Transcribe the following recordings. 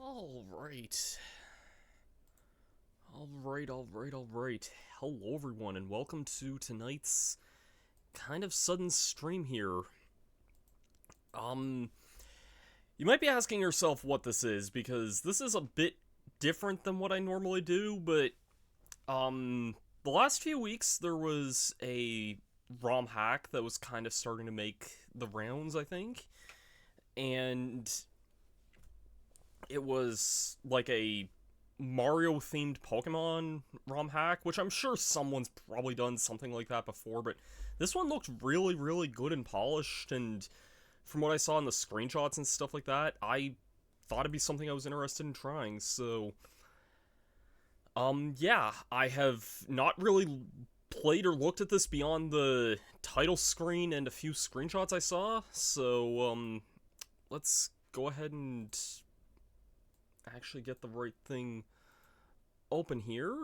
Alright. Alright. Hello everyone and welcome to tonight's kind of sudden stream here. You might be asking yourself what this is, because this is a bit different than what I normally do, but, the last few weeks there was a ROM hack that was kind of starting to make the rounds, I think, and it was like a Mario-themed Pokemon ROM hack, which I'm sure someone's probably done something like that before, but this one looked really good and polished, and from what I saw in the screenshots and stuff like that, I thought it'd be something I was interested in trying, so... yeah, I have not really played or looked at this beyond the title screen and a few screenshots I saw, so, let's go ahead and actually get the right thing open here.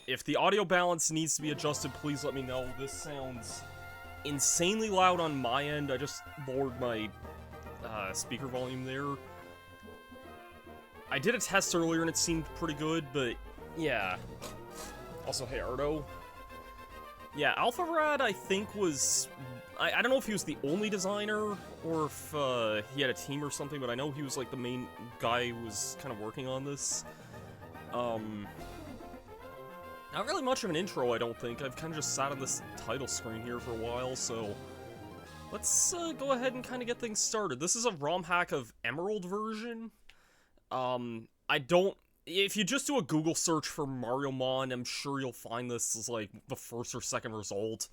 If the audio balance needs to be adjusted, please let me know. This sounds insanely loud on my end. I just lowered my speaker volume there. I did a test earlier and it seemed pretty good, but yeah. Also, hey Ardo. Yeah, AlphaRad, I think, was... I don't know if he was the only designer, or if he had a team or something, but I know he was, like, the main guy who was kind of working on this. Not really much of an intro, I don't think. I've kind of just sat on this title screen here for a while, so... Let's go ahead and kind of get things started. This is a ROM hack of Emerald version. I don't... If you just do a Google search for Mariomon, I'm sure you'll find this as, like, the first or second result.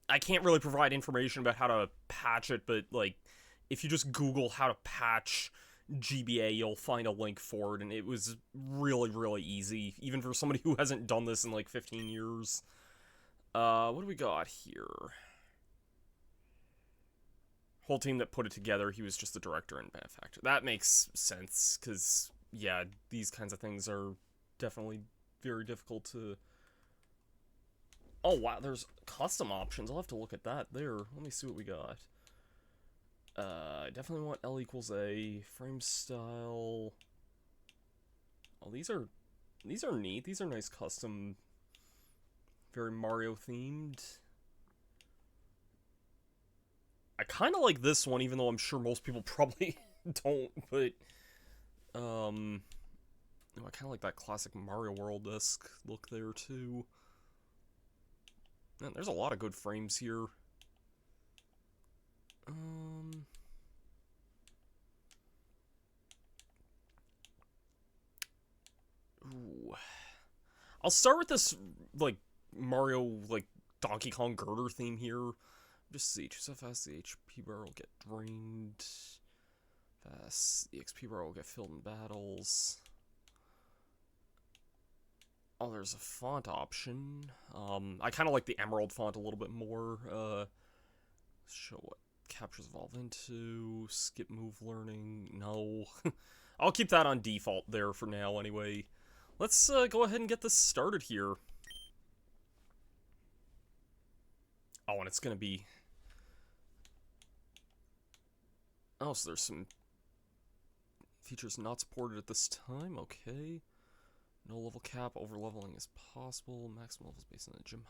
I can't really provide information about how to patch it, but, like, if you just Google how to patch GBA, you'll find a link for it, and it was really easy, even for somebody who hasn't done this in, like, 15 years. What do we got here? Whole team that put it together, he was just the director and benefactor. That makes sense, because, yeah, these kinds of things are definitely very difficult to... Oh, wow, there's custom options. I'll have to look at that there. Let me see what we got. I definitely want L equals A. Frame style. Oh, these are neat. These are nice custom, very Mario-themed. I kind of like this one, even though I'm sure most people probably don't, but... I kind of like that classic Mario World-esque look there, too. Man, there's a lot of good frames here. Ooh. I'll start with this, like, Mario, like, Donkey Kong girder theme here. Just see, choose how fast the HP bar will get drained. Fast, the XP bar will get filled in battles. Oh, there's a font option. I kind of like the Emerald font a little bit more. Show what captures evolve into. Skip move learning. No. I'll keep that on default there for now anyway. Let's go ahead and get this started here. Oh, and it's gonna be... Oh, so there's some features not supported at this time. Okay. No level cap, over-leveling is possible, maximum levels based on the gym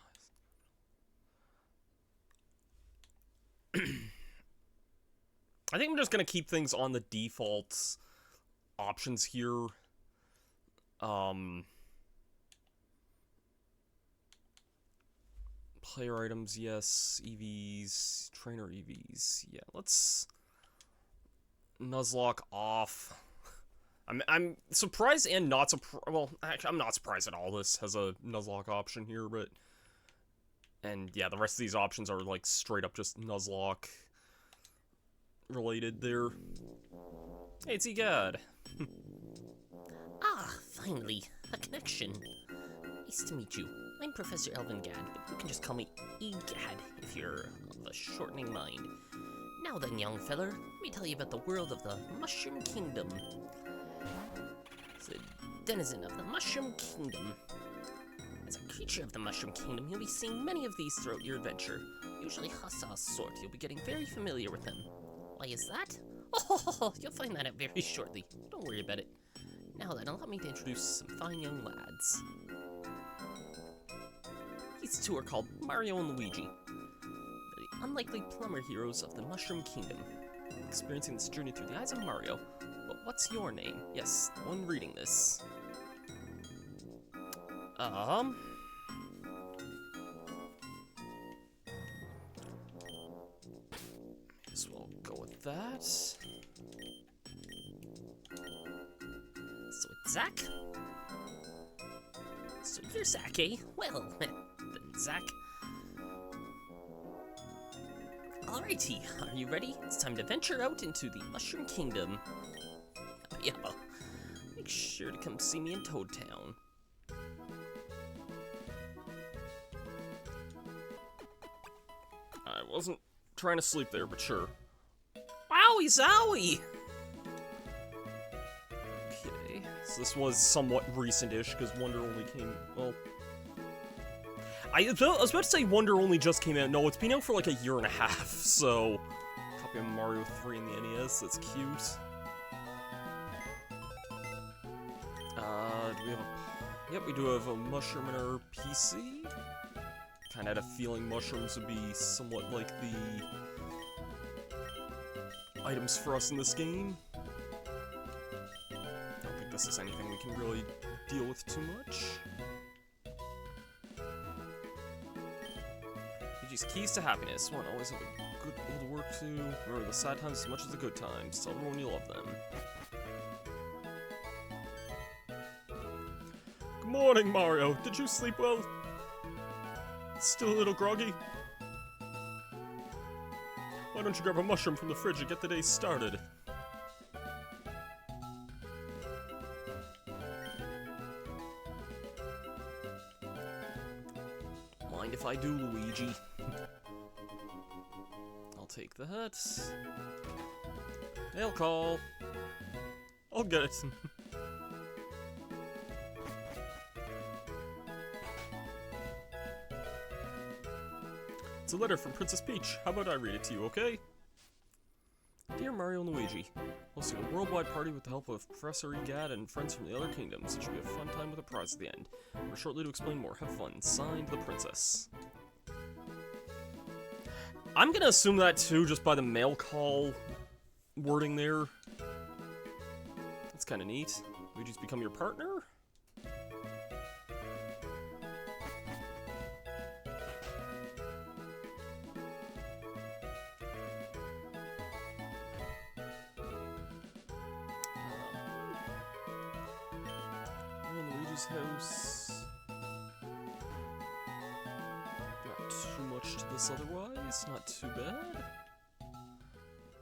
highs. I think I'm just gonna keep things on the default options here. Player items, yes. EVs, trainer EVs. Yeah, let's Nuzlocke off. I'm surprised and not surprised. Well, actually, I'm not surprised at all this has a Nuzlocke option here, but... And, yeah, the rest of these options are, like, straight up just Nuzlocke related there. Hey, it's Egad. Ah, finally, a connection. Nice to meet you. I'm Professor Elvin Gad, but you can just call me Egad if you're of a shortening mind. Now then, young feller, let me tell you about the world of the Mushroom Kingdom. As a denizen of the Mushroom Kingdom. As a creature of the Mushroom Kingdom, you'll be seeing many of these throughout your adventure. usually hostile sort. You'll be getting very familiar with them. Why is that? Oh, you'll find that out very shortly. Don't worry about it. Now then, allow me to introduce some fine young lads. These two are called Mario and Luigi. They're the unlikely plumber heroes of the Mushroom Kingdom, experiencing this journey through the eyes of Mario. But what's your name? Yes, the one reading this. Guess we'll go with that. So it's Zach? So you're Zach, eh? Well, then Zach. Alrighty, are you ready? It's time to venture out into the Mushroom Kingdom. Oh, yeah, make sure to come see me in Toad Town. I wasn't trying to sleep there, but sure. Wowie zowie! Okay, so this was somewhat recent-ish, because Wonder only came, well... I was about to say Wonder only just came out. No, it's been out for like a year and a half, so... Copy of Mario 3 in the NES, that's cute. Do we have a... Yep, we do have a mushroom in our PC. Kinda had a feeling mushrooms would be somewhat like the items for us in this game. I don't think this is anything we can really deal with too much. Luigi's keys to happiness. One, always have a good goal to work to. Remember the sad times as much as the good times. Tell everyone you love them. Good morning, Mario. Did you sleep well? Still a little groggy? Why don't you grab a mushroom from the fridge and get the day started? Mind if I do, Luigi? I'll take that. Mail call. I'll get it. It's a letter from Princess Peach. How about I read it to you, okay? Dear Mario and Luigi, hosting a worldwide party with the help of Professor Egad and friends from the other kingdoms. It should be a fun time with a prize at the end. We're shortly to explain more. Have fun. Signed, the Princess. I'm gonna assume that too, just by the mail call wording there. That's kinda neat. Luigi's become your partner? House. Not too much to this otherwise, not too bad.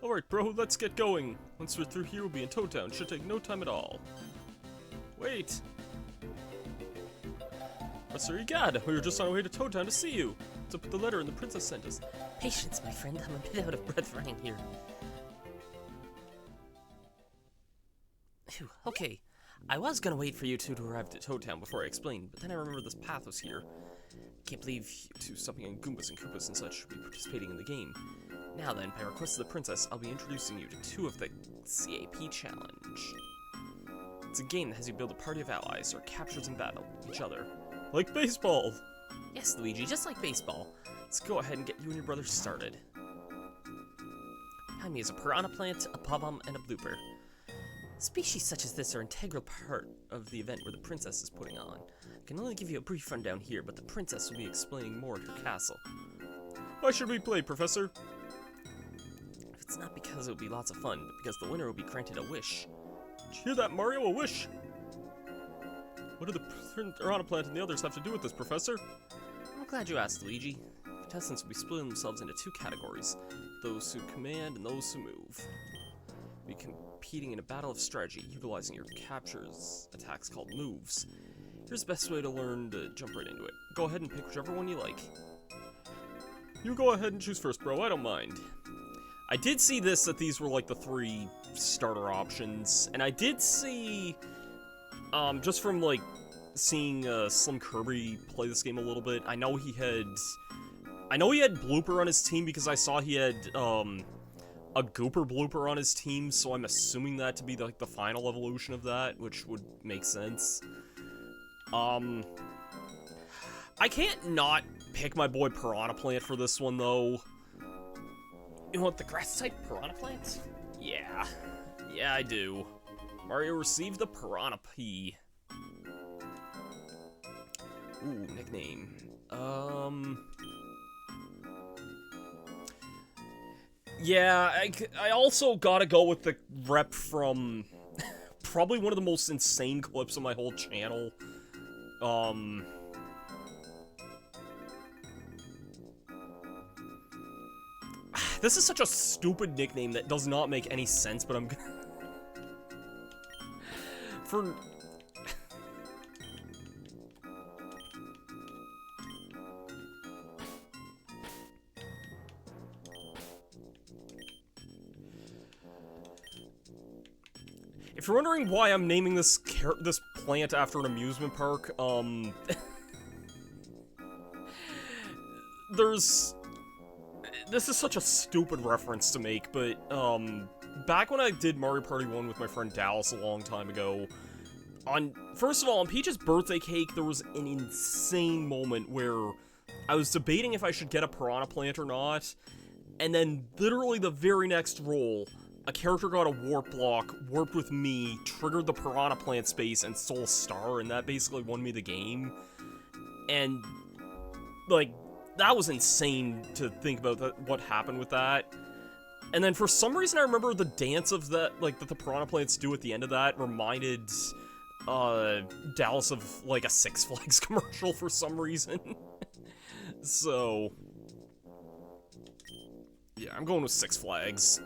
Alright bro, let's get going. Once we're through here, we'll be in Toad Town. Should take no time at all. Wait! Professor Egad, we were just on our way to Toad Town to see you. To put the letter in the princess sent us. Patience, my friend, I'm a bit out of breath running here. Phew, okay. I was gonna wait for you two to arrive at Toad Town before I explained, but then I remembered this path was here. Can't believe you two stopping on Goombas and Koopas and such should be participating in the game. Now then, by request of the princess, I'll be introducing you to two of the CAP Challenge. It's a game that has you build a party of allies or captures and battle each other. Like baseball! Yes, Luigi, just like baseball. Let's go ahead and get you and your brother started. Behind me is a piranha plant, a pom-pom, and a blooper. Species such as this are an integral part of the event where the princess is putting on. I can only give you a brief rundown here, but the princess will be explaining more at her castle. Why should we play, Professor? If it's not because it will be lots of fun, but because the winner will be granted a wish. Did you hear that, Mario? A wish? What do the piranha plant and the others have to do with this, Professor? I'm glad you asked, Luigi. Contestants will be splitting themselves into two categories. Those who command and those who move. Be competing in a battle of strategy, utilizing your captures attacks called moves. Here's the best way to learn to jump right into it. Go ahead and pick whichever one you like. You go ahead and choose first, bro. I don't mind. I did see this, that these were like the 3 starter options, and I did see, just from like seeing Slim Kirby play this game a little bit, I know he had I know he had Blooper on his team because I saw he had, a Gooper Blooper on his team, so I'm assuming that to be, like, the final evolution of that, which would make sense. I can't not pick my boy Piranha Plant for this one, though. You want the grass-type Piranha Plant? Yeah. Yeah, I do. Mario received the Piranha P. Ooh, nickname. Yeah, I also gotta go with the rep from probably one of the most insane clips on my whole channel. This is such a stupid nickname that does not make any sense, but I'm gonna... For... If you're wondering why I'm naming this plant after an amusement park, this is such a stupid reference to make, but, back when I did Mario Party 1 with my friend Dallas a long time ago, first of all, on Peach's birthday cake, there was an insane moment where I was debating if I should get a Piranha Plant or not, and then literally the very next roll, a character got a warp block, warped with me, triggered the Piranha Plant space, and stole a star, and that basically won me the game. And, like, that was insane to think about what happened with that. And then for some reason I remember the dance of that, like, that the Piranha Plants do at the end of that reminded, Dallas of, like, a Six Flags commercial for some reason. So... yeah, I'm going with Six Flags.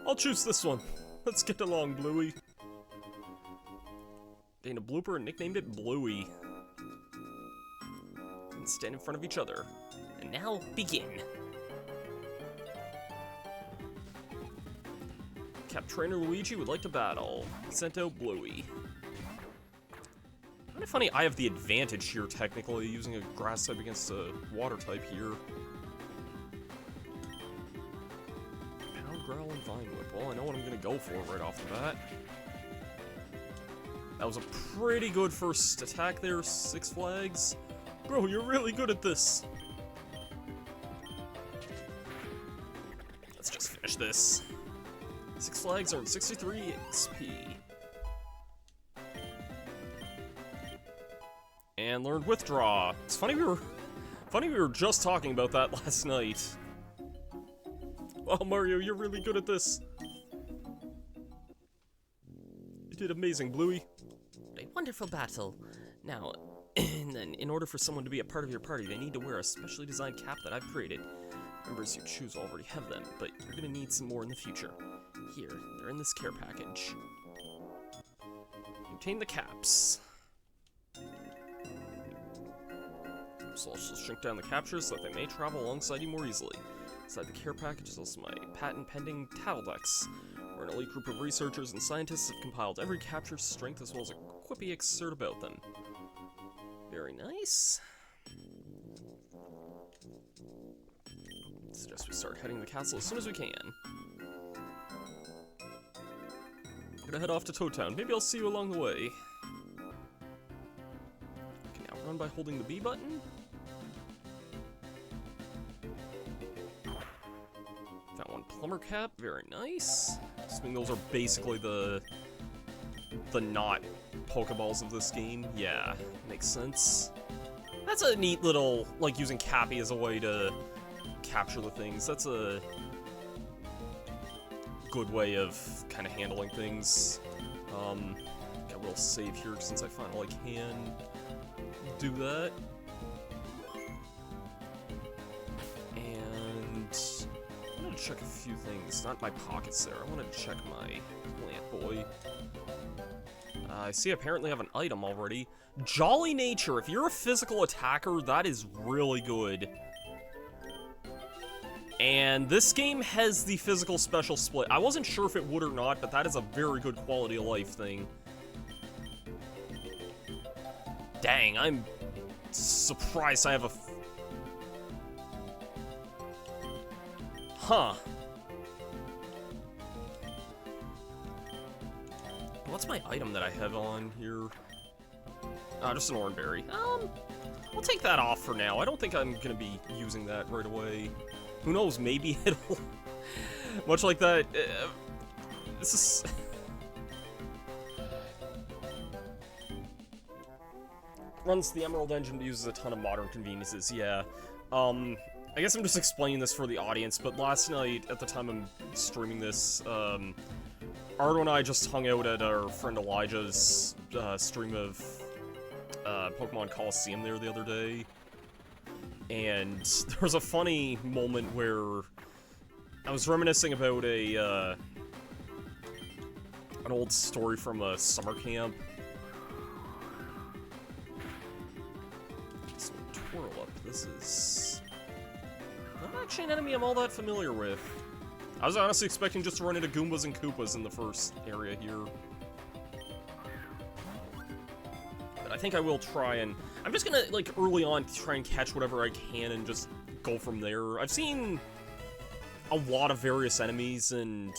I'll choose this one. Let's get along, Bluey. Gained a blooper and nicknamed it Bluey. And stand in front of each other. And now, begin. Cap Trainer Luigi would like to battle. Sent out Bluey. Kind of funny, I have the advantage here, technically, using a grass type against a water type here. Growl and Vine Whip. Well, I know what I'm gonna go for right off the bat. That was a pretty good first attack there, Six Flags. Bro, you're really good at this. Let's just finish this. Six Flags earned 63 XP. And learned Withdraw. It's funny we were just talking about that last night. Oh, Mario, you're really good at this. You did amazing, Bluey. A wonderful battle. Now, then, in order for someone to be a part of your party, they need to wear a specially designed cap that I've created. Members you choose already have them, but you're gonna need some more in the future. Here, they're in this care package. Obtain the caps. So I'll just shrink down the captures so that they may travel alongside you more easily. Inside the care package is also my patent-pending Tattle Decks, where an elite group of researchers and scientists have compiled every capture's strength as well as a quippy excerpt about them. Very nice. I suggest we start heading to the castle as soon as we can. I'm gonna head off to Toad Town. Maybe I'll see you along the way. I can now run by holding the B button. One plumber cap, very nice. Assuming those are basically the not Pokeballs of this game. Yeah, makes sense. That's a neat little, like, using Cappy as a way to capture the things. That's a good way of kind of handling things. I will save here since I finally can do that. Check a few things. Not my pockets there. I wanted to check my plant boy. I see I apparently have an item already. Jolly Nature. If you're a physical attacker, that is really good. And this game has the physical special split. I wasn't sure if it would or not, but that is a very good quality of life thing. Dang, I'm surprised I have a Huh. What's my item that I have on here? Just an oranberry. I'll take that off for now. I don't think I'm gonna be using that right away. Who knows, maybe it'll... Much like that, this is... Runs the Emerald engine, but uses a ton of modern conveniences, yeah. I guess I'm just explaining this for the audience, but last night, at the time I'm streaming this, Ardo and I just hung out at our friend Elijah's stream of Pokemon Coliseum there the other day, and there was a funny moment where I was reminiscing about an old story from a summer camp. So twirl up. This is not actually an enemy I'm all that familiar with. I was honestly expecting just to run into Goombas and Koopas in the first area here. But I think I will try and... I'm just gonna, like, early on, try and catch whatever I can and just go from there. I've seen a lot of various enemies, and...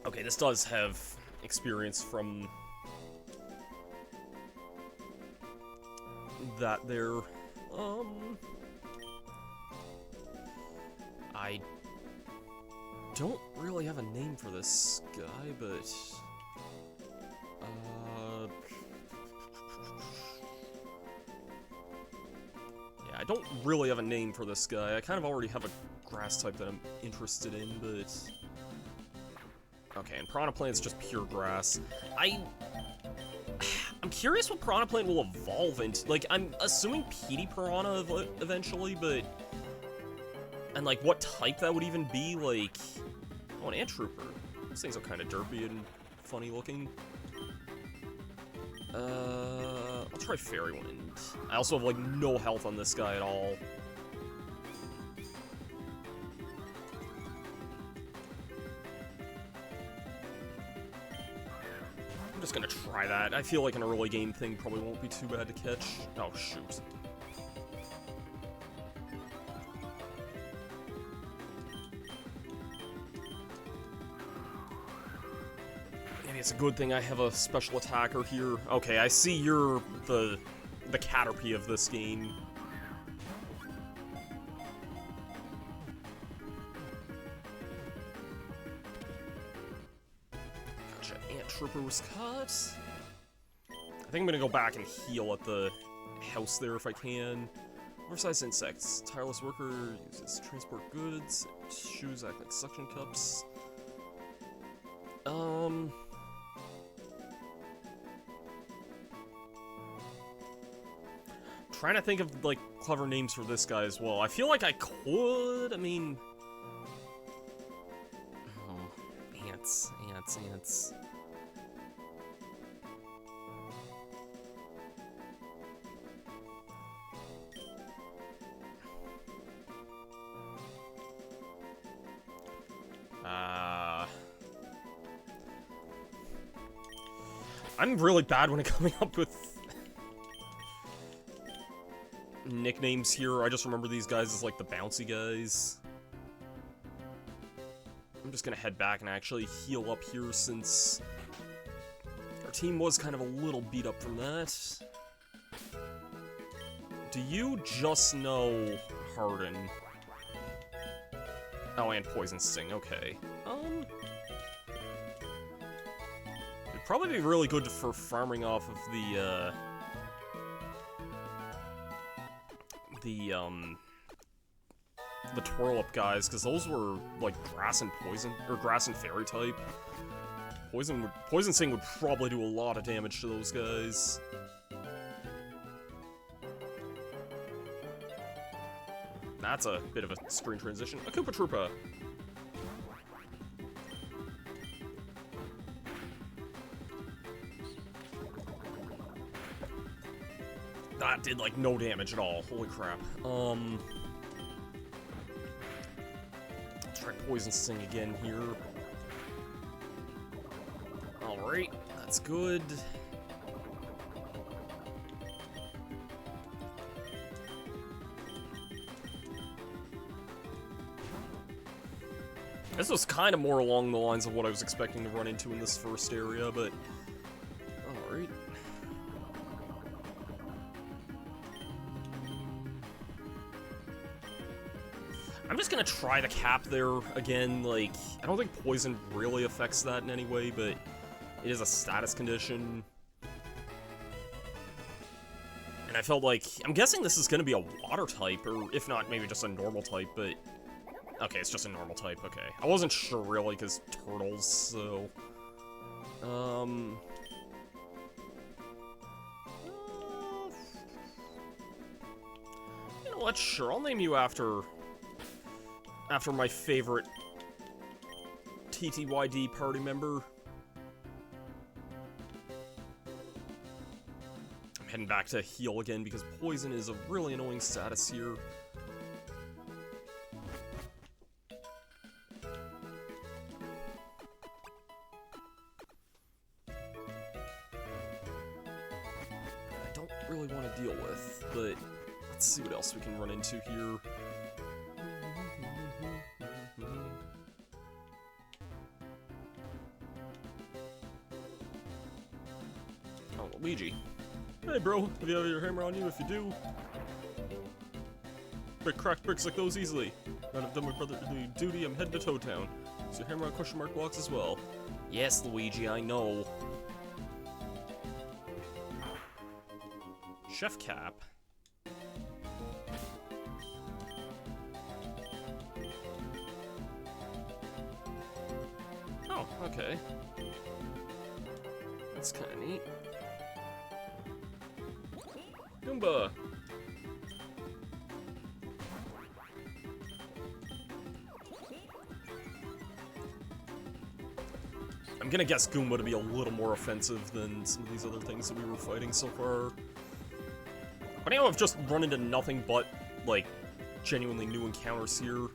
Okay, this does have experience from... that there. I don't really have a name for this guy, but... yeah, I don't really have a name for this guy. I kind of already have a grass type that I'm interested in, but... Okay, and Piranha Plant's just pure grass. I'm curious what Piranha Plant will evolve into. Like, I'm assuming Petey Piranha eventually, but... And, like, what type that would even be, like... Oh, an Ant Trooper. Those things are kind of derpy and funny looking. I'll try Fairy Wind. I also have, like, no health on this guy at all. I'm just gonna try that. I feel like an early game thing probably won't be too bad to catch. Oh, shoot. Maybe it's a good thing I have a special attacker here. Okay, I see you're the Caterpie of this game. Trooper was cut. I think I'm gonna go back and heal at the house there if I can. Oversized insects. Tireless worker uses transport goods. Shoes act like suction cups. Trying to think of, like, clever names for this guy as well. I feel like I could, I mean... Oh, ants. I'm really bad when it coming up with nicknames here. I just remember these guys as, like, the bouncy guys. I'm just gonna head back and actually heal up here since our team was kind of a little beat up from that. Do you just know Harden? Oh, and Poison Sting, okay. It'd probably be really good for farming off of the Twirl-Up guys, because those were, like, grass and poison, or grass and fairy type. Poison Sting would probably do a lot of damage to those guys. That's a bit of a screen transition. A Koopa Troopa. That did, like, no damage at all. Holy crap. Try Poison Sting again here. Alright, that's good. This was kind of more along the lines of what I was expecting to run into in this first area, but... Alright. I'm just gonna try the cap there again. Like, I don't think poison really affects that in any way, but it is a status condition. And I felt like, I'm guessing this is gonna be a water type, or if not, maybe just a normal type, but... Okay, it's just a normal type, okay. I wasn't sure really, because turtles, so... You know what, sure, I'll name you after my favorite TTYD party member. I'm heading back to heal again because poison is a really annoying status here. I don't really want to deal with, but let's see what else we can run into here. Oh, Luigi. Hey, bro, have you have your hammer on you? If you do, break cracked bricks like those easily. Now I've done my brotherly duty, I'm heading to Toad Town. Is your hammer on question mark blocks as well? Yes, Luigi, I know. Chef Cap. Oh, okay. That's kind of neat. Goomba! I'm gonna guess Goomba to be a little more offensive than some of these other things that we were fighting so far. But anyway, I've just run into nothing but, like, genuinely new encounters here.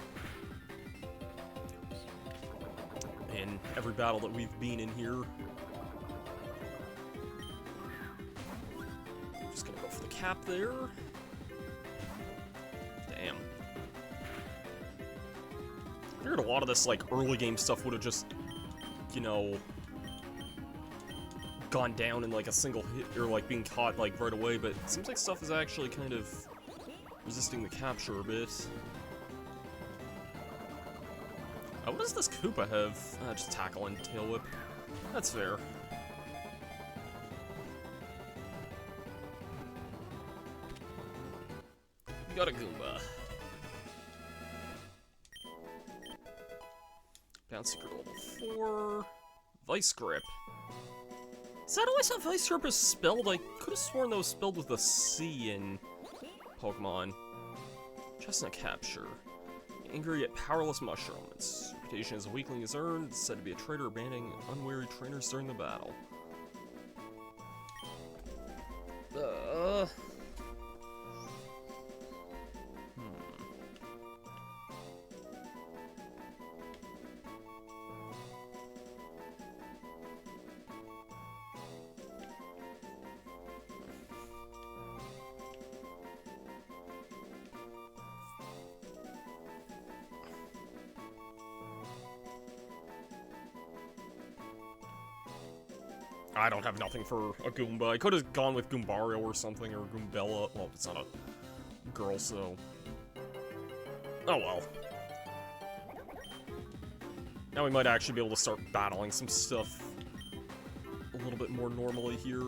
In every battle that we've been in here. Just gonna go for the cap there. Damn. I figured a lot of this, like, early game stuff would have just, you know, gone down in, like, a single hit, or, like, being caught, like, right away, but it seems like stuff is actually kind of resisting the capture a bit. What does this Koopa have? Just tackle and tail whip. That's fair. We got a Goomba. Bounce Secret level 4. Vice Grip. Is that always how Vice Grip is spelled? I could have sworn that was spelled with a C in Pokemon. Chestnut Capture. Angry yet powerless mushroom. Its reputation as a weakling is earned. It's said to be a traitor abandoning unwary trainers during the battle. I don't have nothing for a Goomba. I could have gone with Goombario or something, or Goombella. Well, it's not a girl, so... Oh well. Now we might actually be able to start battling some stuff a little bit more normally here.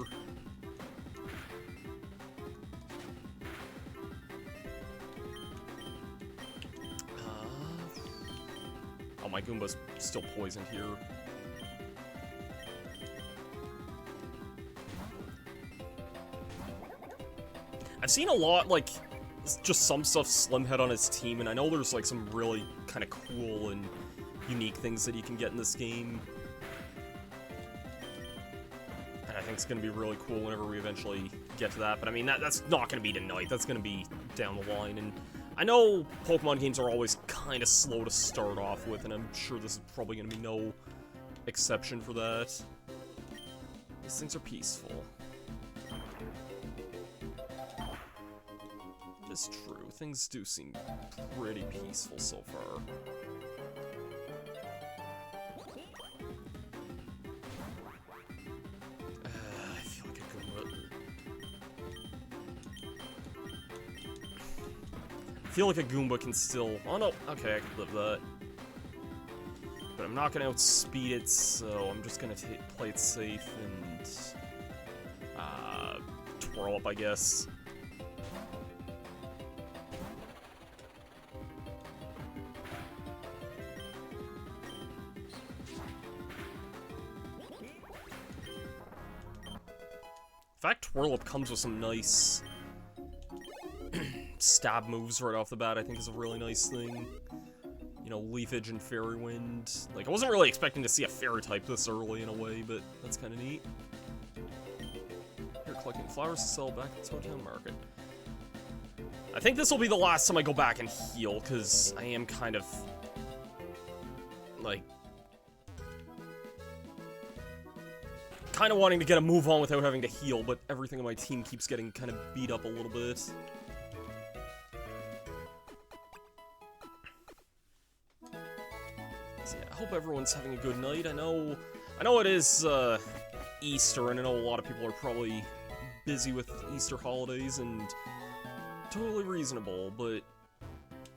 Oh, my Goomba's still poisoned here. I've seen a lot, like, just some stuff Slimhead on his team, and I know there's, like, some really kind of cool and unique things that you can get in this game. And I think it's going to be really cool whenever we eventually get to that, but I mean, that's not going to be tonight, that's going to be down the line, and I know Pokemon games are always kind of slow to start off with, and I'm sure this is probably going to be no exception for that. These things are peaceful. It's true. Things do seem pretty peaceful so far. feel like a Goomba can still... Oh, no. Okay, I can live that. But I'm not going to outspeed it, so I'm just going to play it safe and... twirl up, I guess. In fact, Twirl Up comes with some nice stab moves right off the bat, I think is a really nice thing. You know, Leafage and Fairy Wind. Like, I wasn't really expecting to see a Fairy type this early in a way, but that's kind of neat. Here, collecting flowers to sell back at the Town Market. I think this will be the last time I go back and heal, because I am kind of, like... kind of wanting to get a move on without having to heal, but everything on my team keeps getting kind of beat up a little bit. So yeah, I hope everyone's having a good night. I know it is Easter, and I know a lot of people are probably busy with Easter holidays, and totally reasonable, but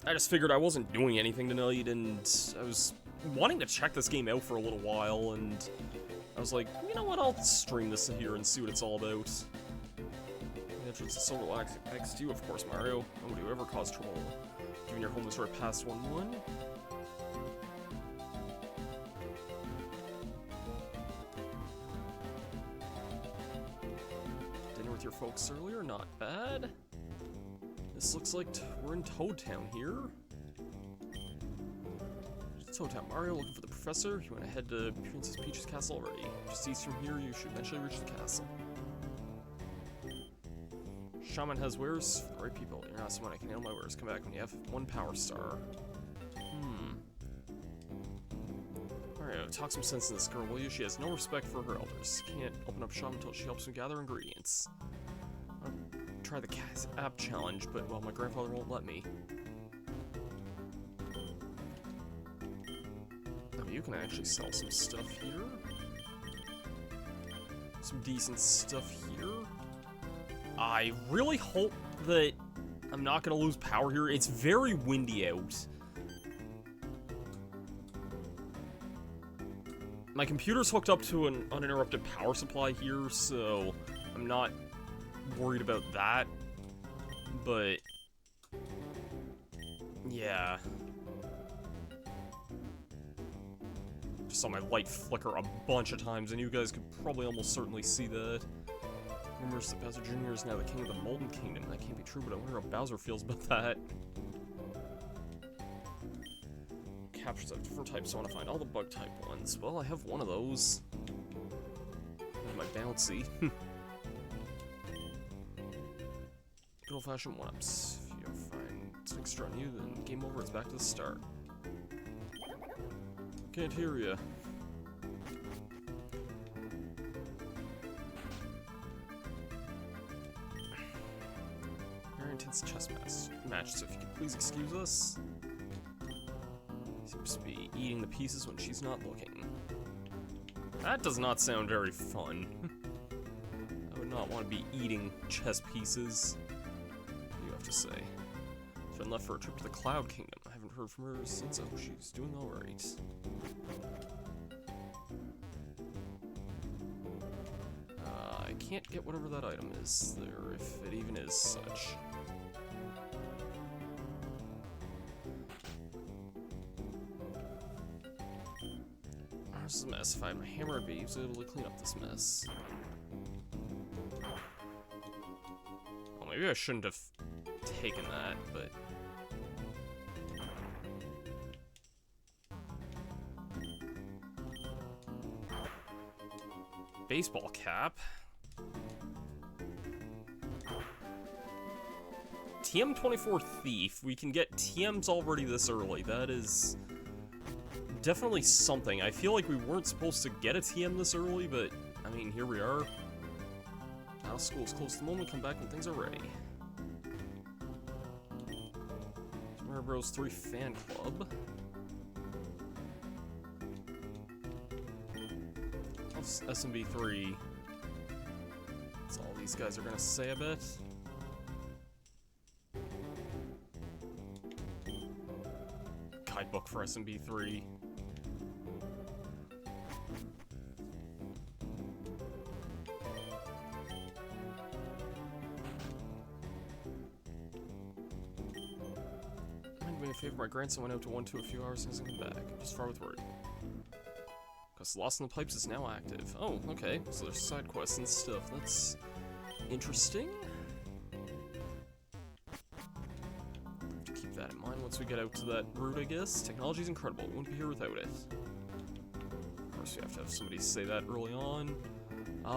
I just figured I wasn't doing anything tonight, and I was wanting to check this game out for a little while, and I was like, you know what, I'll stream this in here and see what it's all about. The entrance to Silver XD, of course, Mario. Nobody would ever cause trouble. Given your home is right past 1-1. Dinner with your folks earlier, not bad. This looks like we're in Toad Town here. Toad Town Mario, looking for the professor. You went ahead to Princess Peach's castle already. Just east from here, you should eventually reach the castle. Shaman has wares for the right people. You're not someone I can handle my wares. Come back when you have 1 power star. Mario, talk some sense to this girl, will you? She has no respect for her elders. Can't open up shop until she helps me gather ingredients. I'll try the app challenge, but, well, my grandfather won't let me. You can actually sell some stuff here. Some decent stuff here. I really hope that I'm not going to lose power here. It's very windy out. My computer's hooked up to an uninterrupted power supply here, so I'm not worried about that. But yeah. Just saw my light flicker a bunch of times, and you guys could probably almost certainly see that. Rumors that Bowser Jr. is now the king of the Molten Kingdom. That can't be true, but I wonder how Bowser feels about that. Captures of different types, so I want to find all the bug type ones. Well, I have one of those. There's my bouncy. Good old-fashioned one-ups. If you find something extra on you, then game over, it's back to the start. Can't hear ya. Very intense chess match, so if you could please excuse us. Seems to be eating the pieces when she's not looking. That does not sound very fun. I would not want to be eating chess pieces. What do you have to say? She's been left for a trip to the Cloud Kingdom. I haven't heard from her since. Oh, she's doing alright. I can't get whatever that item is there, if it even is such. This is a mess. If I had my hammer, I'd be able to clean up this mess. Well, maybe I shouldn't have taken that, but... Baseball cap. TM24 Thief. We can get TMs already this early. That is definitely something. I feel like we weren't supposed to get a TM this early, but I mean, here we are. Now school's closed at the moment. Come back when things are ready. Mario Bros 3 Fan Club. That's SMB3. That's all these guys are gonna say, I bet. guidebook for SMB3. Mind me a favor, my grandson went out to 1-2 a few hours and hasn't come back. Just far with word. Because Lost in the Pipes is now active. Oh, okay. So there's side quests and stuff. That's interesting. Keep that in mind once we get out to that route, I guess. Technology's incredible. We wouldn't be here without it. Of course, we have to have somebody say that early on.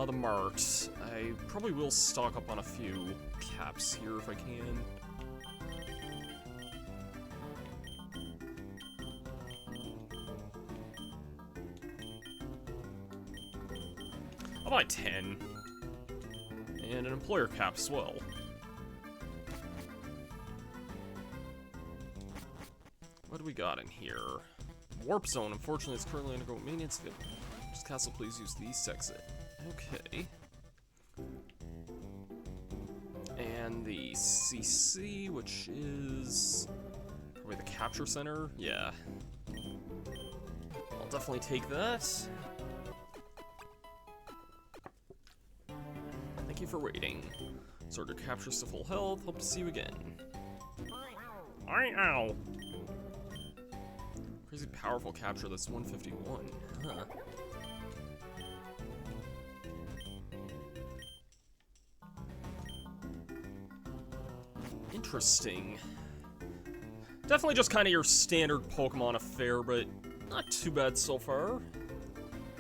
The Mart. I probably will stock up on a few caps here if I can. I'll buy 10. And an employer cap as well. What do we got in here? Warp Zone, unfortunately, is currently undergoing maintenance. Just castle, please use the east exit. Okay. And the CC, which is probably the capture center. Yeah. I'll definitely take that. Thank you for waiting. Sorter captures to full health. Hope to see you again. Ow! Crazy powerful capture that's 151. Huh. Interesting. Definitely just kind of your standard Pokemon affair, but not too bad so far.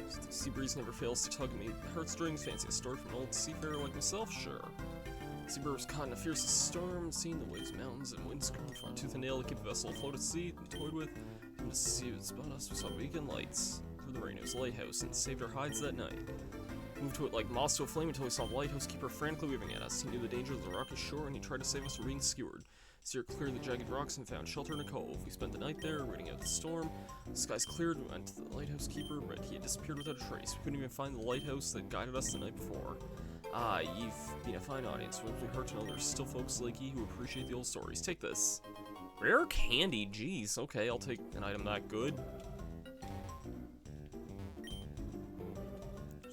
The sea breeze never fails to tug at me. Heartstrings, fancy a story from an old seafarer like myself? Sure. Seabird was caught in a fierce storm, seeing the waves, mountains, and wind scream, fought tooth and nail to keep the vessel afloat at sea, and toyed with. Came to see it spot us, we saw beacon lights through the rain. It was a lighthouse, and saved our hides that night. Moved to it like moss to a flame until we saw the lighthouse keeper frantically waving at us. He knew the danger of the rocky shore, and he tried to save us from being skewered. Steered cleared the jagged rocks and found shelter in a cove. We spent the night there, waiting out the storm. The skies cleared, we went to the lighthouse keeper, but he had disappeared without a trace. We couldn't even find the lighthouse that guided us the night before. Ah, you've been a fine audience. It would be hard to know there's still folks like you who appreciate the old stories. Take this. Rare candy, jeez. Okay, I'll take an item that good.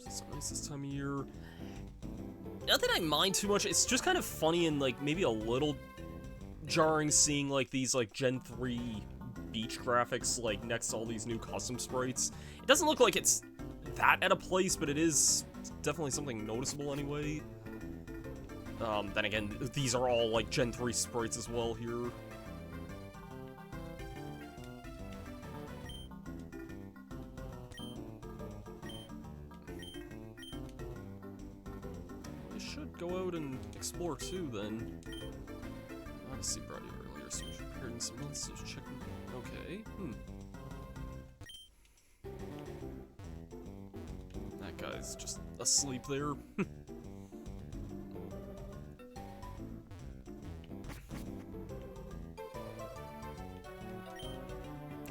It's so nice this time of year. Not that I mind too much, it's just kind of funny and like maybe a little jarring seeing like these like Gen 3 beach graphics like next to all these new custom sprites. It doesn't look like it's that at a place, but it is definitely something noticeable anyway. Then again, these are all like Gen 3 sprites as well here. We should go out and explore too then. Odyssey brought you earlier, so we've prepared in some months, so check. Okay, That guy's just asleep there.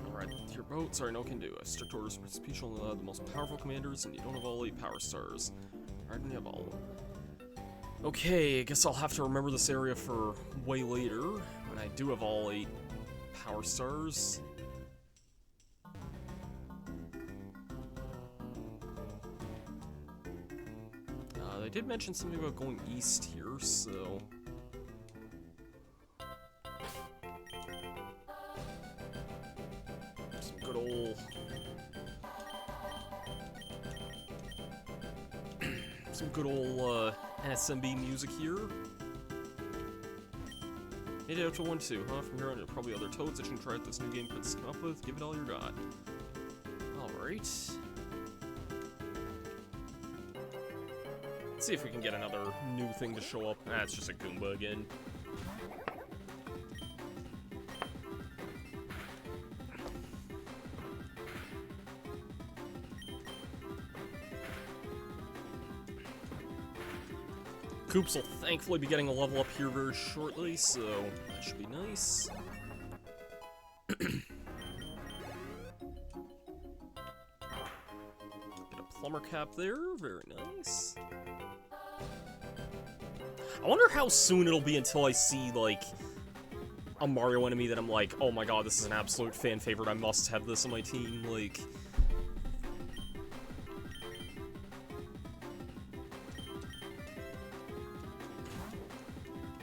Alright, your boat. Sorry, no can do. I have strict orders from Prince Peach, only allow the most powerful commanders, and you don't have all 8 power stars. Alright, then you have all of them. Okay, I guess I'll have to remember this area for way later, when I do have all 8 power stars. They did mention something about going east here, so... Some good old... some good old, NSMB music here. Made it out to 1-2, huh? From here on, there are probably other toads that you can try out this new game Prince come up with. Give it all you got. Alright. Let's see if we can get another new thing to show up. Ah, it's just a Goomba again. Koops will thankfully be getting a level up here very shortly, so that should be nice. Get a plumber cap there, very nice. I wonder how soon it'll be until I see, like, a Mario enemy that I'm like, oh my god, this is an absolute fan favorite, I must have this on my team, like...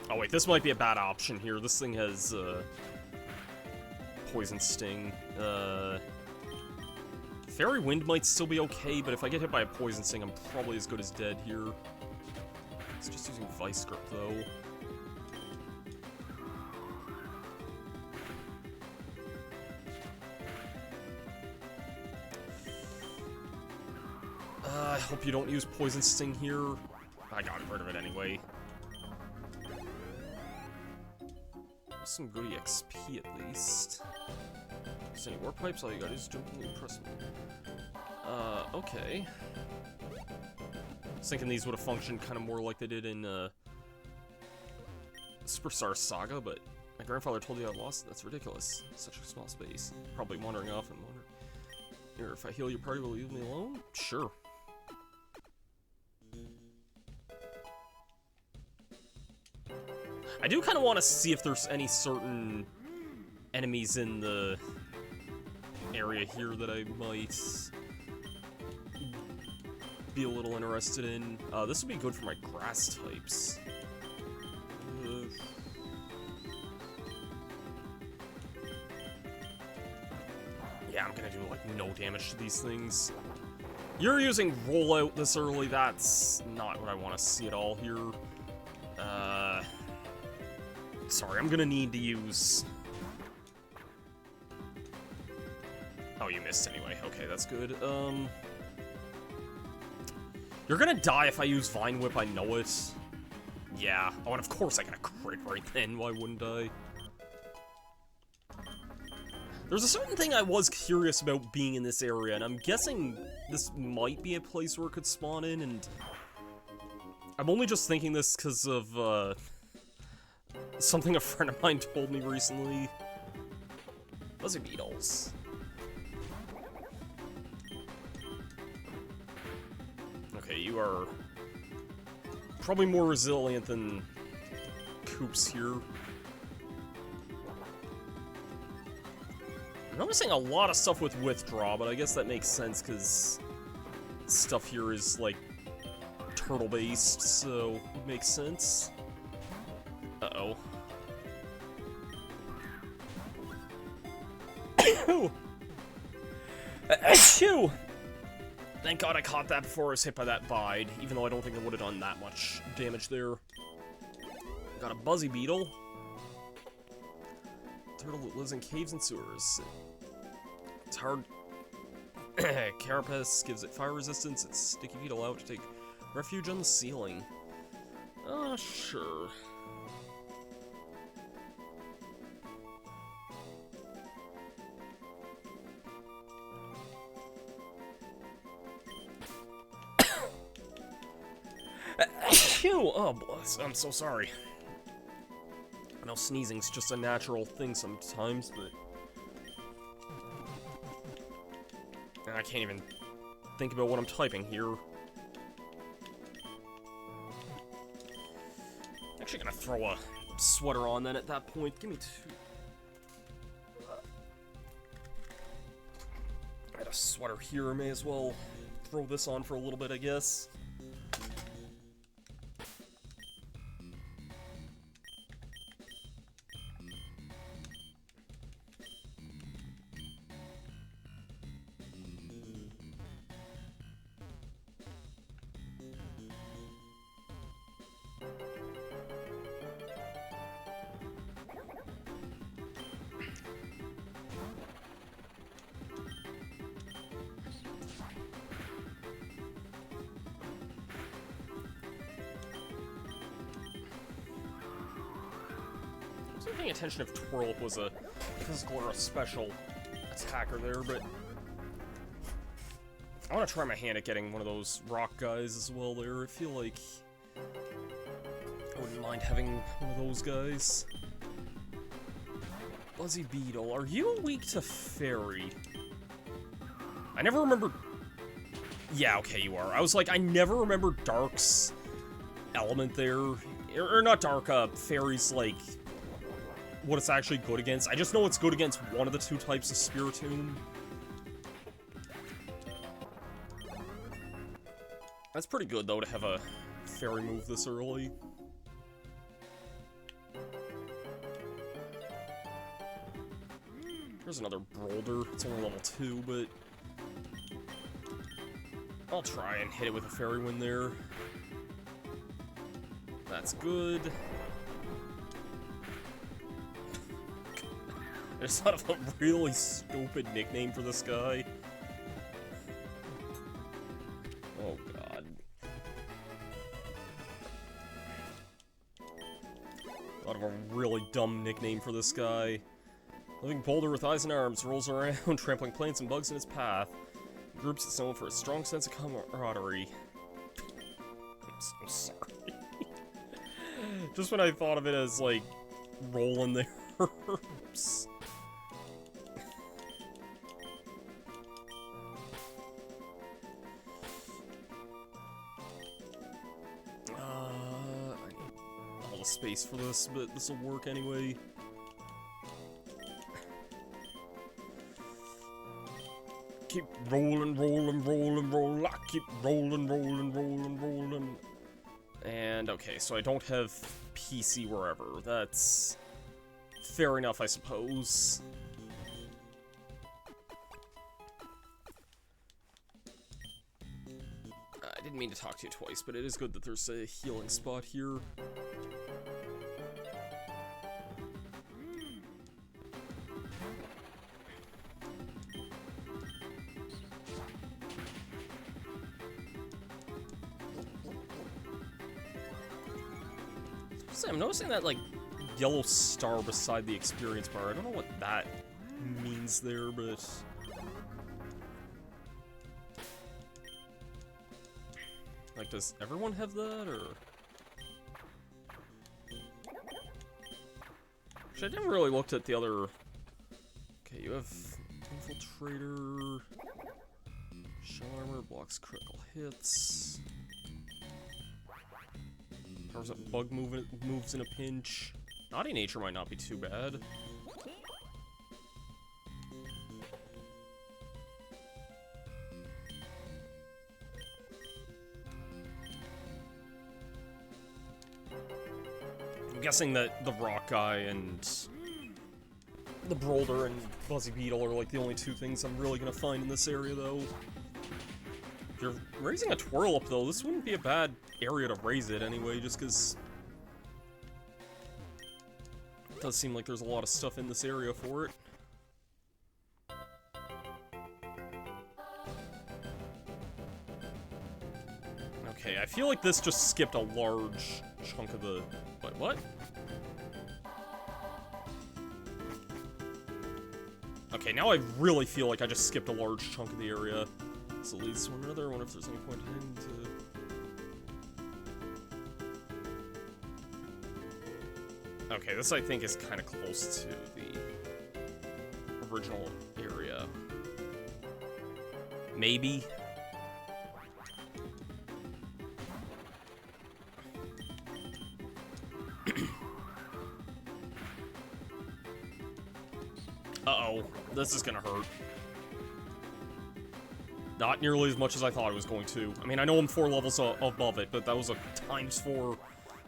Oh wait, this might be a bad option here. This thing has, Poison Sting. Fairy Wind might still be okay, but if I get hit by a Poison Sting, I'm probably as good as dead here. It's just using Vice Grip, though. I hope you don't use Poison Sting here. I got rid of it anyway. Some goody XP at least. If there's any warp pipes, all you gotta do is jump and press them. Okay. I was thinking these would have functioned kind of more like they did in, Superstar Saga, but my grandfather told you I lost. That's ridiculous. Such a small space. Probably wandering off and wondering. Here, if I heal your party, will you leave me alone? Sure. I do kind of want to see if there's any certain enemies in the area here that I might be a little interested in. This would be good for my grass types. Yeah, I'm gonna do, like, no damage to these things. You're using rollout this early, that's not what I want to see at all here. Sorry, I'm gonna need to use... Oh, you missed anyway. Okay, that's good. You're gonna die if I use Vine Whip, I know it. Yeah. Oh, and of course I got a crit right then. Why wouldn't I? There's a certain thing I was curious about being in this area, and I'm guessing this might be a place where it could spawn in, and... I'm only just thinking this because of, something a friend of mine told me recently. Fuzzy beetles. Okay, you are probably more resilient than Koops here. I'm noticing a lot of stuff with withdraw, but I guess that makes sense because stuff here is like turtle-based, so it makes sense. Uh-oh. Achoo! Thank God I caught that before I was hit by that Bide, even though I don't think it would have done that much damage there. Got a Buzzy Beetle. Turtle that lives in caves and sewers. It's hard. Carapace gives it fire resistance. Its sticky feet allow it to take refuge on the ceiling. Sure. Oh, I'm so sorry. I know sneezing's just a natural thing sometimes, but... I can't even think about what I'm typing here. Actually gonna throw a sweater on then at that point. Give me two. I had a sweater here, may as well throw this on for a little bit, I guess. I wasn't paying attention if Twirl was a physical or a special attacker there, but I want to try my hand at getting one of those rock guys as well there. I feel like I wouldn't mind having one of those guys. Buzzy Beetle, are you weak to Fairy? I never remember... Yeah, okay, you are. I was like, I never remember Dark's element there. Or not Dark, Fairy's, like, what it's actually good against. I just know it's good against one of the two types of Spiritomb. That's pretty good, though, to have a fairy move this early. There's another Boulder. It's only level 2, but I'll try and hit it with a Fairy Wind there. That's good. I just thought of a really stupid nickname for this guy. Oh, God. Thought of a really dumb nickname for this guy. Living boulder with eyes and arms, rolls around, trampling plants and bugs in its path. Groups it's known for a strong sense of camaraderie. I'm so sorry. Just when I thought of it as, like, rolling the herbs. I need all the space for this, but this will work anyway. Keep rolling, rolling, rolling, rolling. I keep rolling, rolling, rolling, rolling. And, okay, so I don't have PC wherever. That's fair enough, I suppose. I didn't mean to talk to you twice, but it is good that there's a healing spot here. I'm noticing that, like, yellow star beside the experience bar. I don't know what that means there, but... like, does everyone have that, or...? Actually, I didn't really look at the other... Okay, you have Infiltrator... Shell Armor, blocks critical hits... Powers up bug moves in a pinch. Naughty Nature might not be too bad. I'm guessing that the Rock Guy and the Boulder and Buzzy Beetle are like the only two things I'm really gonna find in this area, though. If you're raising a Twirl up, though, this wouldn't be a bad area to raise it anyway, just because it does seem like there's a lot of stuff in this area for it. Okay, I feel like this just skipped a large chunk of the... Wait, what? Okay, now I really feel like I just skipped a large chunk of the area. This will lead to one another. I wonder if there's any point into... Okay, this I think is kind of close to the original area. Maybe. Uh-oh, this is gonna hurt. Not nearly as much as I thought it was going to. I mean, I know I'm 4 levels above it, but that was a ×4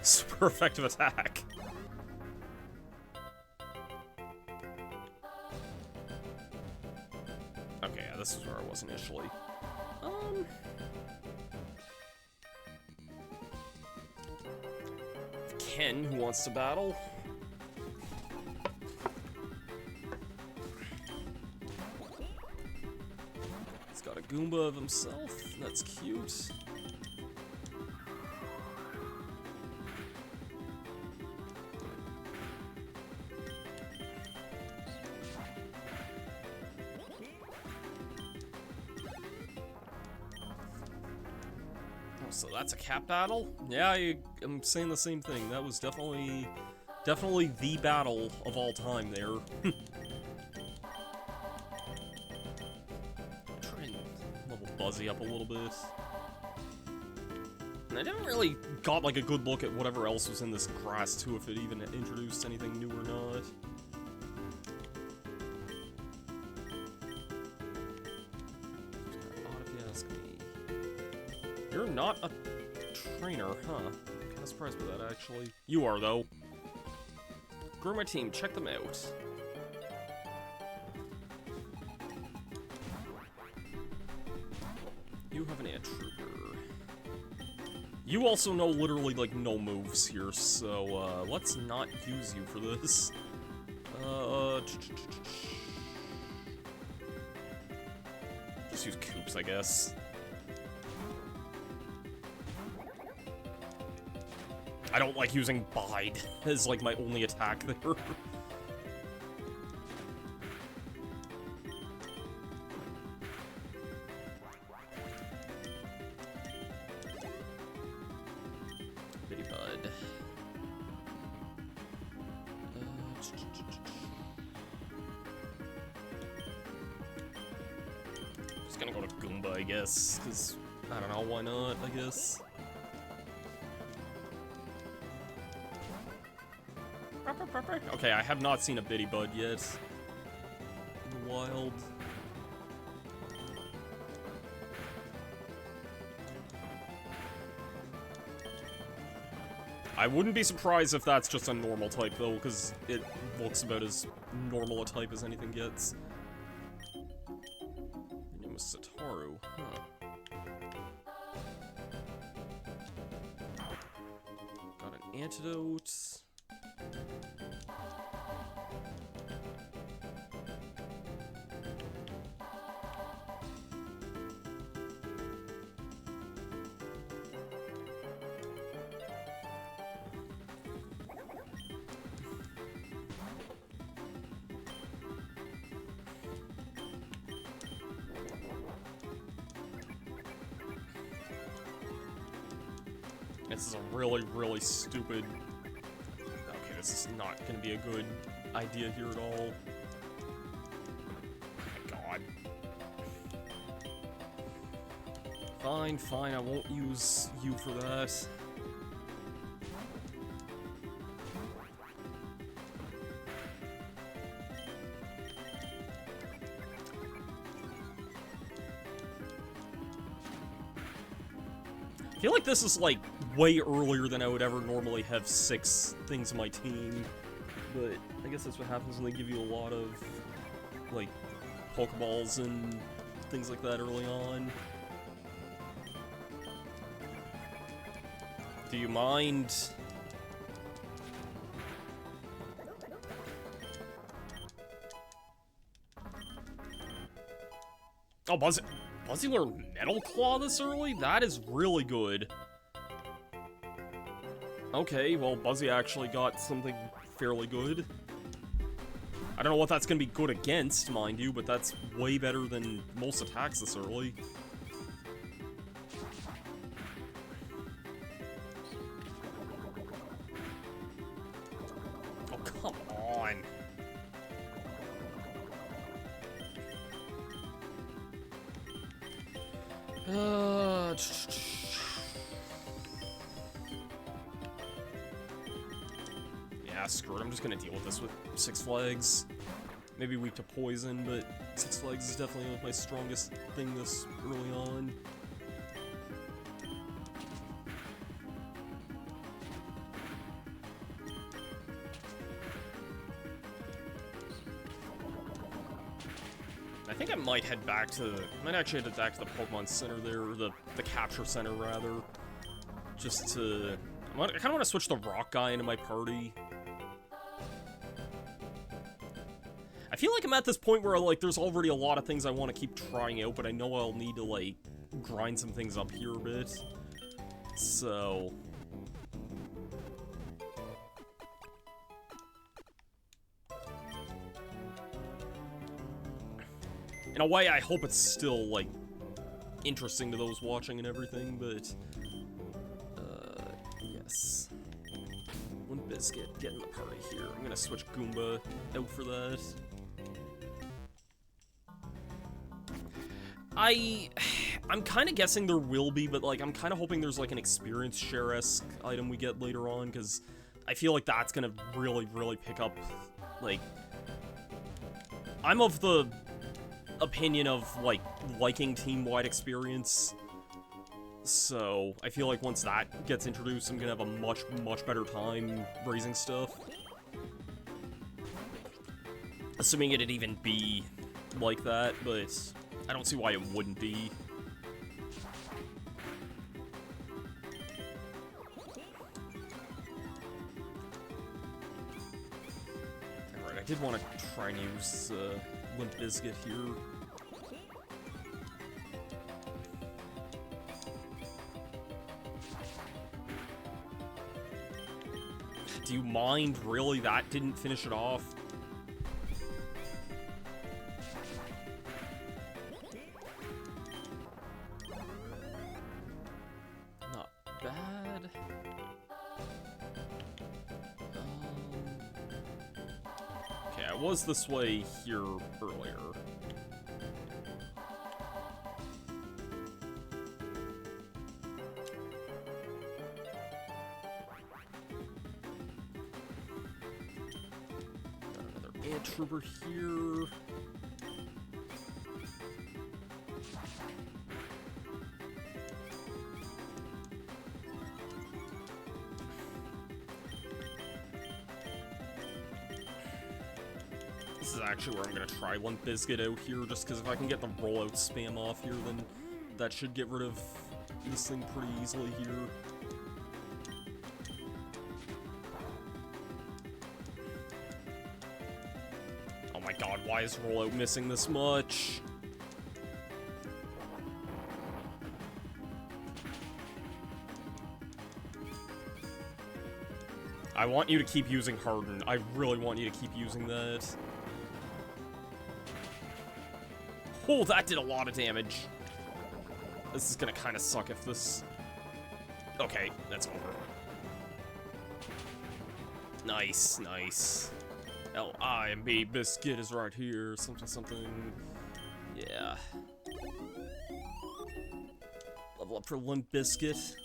super effective attack. Okay, yeah, this is where I was initially. Ken, who wants to battle? He's got a Goomba of himself. That's cute. So that's a cap battle? Yeah, I'm saying the same thing. That was definitely the battle of all time there. Try and level Buzzy up a little bit. I never really got, like, a good look at whatever else was in this grass, too, if it even introduced anything new or not. Odd if you ask me. You're not a trainer, huh? Kinda surprised by that, actually. You are, though. Grow my team, check them out. You have an ant trooper. You also know literally, like, no moves here, so, let's not use you for this. Just use Coops, I guess. I don't like using Bide as, like, my only attack there. Bitty Bud. Just gonna go to Goomba, I guess, because, I don't know, why not, I guess. Okay, I have not seen a Bitty Bud yet. In the wild. I wouldn't be surprised if that's just a normal type, though, because it looks about as normal a type as anything gets. Your name was Satoru, huh? Got an antidote. This is a really, really stupid... Okay, this is not gonna be a good idea here at all. Oh my god. Fine, fine, I won't use you for that. I feel like this is, like, way earlier than I would ever normally have 6 things in my team. But I guess that's what happens when they give you a lot of, like, Pokeballs and things like that early on. Do you mind? Oh, Buzzy learned Metal Claw this early? That is really good. Okay, well, Buzzy actually got something fairly good. I don't know what that's gonna be good against, mind you, but that's way better than most attacks this early. Oh, come on. Yeah, screw it. I'm just gonna deal with this with Six Flags. Maybe weak to poison, but Six Flags is definitely like my strongest thing this early on. I think I might head back to... I might actually head back to the Pokemon Center there, or the Capture Center, rather. Just to... I kind of want to switch the Rock guy into my party. I feel like I'm at this point where, like, there's already a lot of things I want to keep trying out, but I know I'll need to, like, grind some things up here a bit. So... in a way, I hope it's still, like, interesting to those watching and everything, but... yes. One Biscuit, get in the party here. I'm gonna switch Goomba out for that. I'm kind of guessing there will be, but, like, I'm kind of hoping there's, like, an experience share-esque item we get later on, because I feel like that's gonna really, really pick up, like... I'm of the opinion of, like, liking team-wide experience, so I feel like once that gets introduced, I'm gonna have a much, much better time raising stuff. Assuming it'd even be like that, but I don't see why it wouldn't be. Alright, I did want to try and use Limp Bizkit here. Do you mind? Really? That didn't finish it off? Not bad. Okay, I was this way here earlier. Trooper here. This is actually where I'm gonna try Limp Bizkit out here, just because if I can get the rollout spam off here, then that should get rid of this thing pretty easily here. God, why is rollout missing this much? I want you to keep using Harden. I really want you to keep using that. Oh, that did a lot of damage. This is gonna kind of suck if this... Okay, that's over. Nice, nice. L-I-M-B, Biscuit is right here, something. Yeah. Level up for Limp Bizkit.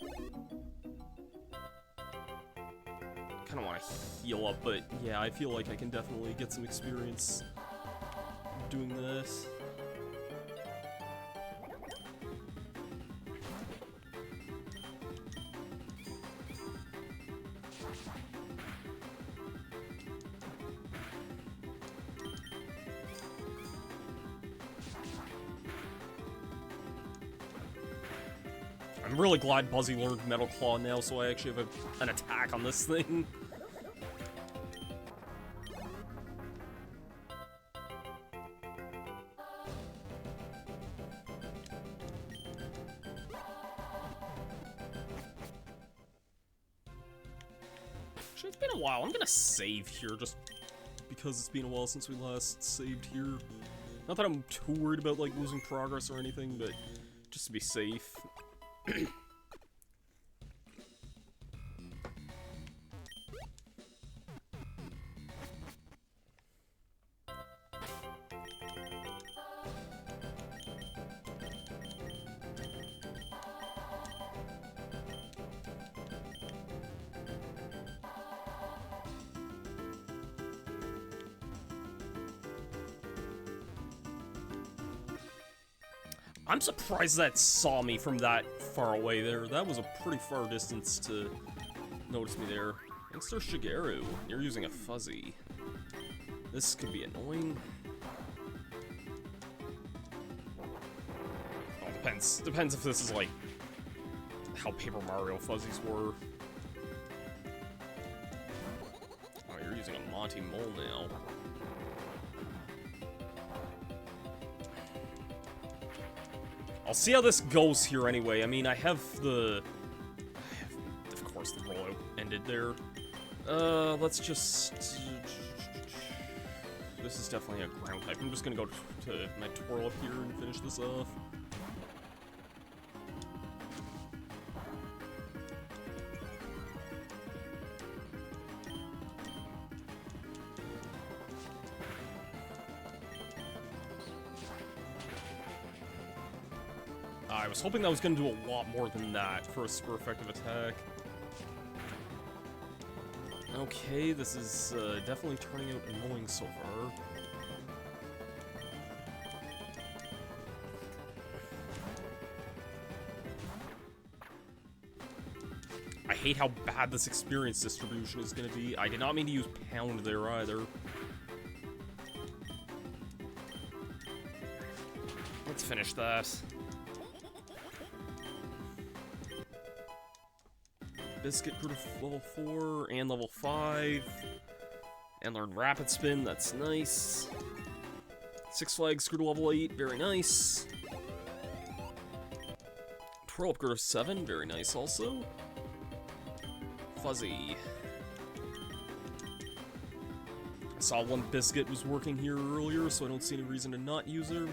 Kinda wanna heal up, but yeah, I feel like I can definitely get some experience doing this. I'm really glad Buzzy learned Metal Claw now, so I actually have an attack on this thing. Actually, it's been a while. I'm gonna save here, just because it's been a while since we last saved here. Not that I'm too worried about, like, losing progress or anything, but just to be safe. I'm surprised that saw me from that far away there. That was a pretty far distance to notice me there. Thanks to Shigeru. You're using a fuzzy. This could be annoying. Oh, depends. Depends if this is like how Paper Mario fuzzies were. Oh, you're using a Monty Mole now. I'll see how this goes here anyway. I mean, of course, the rollout ended there. Let's just... This is definitely a ground type. I'm just gonna go to my twirl up here and finish this off. I was hoping that was going to do a lot more than that for a super effective attack. Okay, this is definitely turning out annoying so far. I hate how bad this experience distribution is going to be. I did not mean to use pound there either. Let's finish that. Biscuit grew to level 4 and level 5. And learned Rapid Spin, that's nice. Six Flags grew to level 8, very nice. Twirl Up grew to 7, very nice also. Fuzzy. I saw one Biscuit was working here earlier, so I don't see any reason to not use her.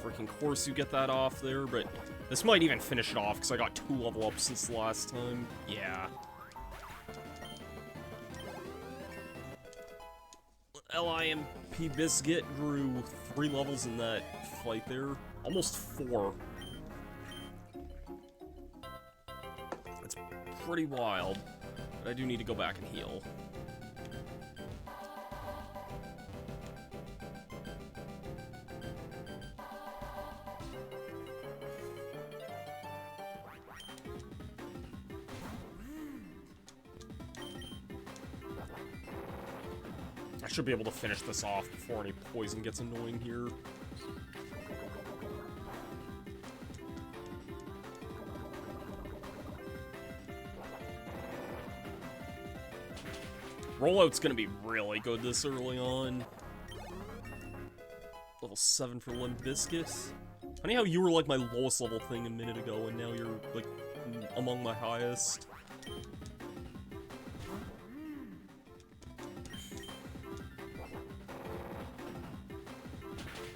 Freaking course you get that off there, but this might even finish it off, because I got 2 level ups since the last time. Yeah. LIMP Biscuit grew 3 levels in that fight there. Almost 4. That's pretty wild. But I do need to go back and heal. I should be able to finish this off before any poison gets annoying here. Rollout's gonna be really good this early on. Level 7 for Limp Biscuit. Funny how you were like my lowest level thing a minute ago, and now you're like among my highest.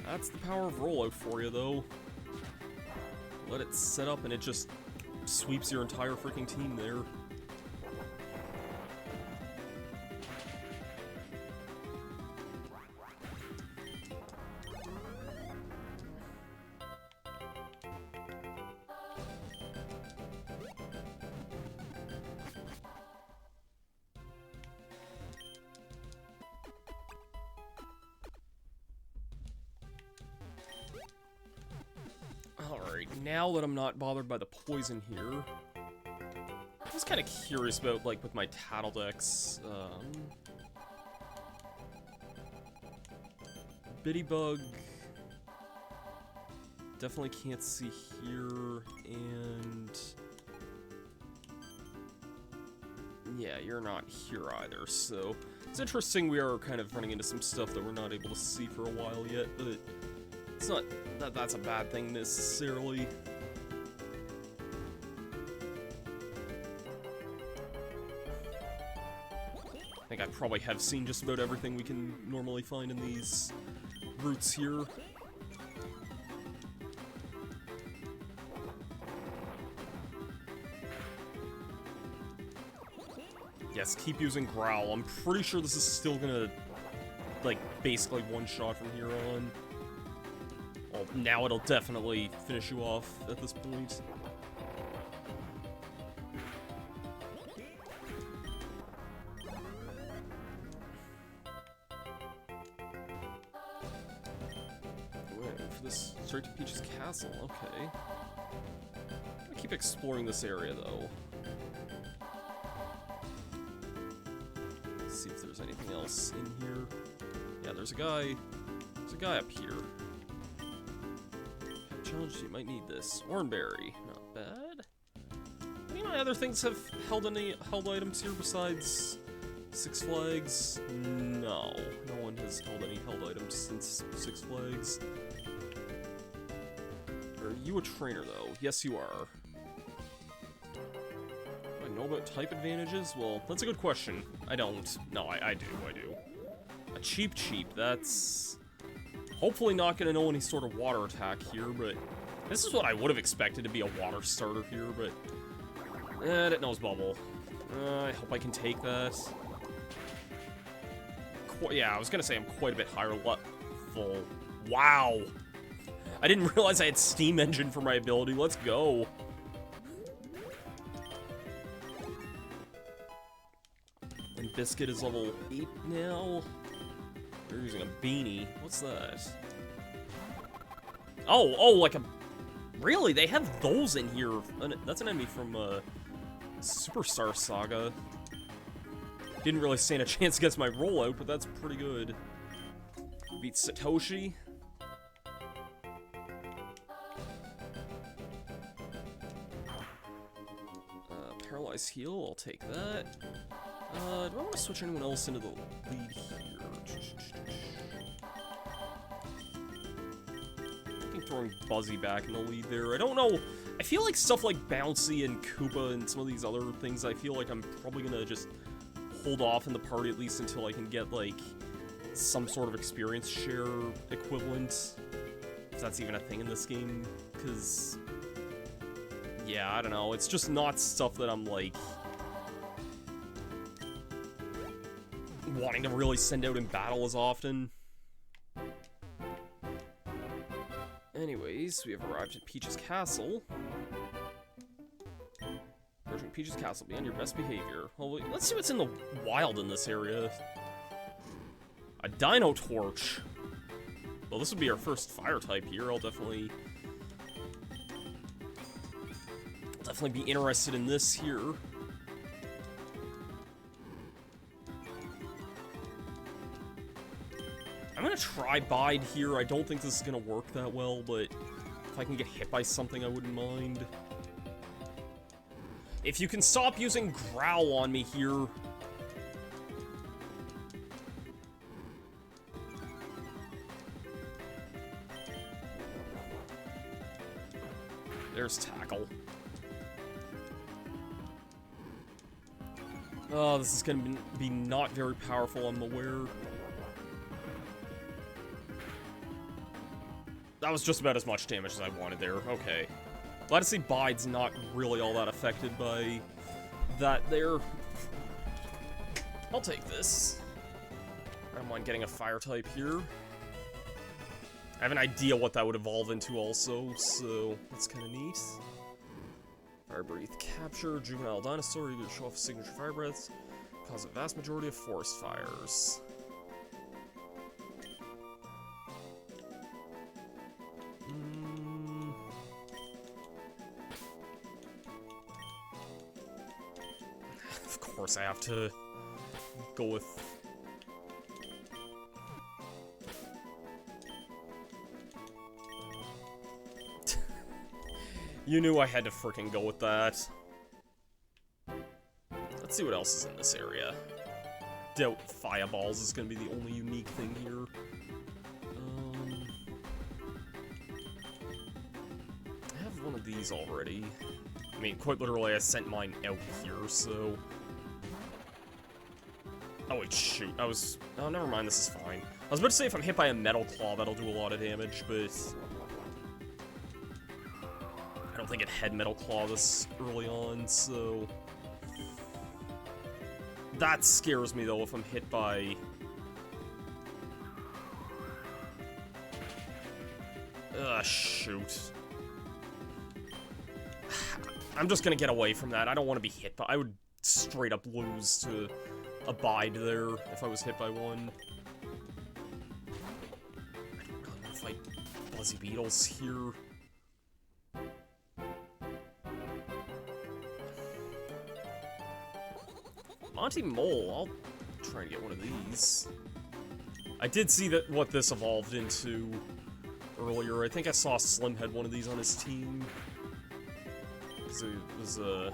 That's the power of rollout for you, though. Let it set up and it just sweeps your entire freaking team there. Alright, now that I'm not bothered by the poison here, I was kind of curious about, like, with my Tattle decks, Bittybug, definitely can't see here, and yeah, you're not here either, so it's interesting we are kind of running into some stuff that we're not able to see for a while yet, but it's not that that's a bad thing necessarily. I think I probably have seen just about everything we can normally find in these routes here. Yes, keep using Growl. I'm pretty sure this is still gonna, like, basically one-shot from here on. Well, now it'll definitely finish you off at this point. Wait, for this straight to Peach's Castle, okay. I keep exploring this area, though. Let's see if there's anything else in here. Yeah, there's a guy up here. Challenge, you might need this. Oranberry, not bad. Any of my other things have held any held items here besides Six Flags? No, no one has held any held items since Six Flags. Are you a trainer, though? Yes, you are. Do I know about type advantages? Well, that's a good question. I don't. No, I do. A cheap, that's hopefully not going to know any sort of water attack here, but this is what I would have expected to be a water starter here, but it knows Bubble. I hope I can take that. Yeah, I was gonna say I'm quite a bit higher level. Wow. I didn't realize I had Steam Engine for my ability. Let's go. And Biscuit is level 8 now. They're using a beanie. What's that? Oh, like a... Really? They have those in here. That's an enemy from, Superstar Saga. Didn't really stand a chance against my rollout, but that's pretty good. Beat Satoshi. Paralyzed heal, I'll take that. Do I want to switch anyone else into the lead here? I think throwing Buzzy back in the lead there. I don't know. I feel like stuff like Bouncy and Koopa and some of these other things, I feel like I'm probably gonna just hold off in the party at least until I can get, like, some sort of experience share equivalent. If that's even a thing in this game. Because... yeah, I don't know. It's just not stuff that I'm, like... wanting to really send out in battle as often. Anyways, we have arrived at Peach's Castle. Approaching Peach's Castle, be on your best behavior. Well, let's see what's in the wild in this area. A Dino Torch. Well, this would be our first fire type here. I'll definitely be interested in this here. I'm gonna try Bide here. I don't think this is gonna work that well, but if I can get hit by something, I wouldn't mind. If you can stop using Growl on me here. There's Tackle. Oh, this is gonna be not very powerful, I'm aware. That was just about as much damage as I wanted there. Okay. Glad to see Bide's not really all that affected by that there. I'll take this. I don't mind getting a fire type here. I have an idea what that would evolve into also, so that's kind of neat. Fire Breathe, Capture, Juvenile Dinosaur, you can show off signature fire breaths, cause a vast majority of forest fires. Of course I have to go with... You knew I had to freaking go with that. Let's see what else is in this area. Doubt Fireballs is gonna be the only unique thing here. I have one of these already. I mean, quite literally, I sent mine out here, so... Oh, wait, shoot. Oh, never mind, this is fine. I was about to say if I'm hit by a Metal Claw, that'll do a lot of damage, but... I don't think it had Metal Claw this early on, so... That scares me, though, if I'm hit by... Shoot. I'm just gonna get away from that. I don't want to be hit by... I would straight up lose to Abide there if I was hit by one. I don't really want to fight Buzzy Beetles here. Monty Mole, I'll try and get one of these. I did see that what this evolved into earlier. I think I saw Slim had one of these on his team. So it was a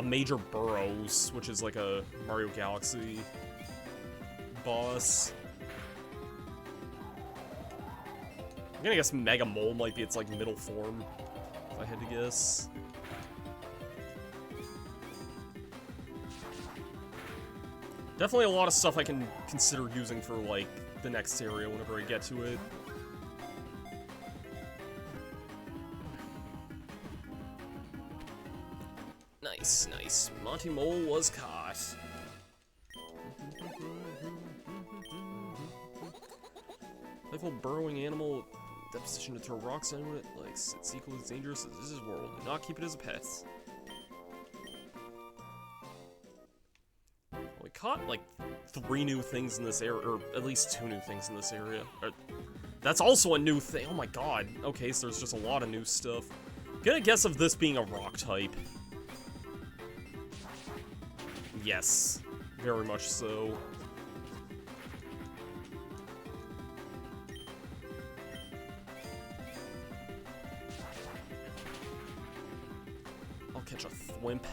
Major Burrows, which is like a Mario Galaxy boss. I'm gonna guess Mega Mole might be its like middle form, if I had to guess. Definitely a lot of stuff I can consider using for, like, the next area whenever I get to it. Nice. Nice, nice. Monty Mole was caught. Playful burrowing animal, deposition to throw rocks on it, like it's equally as dangerous as this world. Do not keep it as a pet. We caught like 3 new things in this area, or at least 2 new things in this area. That's also a new thing. Oh my god. Okay, so there's just a lot of new stuff. Gonna guess of this being a rock type. Yes, very much so. I'll catch a thwimp.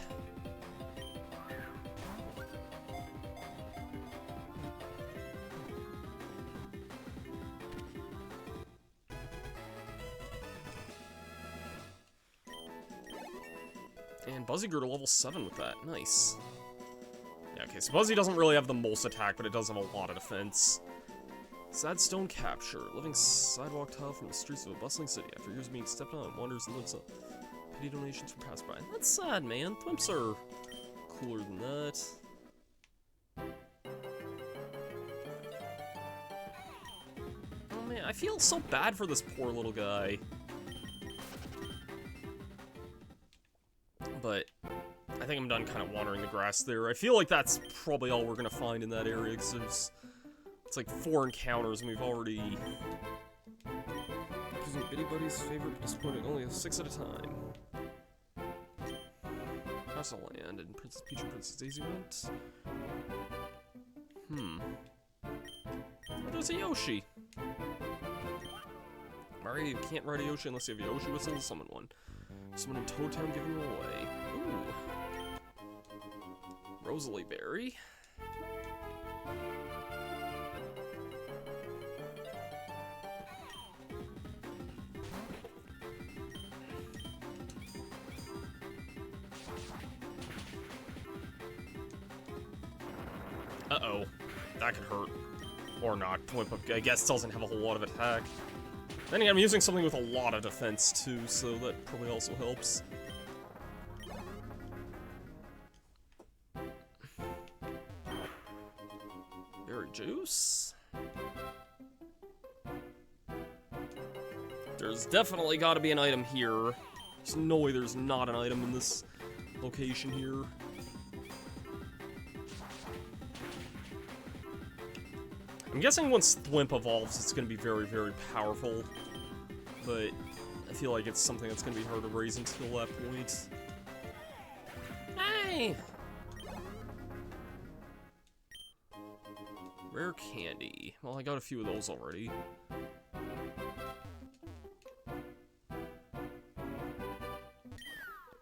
And Buzzy grew to level 7 with that. Nice. Yeah, okay, so Buzzy doesn't really have the most attack, but it does have a lot of defense. Sad stone capture. Living sidewalk tile from the streets of a bustling city. After years of being stepped on, wanders and lives up. Pity donations from passers-by. That's sad, man. Thwimps are cooler than that. Oh, man, I feel so bad for this poor little guy. But I think I'm done kind of watering the grass there. I feel like that's probably all we're going to find in that area, because it's like 4 encounters, and we've already... Using Bitty Buddy's favorite, disappointing only 6 at a time. Castle Land, and Princess Peach and Princess Daisy went. Oh, there's a Yoshi! Mario, you can't ride a Yoshi unless you have a Yoshi whistle to summon one. Someone in Toad Town giving you away. Ooh. Rosalie Berry. Uh-oh. That could hurt. Or not. Thwimp, I guess, doesn't have a whole lot of attack. Then again, I'm using something with a lot of defense, too, so that probably also helps. Berry juice. There's definitely gotta be an item here. There's no way there's not an item in this location here. I'm guessing once Thwimp evolves, it's going to be very, very powerful, but I feel like it's something that's going to be hard to raise until that point. Hey! Rare candy. Well, I got a few of those already.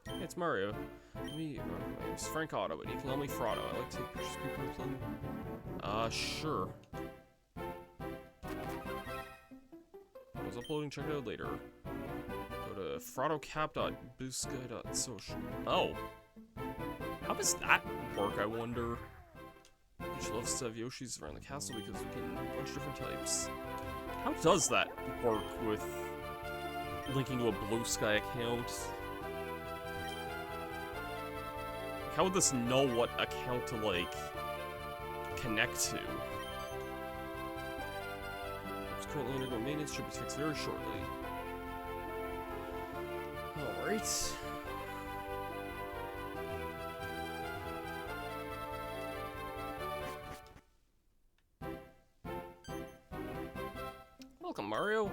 Hey, it's Mario. My name's Frank Otto, but you can call me Frotto. I like to take pictures of people playing. Sure. I was uploading, check it out later. Go to frottocap.boostsky.social. Oh. How does that work, I wonder? Peach loves to have Yoshis around the castle because we can a bunch of different types. How does that work with linking to a Blue Sky account? How would this know what account to, like, connect to? It's currently undergoing maintenance, should be fixed very shortly. Alright. Welcome, Mario.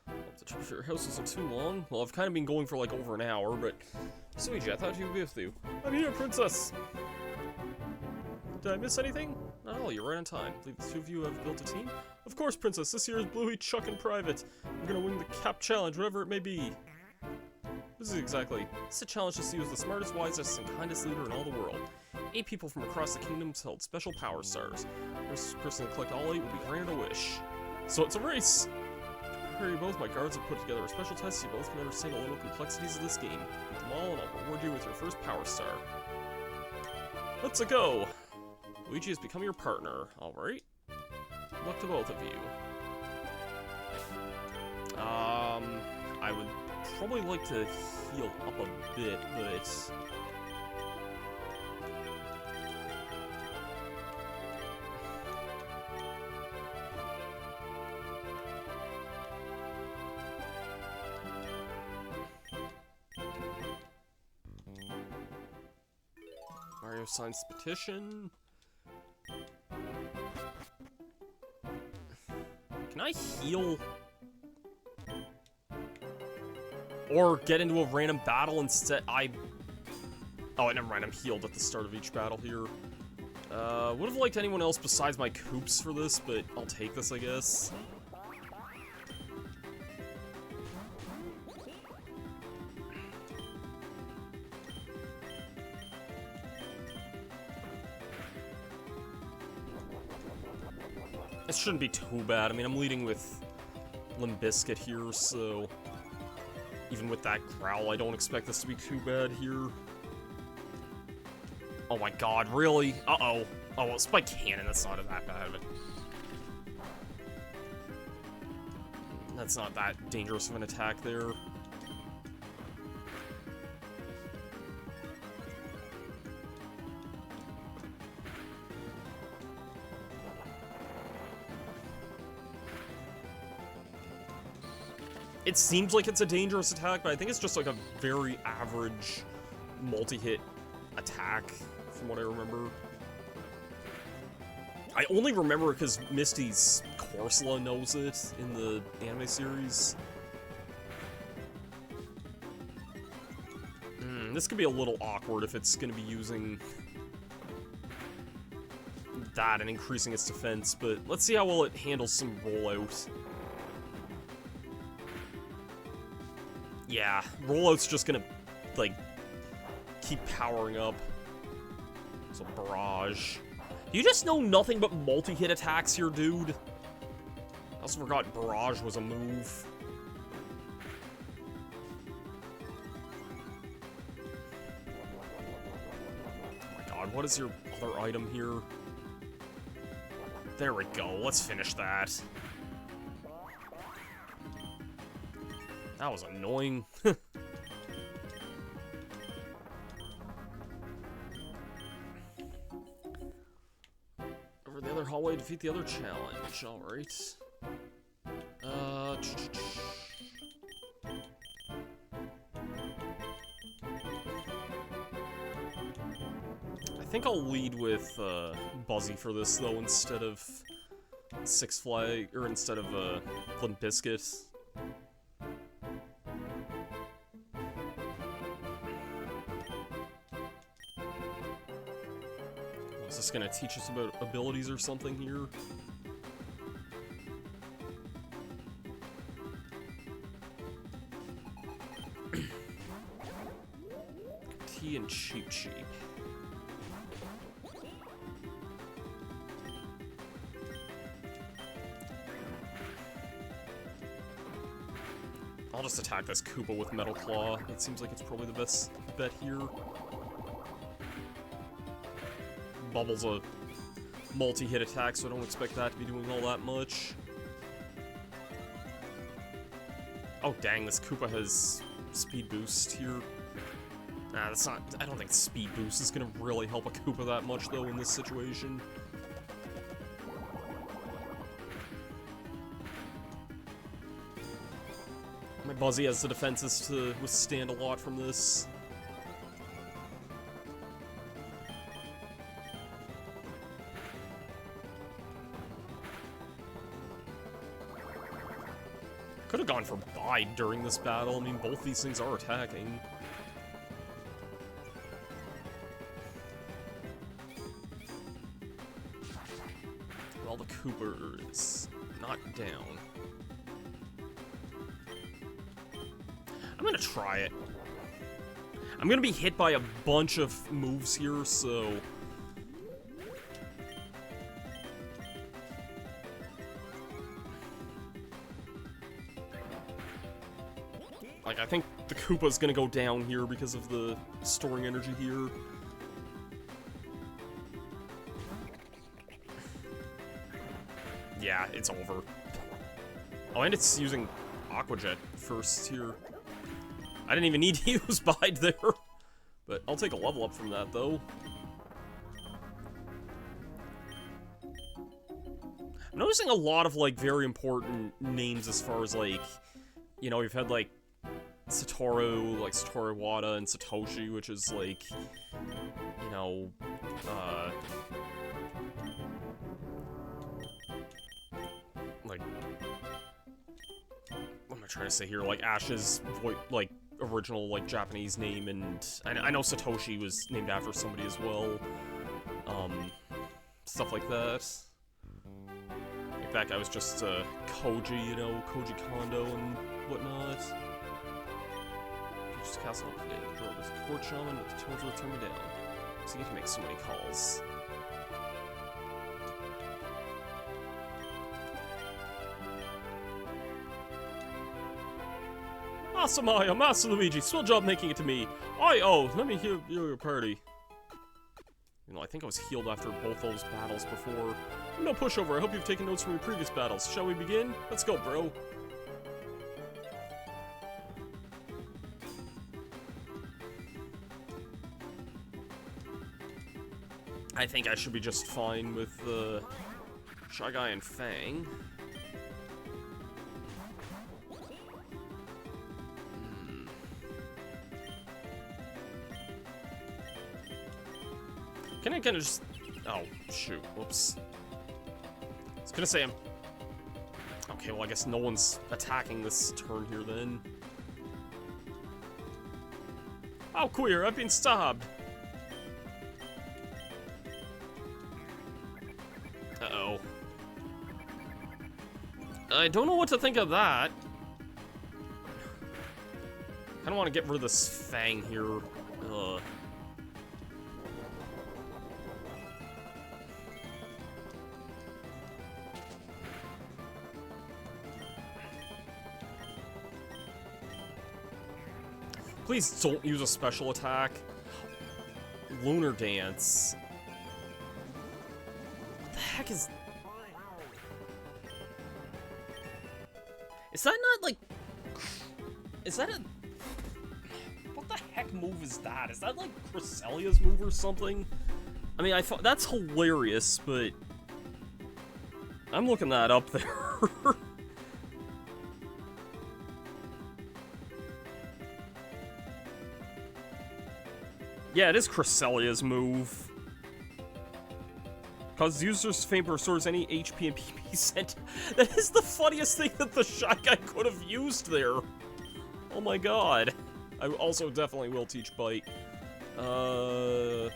Hope the trip to your house isn't too long. Well, I've kind of been going for like over an hour, but Luigi, I thought you'd be with you. I'm here, Princess! Did I miss anything? Not at all, you're right on time. I believe the two of you have built a team? Of course, Princess, this here is Bluey, Chuck, and Private. We're gonna win the Cap Challenge, whatever it may be. This is exactly. It's a challenge to see who's the smartest, wisest, and kindest leader in all the world. 8 people from across the kingdom held special power stars. First person to collect all 8 will be granted a wish. So it's a race! To prepare you both, my guards have put together a special test so you both can understand the little complexities of this game. Beat them all, and I'll reward you with your first power star. Let's go! Luigi has become your partner. Alright. Good luck to both of you. I would probably like to heal up a bit, but Mario signs the petition. Can I heal? Or get into a random battle instead? Oh, never mind, I'm healed at the start of each battle here. Would have liked anyone else besides my Koops for this, but I'll take this, I guess. It shouldn't be too bad. I mean, I'm leading with Limp Bizkit here, so even with that growl, I don't expect this to be too bad here. Oh my god, really? Uh-oh. Oh, well, Spike Cannon, that's not that bad, but that's not that dangerous of an attack there. It seems like it's a dangerous attack, but I think it's just like a very average multi-hit attack, from what I remember. I only remember because Misty's Corsola knows it in the anime series. This could be a little awkward if it's going to be using that and increasing its defense, but let's see how well it handles some rollout. Yeah, rollout's just gonna, like, keep powering up. So, Barrage. You just know nothing but multi-hit attacks here, dude. I also forgot Barrage was a move. Oh my god, what is your other item here? There we go, let's finish that. That was annoying. Over the other hallway, defeat the other challenge. Alright. I think I'll lead with Buzzy for this, though, instead of Six Flag, or instead of Limp Bizkit. Is this gonna teach us about abilities or something here? Tea and Cheep Cheep. I'll just attack this Koopa with Metal Claw. It seems like it's probably the best bet here. Bubble's a multi-hit attack, so I don't expect that to be doing all that much. Oh dang, this Koopa has speed boost here. Nah, that's not... I don't think speed boost is gonna really help a Koopa that much, though, in this situation. My Buzzy has the defenses to withstand a lot from this. Could have gone for Bide during this battle. I mean, both these things are attacking. Well, the Koopa is not down. I'm gonna try it. I'm gonna be hit by a bunch of moves here, so... Like, I think the Koopa's gonna go down here because of the storing energy here. Yeah, it's over. Oh, and it's using Aqua Jet first here. I didn't even need to use Bide there. But I'll take a level up from that, though. I'm noticing a lot of, like, very important names as far as, like, you know, we've had, like, Satoru, like Satoru Iwata, and Satoshi, which is like, you know, like, what am I trying to say here? Like Ash's like original like Japanese name, and I know Satoshi was named after somebody as well. Stuff like that. Like that guy was just Koji, you know, Koji Kondo and whatnot. Just castle up today. Draw this court shaman, but the tones will turn me down. So you get to make so many calls. Masamaya, Master Luigi, swell job making it to me. Let me heal your party. You know, I think I was healed after both those battles before. No pushover, I hope you've taken notes from your previous battles. Shall we begin? Let's go, bro. I think I should be just fine with Shy Guy and Fang. Can I kind of just... Oh, shoot. Whoops. I was gonna say I'm... Okay, well, I guess no one's attacking this turn here, then. Oh, queer, I've been stabbed. Uh-oh. I don't know what to think of that. I kinda want to get rid of this Fang here. Please don't use a special attack. Lunar Dance. What the heck is... Is that not, like... Is that a... What the heck move is that? Is that, like, Cresselia's move or something? I mean, I thought... That's hilarious, but... I'm looking that up there. Yeah, it is Cresselia's move. Causes users to faint or restores any HP and PP sent. That is the funniest thing that the Shy Guy could have used there. Oh my god. I also definitely will teach Bite. I'll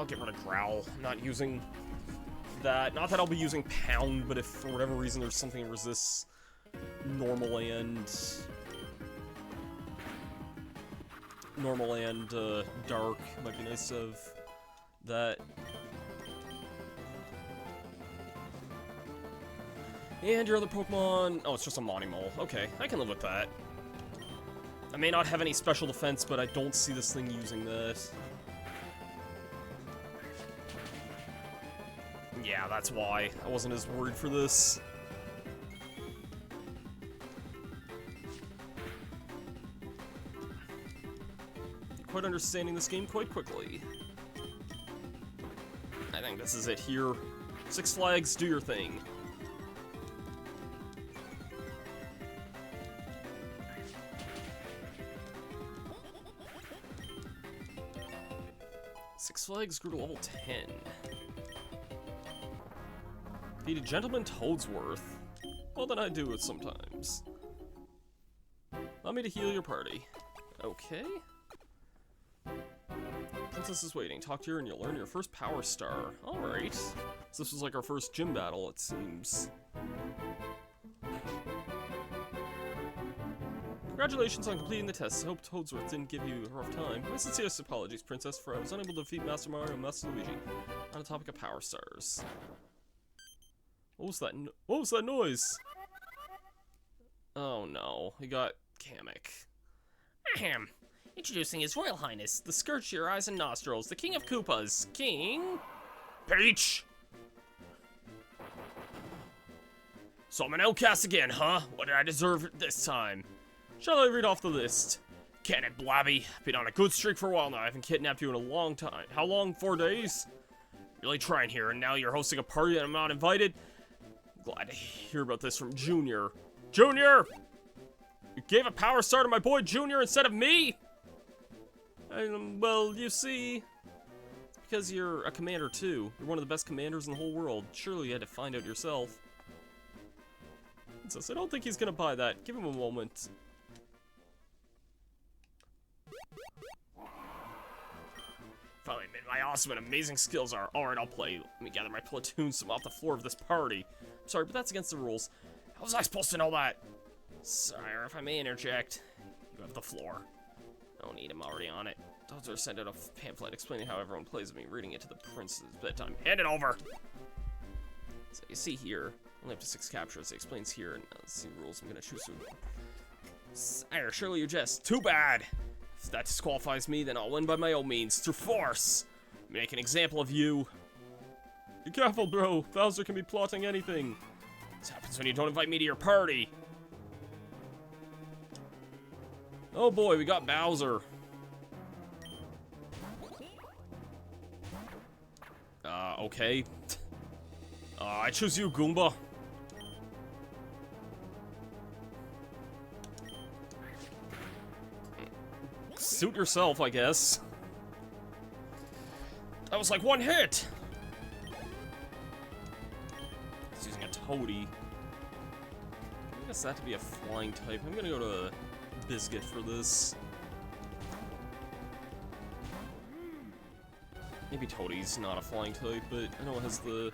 get rid of Growl. I'm not using that. Not that I'll be using Pound, but if for whatever reason there's something that resists normal and dark, might be nice to have that. And your other Pokemon... Oh, it's just a Mariomon. Okay, I can live with that. I may not have any special defense, but I don't see this thing using this. Yeah, that's why. I wasn't as worried for this. Quite understanding this game quite quickly. I think this is it here. Six Flags, do your thing. Six Flags grew to level 10. Defeated Gentleman Toadsworth. Well, then I do it sometimes. Allow me to heal your party. Okay. Princess is waiting. Talk to her and you'll learn your first Power Star. Alright. So this was like our first gym battle, it seems. Congratulations on completing the test. I hope Toadsworth didn't give you a rough time. My sincerest apologies, Princess, for I was unable to defeat Master Mario and Master Luigi on the topic of Power Stars. What was that? What was that noise? Oh no, he got Kamek. Ahem. Introducing His Royal Highness, the Scourge to your eyes and nostrils, the King of Koopas, King... Peach! So I'm an outcast again, huh? What did I deserve this time? Shall I read off the list? Can it, Blabby? Been on a good streak for a while now. I haven't kidnapped you in a long time. How long? 4 days? Really trying here, and now you're hosting a party and I'm not invited? Glad to hear about this from Junior. Junior! You gave a power star to my boy Junior instead of me? Well, you see, it's because you're a commander too. You're one of the best commanders in the whole world. Surely you had to find out yourself. Princess, I don't think he's gonna buy that. Give him a moment. Finally admit my awesome and amazing skills are. Alright, I'll play. Let me gather my platoons from off the floor of this party. I'm sorry, but that's against the rules. How was I supposed to know that? Sire, if I may interject, you have the floor. No need, I'm already on it. Doctor sent out a pamphlet explaining how everyone plays with me, reading it to the prince's bedtime. Hand it over! So you see here, only up to 6 captures. It explains here, and let's see the rules I'm gonna choose to. Sire, surely you jest. Too bad! If that disqualifies me, then I'll win by my own means, through force! Make an example of you. Be careful, bro. Bowser can be plotting anything. This happens when you don't invite me to your party. Oh boy, we got Bowser. Okay. I choose you, Goomba. Suit yourself, I guess. That was like one hit. He's using a toady. I guess that to be a flying type. I'm gonna go to Biscuit for this. Maybe Toadie's not a flying type, but I know it has the...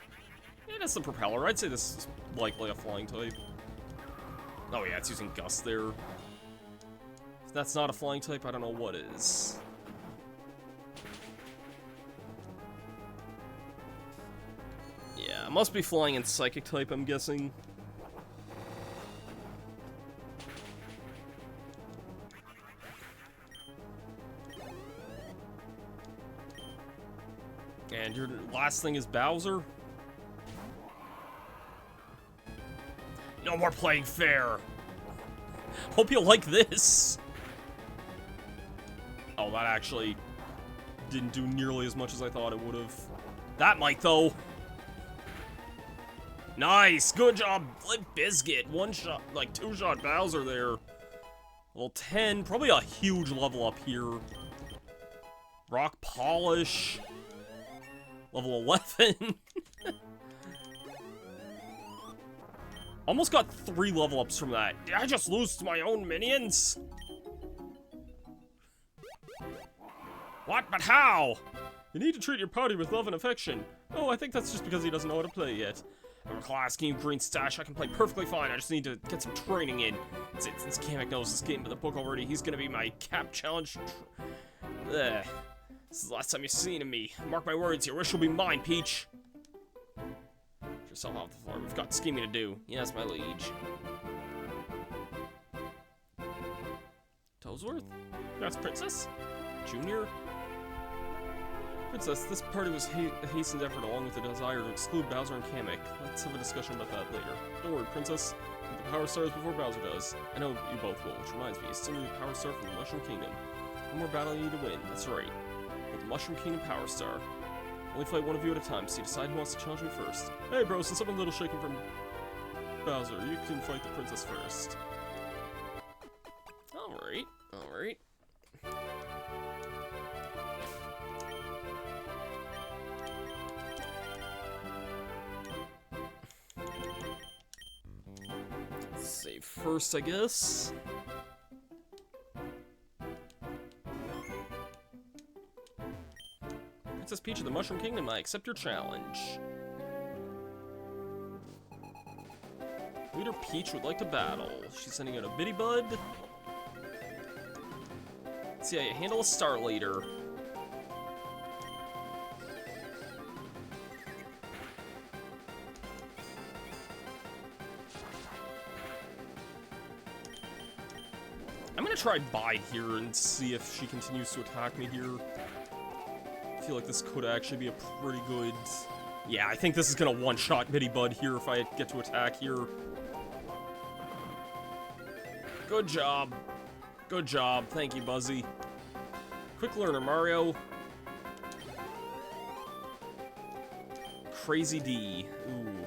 Yeah, it has the propeller. I'd say this is likely a flying type. Oh yeah, it's using Gust there. If that's not a flying type, I don't know what is. Yeah, it must be flying in Psychic type, I'm guessing. And your last thing is Bowser? No more playing fair! Hope you like this! Oh, that actually didn't do nearly as much as I thought it would have. That might, though! Nice! Good job, Limp Bizkit! One shot, like 2-shot Bowser there. Level 10, probably a huge level up here. Rock Polish. Level 11. Almost got 3 level ups from that. Did I just lose to my own minions? What? But how? You need to treat your party with love and affection. Oh, I think that's just because he doesn't know how to play yet. I'm a class game green stash. I can play perfectly fine. I just need to get some training in. That's it. Since Kamek knows this game in the book already, he's gonna be my cap challenge. This is the last time you've seen of me. Mark my words, your wish will be mine, Peach. Get yourself off the floor. We've got scheming to do. Yes, my liege. Toesworth? That's Princess? Junior? Princess, this party was a hastened effort along with the desire to exclude Bowser and Kamek. Let's have a discussion about that later. Don't worry, Princess. Get the Power Stars before Bowser does. I know you both will, which reminds me, you still need a Power Star from the Mushroom Kingdom. One more battle you need to win. That's right. With the Mushroom Kingdom Power Star. Only fight one of you at a time, so you decide who wants to challenge me first. Hey bro, since I'm a little shaken from Bowser, you can fight the princess first. Alright, alright. Save first, I guess. Princess Peach of the Mushroom Kingdom, I accept your challenge. Leader Peach would like to battle. She's sending out a Bitty Bud. Let's see how you handle a Star Leader. I'm gonna try Bide here and see if she continues to attack me here. I feel like this could actually be a pretty good... Yeah, I think this is gonna one-shot Bitty Bud here if I get to attack here. Good job. Good job. Thank you, Buzzy. Quick learner, Mario. Crazy D. Ooh.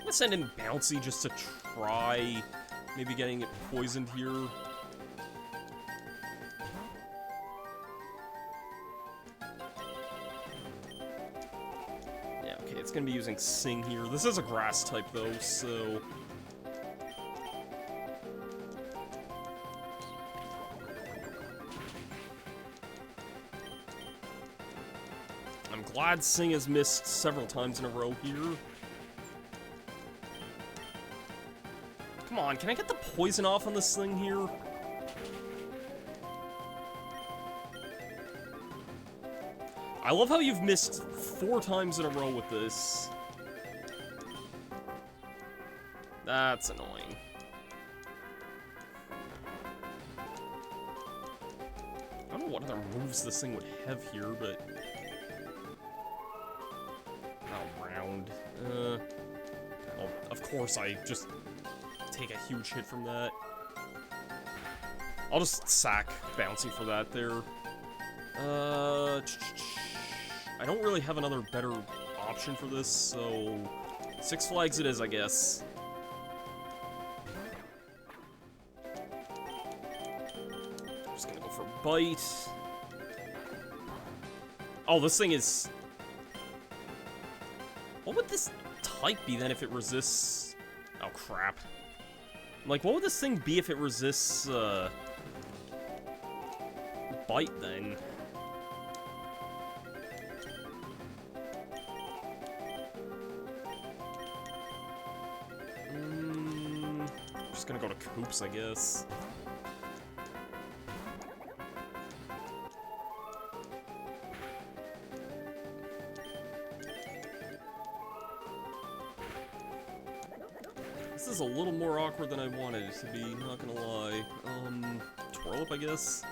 gonna send in Bouncy just to try maybe getting it poisoned here. Yeah, okay, it's gonna be using Sing here. This is a grass type though, so... I'm glad Sing has missed several times in a row here. Come on, can I get the poison off on this thing here? I love how you've missed 4 times in a row with this. That's annoying. I don't know what other moves this thing would have here, but... Oh, round. Well, of course I just... take a huge hit from that. I'll just sack Bouncy for that there. I don't really have another better option for this, so... Six Flags it is, I guess. Just gonna go for Bite. Oh, this thing is... What would this type be then if it resists... Oh, crap. Like, what would this thing be if it resists, Bite, then? Just gonna go to Coops, I guess. This is a little more awkward than I wanted it to be, not gonna lie. Twirl up, I guess?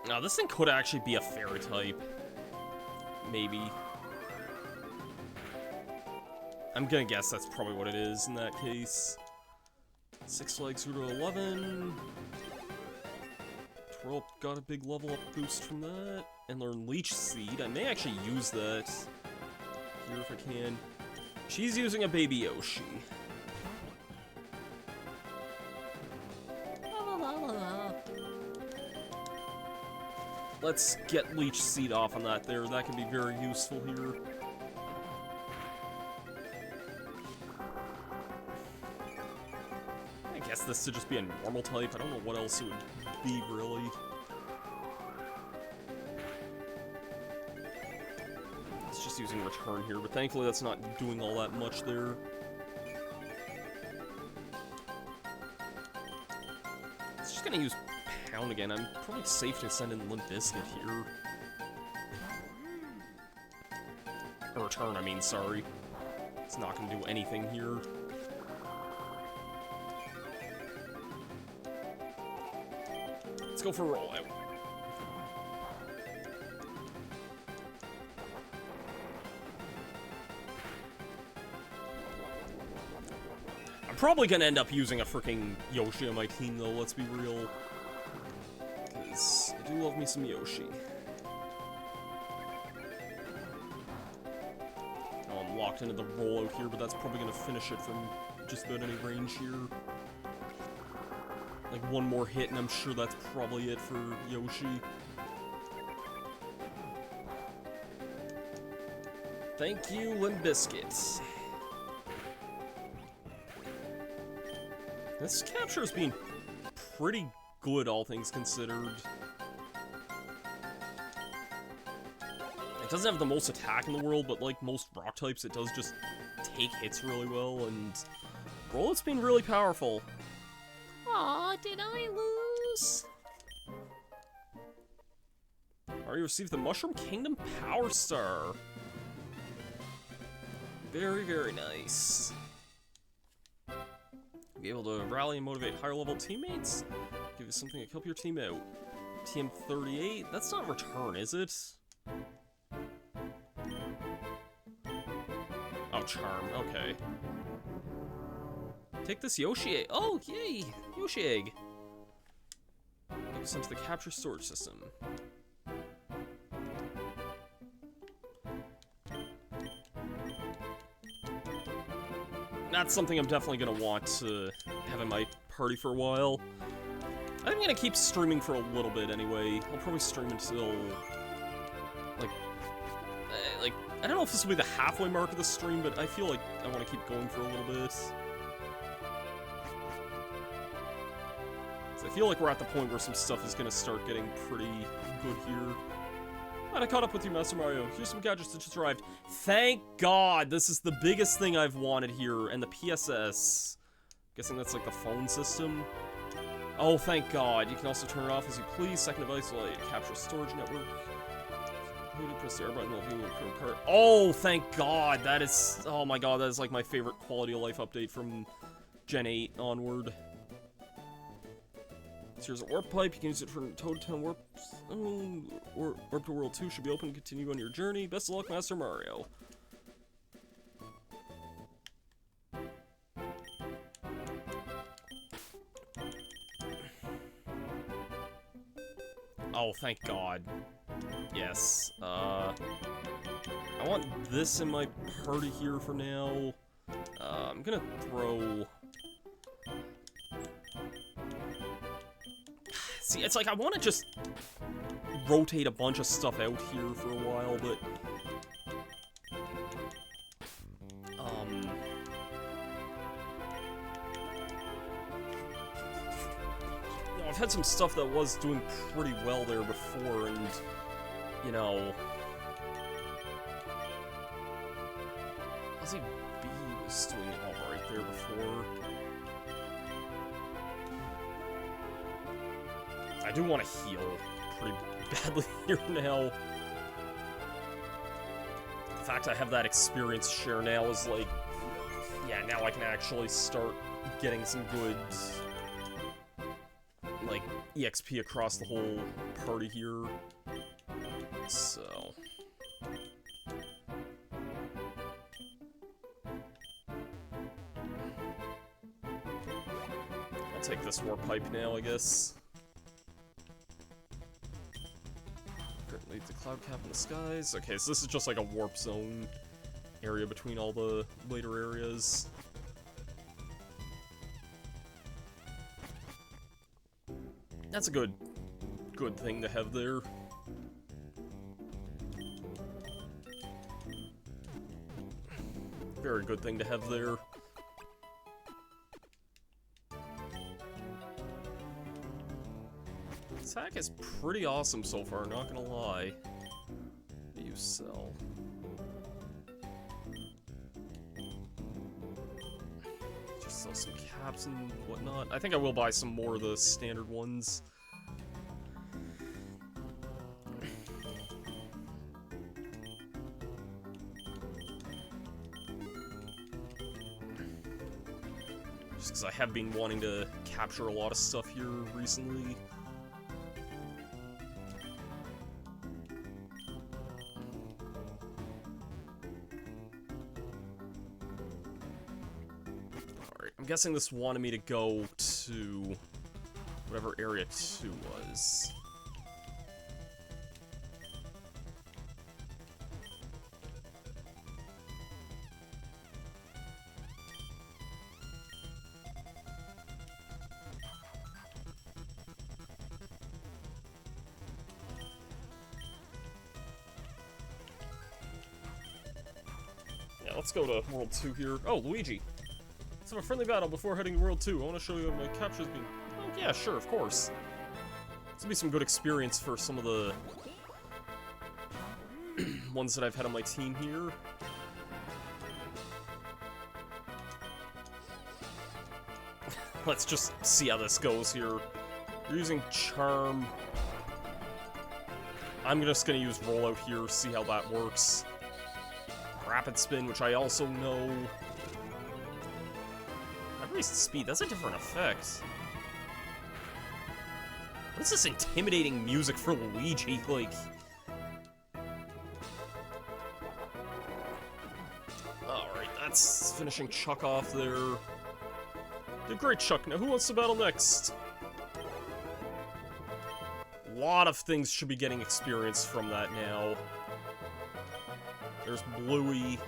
Now, this thing could actually be a fairy type. Maybe. I'm gonna guess that's probably what it is in that case. Six Flags through to 11. Twirl got a big level up boost from that. And learn Leech Seed. I may actually use that here if I can. She's using a Baby Yoshi. Let's get Leech Seed off on that there. That can be very useful here. I guess this should just be a normal type. I don't know what else it would be, really. It's just using Return here, but thankfully that's not doing all that much there. It's just gonna use Pound again. I'm probably safe to send in Limp Bizkit here. Or Return, I mean, sorry. It's not gonna do anything here. Let's go for a rollout. I'm probably gonna end up using a freaking Yoshi on my team, though, let's be real. Because I do love me some Yoshi. Oh, I'm locked into the rollout here, but that's probably gonna finish it from just about any range here. Like, one more hit, and I'm sure that's probably it for Yoshi. Thank you, Limp Bizkit. This capture's been pretty good, all things considered. It doesn't have the most attack in the world, but like most rock types, it does just take hits really well, and Rollout's been really powerful. Aw, did I lose? Already received the Mushroom Kingdom Power Star. Very, very nice. Be able to rally and motivate higher level teammates. Give you something to help your team out. TM38? That's not Return, is it? Oh, Charm. Okay. Take this Yoshi egg. Oh, yay! Yoshi egg. Sent to the capture storage system. That's something I'm definitely gonna want to have in my party for a while. I'm gonna keep streaming for a little bit anyway. I'll probably stream until like I don't know if this will be the halfway mark of the stream, but I feel like I want to keep going for a little bit. So I feel like we're at the point where some stuff is gonna start getting pretty good here. And I caught up with you, Master Mario. Here's some gadgets that just arrived. Thank God! This is the biggest thing I've wanted here, and the PSS. Guessing that's like the phone system. Oh, thank God. You can also turn it off as you please. Second device will capture storage network. Press the R button while viewing the card. Oh, thank God. That is... Oh my God, that is like my favorite quality of life update from Gen 8 onward. So here's a warp pipe. You can use it for Toad Town warps. Oh, warp to World 2 should be open to continue on your journey. Best of luck, Master Mario. Oh, thank God. Yes. I want this in my party here for now. I'm gonna throw... See, it's like I want to just rotate a bunch of stuff out here for a while, but... You know, I've had some stuff that was doing pretty well there before, and, you know... Ozzy B was doing it all right there before. I do want to heal pretty badly here now. The fact I have that experience share now is like... Yeah, now I can actually start getting some good... like, EXP across the whole party here. So... I'll take this warp pipe now, I guess. Leads the cloud cap in the skies. Okay, so this is just like a warp zone area between all the later areas. That's a good thing to have there. Very good thing to have there. Attack is pretty awesome so far, not gonna lie. You sell. Just sell some caps and whatnot. I think I will buy some more of the standard ones. Just because I have been wanting to capture a lot of stuff here recently. I'm guessing this wanted me to go to whatever area 2 was. Yeah, let's go to World 2 here. Oh, Luigi! Let's have a friendly battle before heading to World 2. I want to show you what my capture's been... Oh, yeah, sure, of course. This will be some good experience for some of the... ones that I've had on my team here. Let's just see how this goes here. You're using Charm. I'm just gonna use Rollout here, see how that works. Rapid Spin, which I also know. I've raised speed, that's a different effect. What's this intimidating music for Luigi? Like... Alright, that's finishing Chuck off there. Did great, Chuck. Now who wants to battle next? A lot of things should be getting experience from that now. There's Bluey.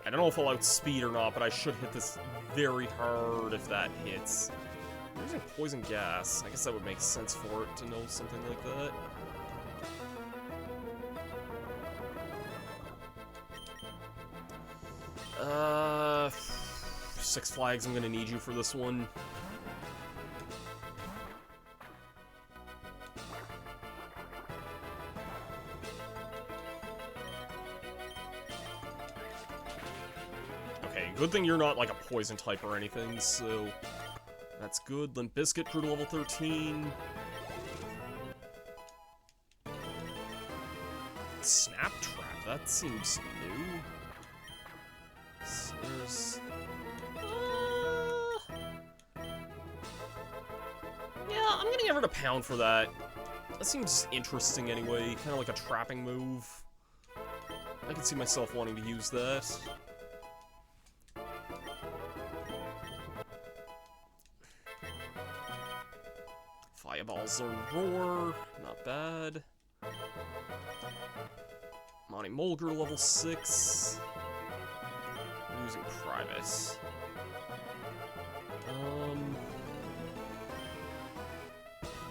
I don't know if I'll outspeed or not, but I should hit this very hard if that hits. I'm using poison gas. I guess that would make sense for it to know something like that. Six Flags, I'm gonna need you for this one. Okay, good thing you're not like a poison type or anything, so that's good. Limp Bizkit grew to level 13. Snap Trap, that seems new. So there's... yeah, I'm gonna give it a pound for that. That seems interesting anyway, kind of like a trapping move. I can see myself wanting to use that. Fireball Zone Roar, not bad. Monty Mulger, level 6. I'm using Private.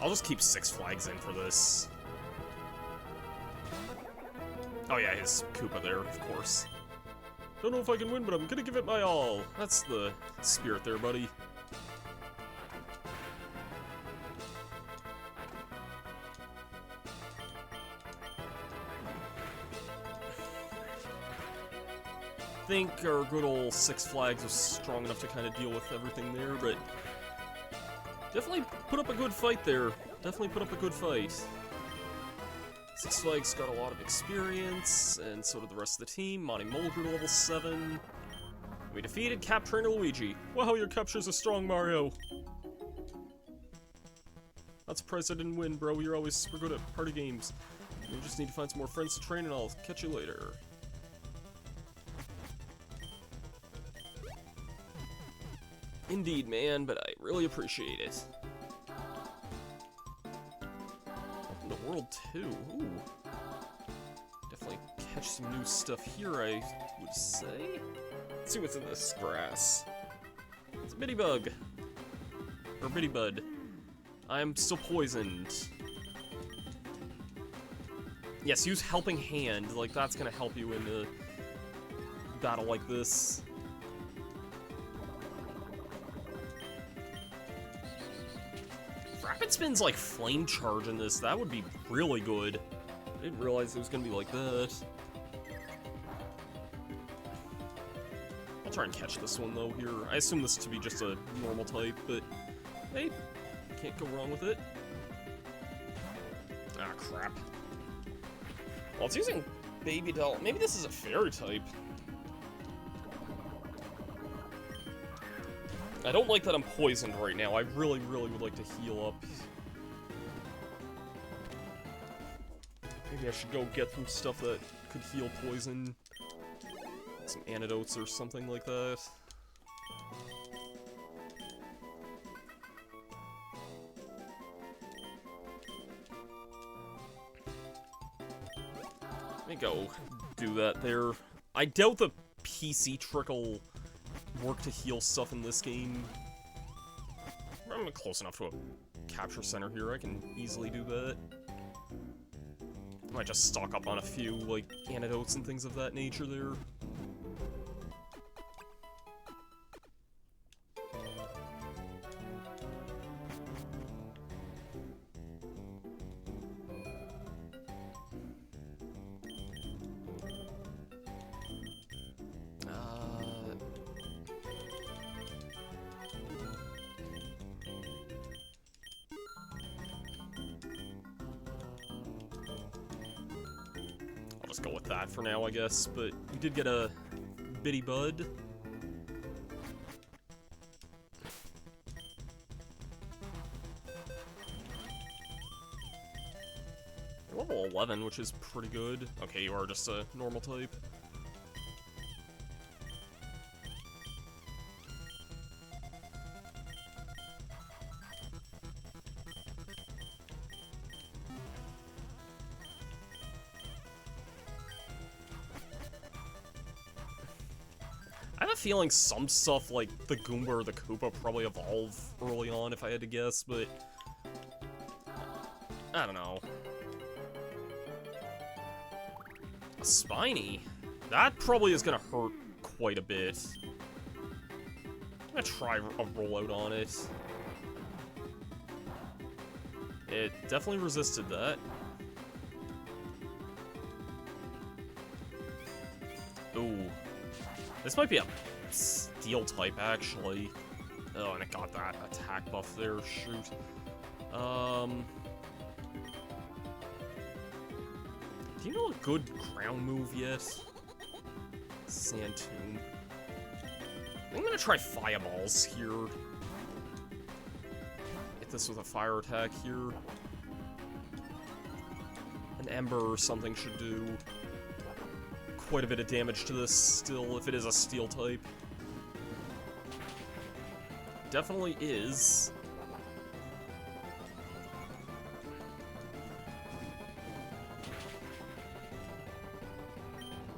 I'll just keep Six Flags in for this. Oh yeah, his Koopa there, of course. Don't know if I can win, but I'm gonna give it my all. That's the spirit there, buddy. I think our good old Six Flags was strong enough to kind of deal with everything there, but definitely put up a good fight there. Definitely put up a good fight. Six Flags got a lot of experience, and so did the rest of the team. Monty Mole grew to level 7. We defeated Cap Trainer Luigi. Wow, your captures are strong, Mario. Not surprised I didn't win, bro. You're always super good at party games. We just need to find some more friends to train, and I'll catch you later. Indeed, man, but I really appreciate it. Open the world, too. Ooh. Definitely catch some new stuff here, I would say. Let's see what's in this grass. It's a bitty bug. Or bitty bud. I'm still poisoned. Yes, use Helping Hand. Like, that's gonna help you in a battle like this. Rapid Spin's like Flame Charge in this. That would be really good. I didn't realize it was gonna be like that. I'll try and catch this one though here. I assume this to be just a normal type, but hey, can't go wrong with it. Ah, crap. Well, it's using Baby Doll. Maybe this is a fairy type. I don't like that I'm poisoned right now. I really, really would like to heal up. Maybe I should go get some stuff that could heal poison. Some antidotes or something like that. Let me go do that there. I doubt the PC trick will work to heal stuff in this game. I'm close enough to a capture center here. I can easily do that. I might just stock up on a few, like, antidotes and things of that nature there. Go with that for now, I guess, but we did get a bitty bud. Level 11, which is pretty good. Okay, you are just a normal type. feeling some stuff like the Goomba or the Koopa probably evolve early on, if I had to guess, but I don't know. A Spiny? That probably is gonna hurt quite a bit. I'm gonna try a rollout on it. It definitely resisted that. Ooh. This might be a steel type, actually. Oh, and it got that attack buff there, shoot. Do you know a good ground move yet? Sand Tomb. I'm gonna try Fireballs here. Hit this with a fire attack here. An Ember or something should do quite a bit of damage to this still, if it is a steel type. Definitely is.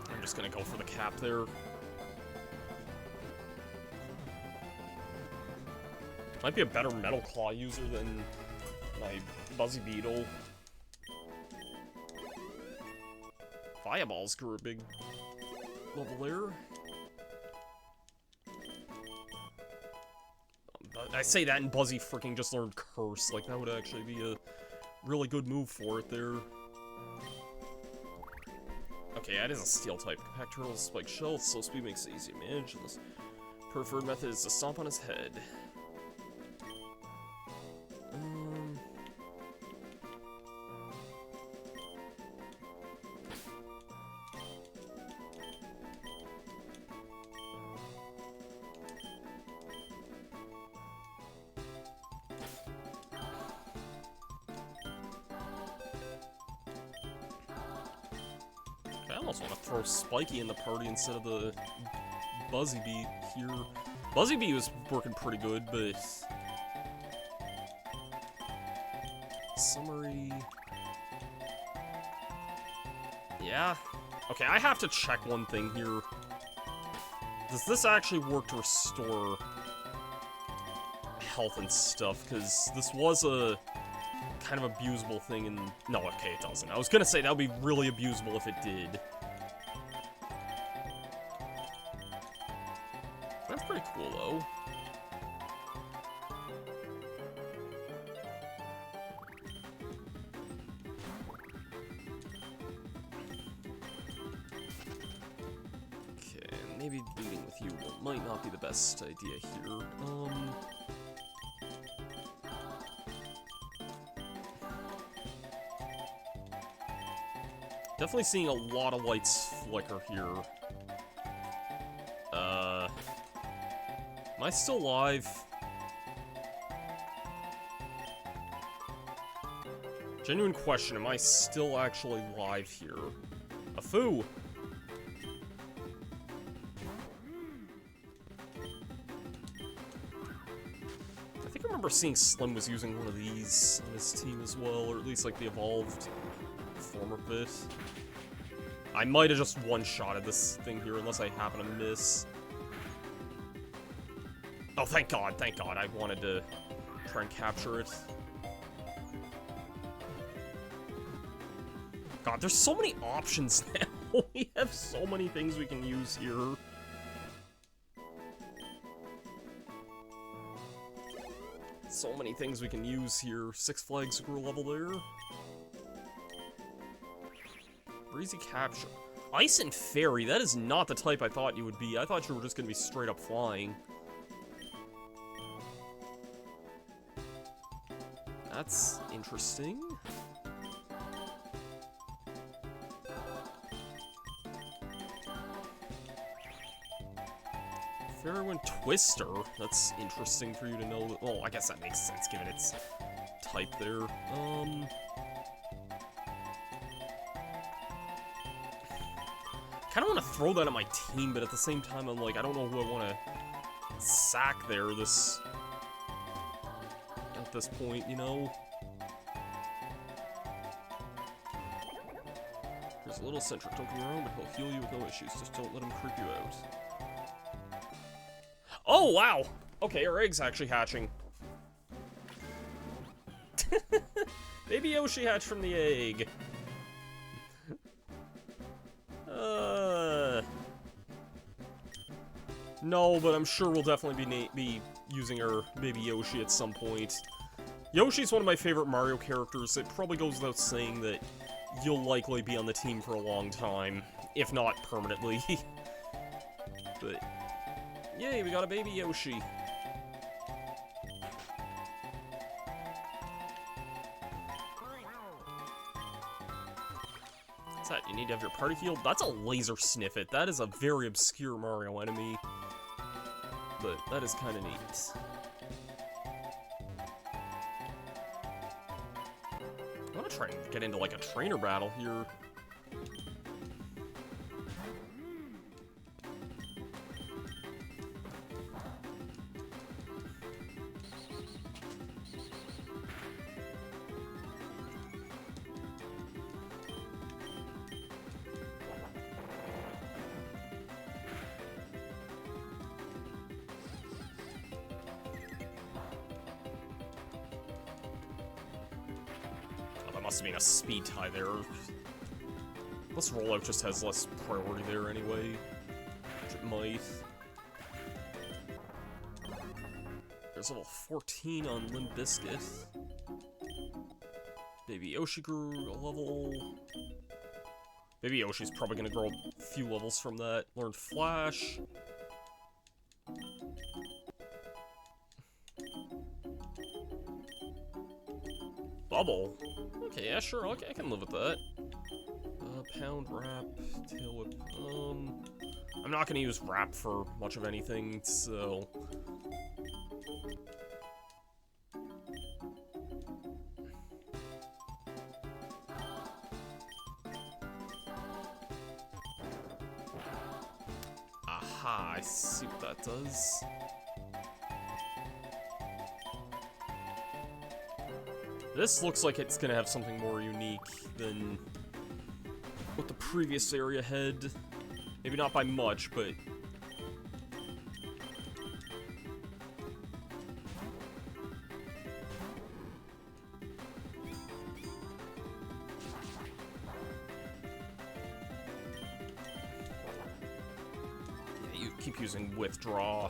I'm just gonna go for the cap there. Might be a better Metal Claw user than my Buzzy Beetle. Fireballs grew a big level there. I say that and Buzzy freaking just learned Curse. Like, that would actually be a really good move for it there. Okay, that is a steel type. Compact Turtle, Spike Shell, Slow Speed makes it easy to manage, and this preferred method is to stomp on his head. I almost want to throw Spiky in the party instead of the Buzzy Bee here. Buzzy Bee was working pretty good, but summary. Yeah. Okay, I have to check one thing here. Does this actually work to restore health and stuff? Because this was a kind of abusable thing, and no, okay, it doesn't. I was gonna say that would be really abusable if it did. That's pretty cool, though. Okay, maybe leading with you might not be the best idea here. Definitely seeing a lot of lights flicker here. Am I still alive? Genuine question, am I still actually live here? A foo! I think I remember seeing Slim was using one of these on his team as well, or at least like the evolved form of it. I might have just one-shotted this thing here unless I happen to miss. Oh, thank God, I wanted to try and capture it. God, there's so many options now. We have so many things we can use here. So many things we can use here. Six Flags grew a level there. Breezy Capture. Ice and Fairy, that is not the type I thought you would be. I thought you were just gonna be straight up flying. That's interesting. Fairwind Twister. That's interesting for you to know. Well, I guess that makes sense given its type there. Kind of want to throw that at my team, but at the same time, I'm like, I don't know who I want to sack there. At this point, you know. There's a little Centric. Don't get me wrong, but he'll heal you with no issues. Just don't let him creep you out. Oh, wow! Okay, our egg's actually hatching. Baby Yoshi hatched from the egg. No, but I'm sure we'll definitely be using our Baby Yoshi at some point. Yoshi's one of my favorite Mario characters. It probably goes without saying that you'll likely be on the team for a long time, if not permanently. But, yay, we got a Baby Yoshi. What's that? You need to have your party healed? That's a laser sniffet. That is a very obscure Mario enemy. But that is kind of neat. I want to try and get into, like, a trainer battle here. Must have been a speed tie there. Plus rollout just has less priority there anyway. Which it might. There's level 14 on Limp Bizkit. Baby Yoshi grew a level. Baby Yoshi's probably gonna grow a few levels from that. Learned Flash. Bubble? Okay, yeah, sure, okay, I can live with that. Pound, wrap, tail whip, I'm not gonna use wrap for much of anything, so... Aha, I see what that does. This looks like it's gonna have something more unique than what the previous area had. Maybe not by much, but... Yeah, you keep using withdraw.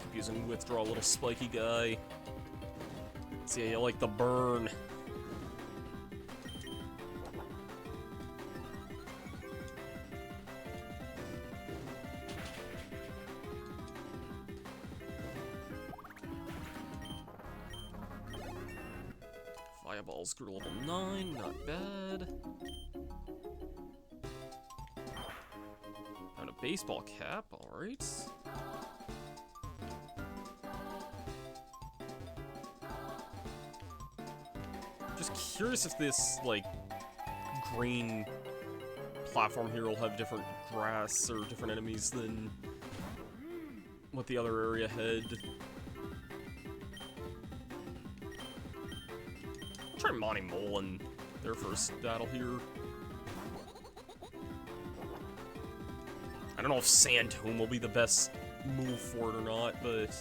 Keep using withdraw, little spiky guy. See, you like the burn. Fireballs grew to level 9, not bad. Found a baseball cap, alright. Just curious if this, like, green platform here will have different grass or different enemies than what the other area had. I'll try Mariomon in their first battle here. I don't know if Sand Tomb will be the best move for it or not, but...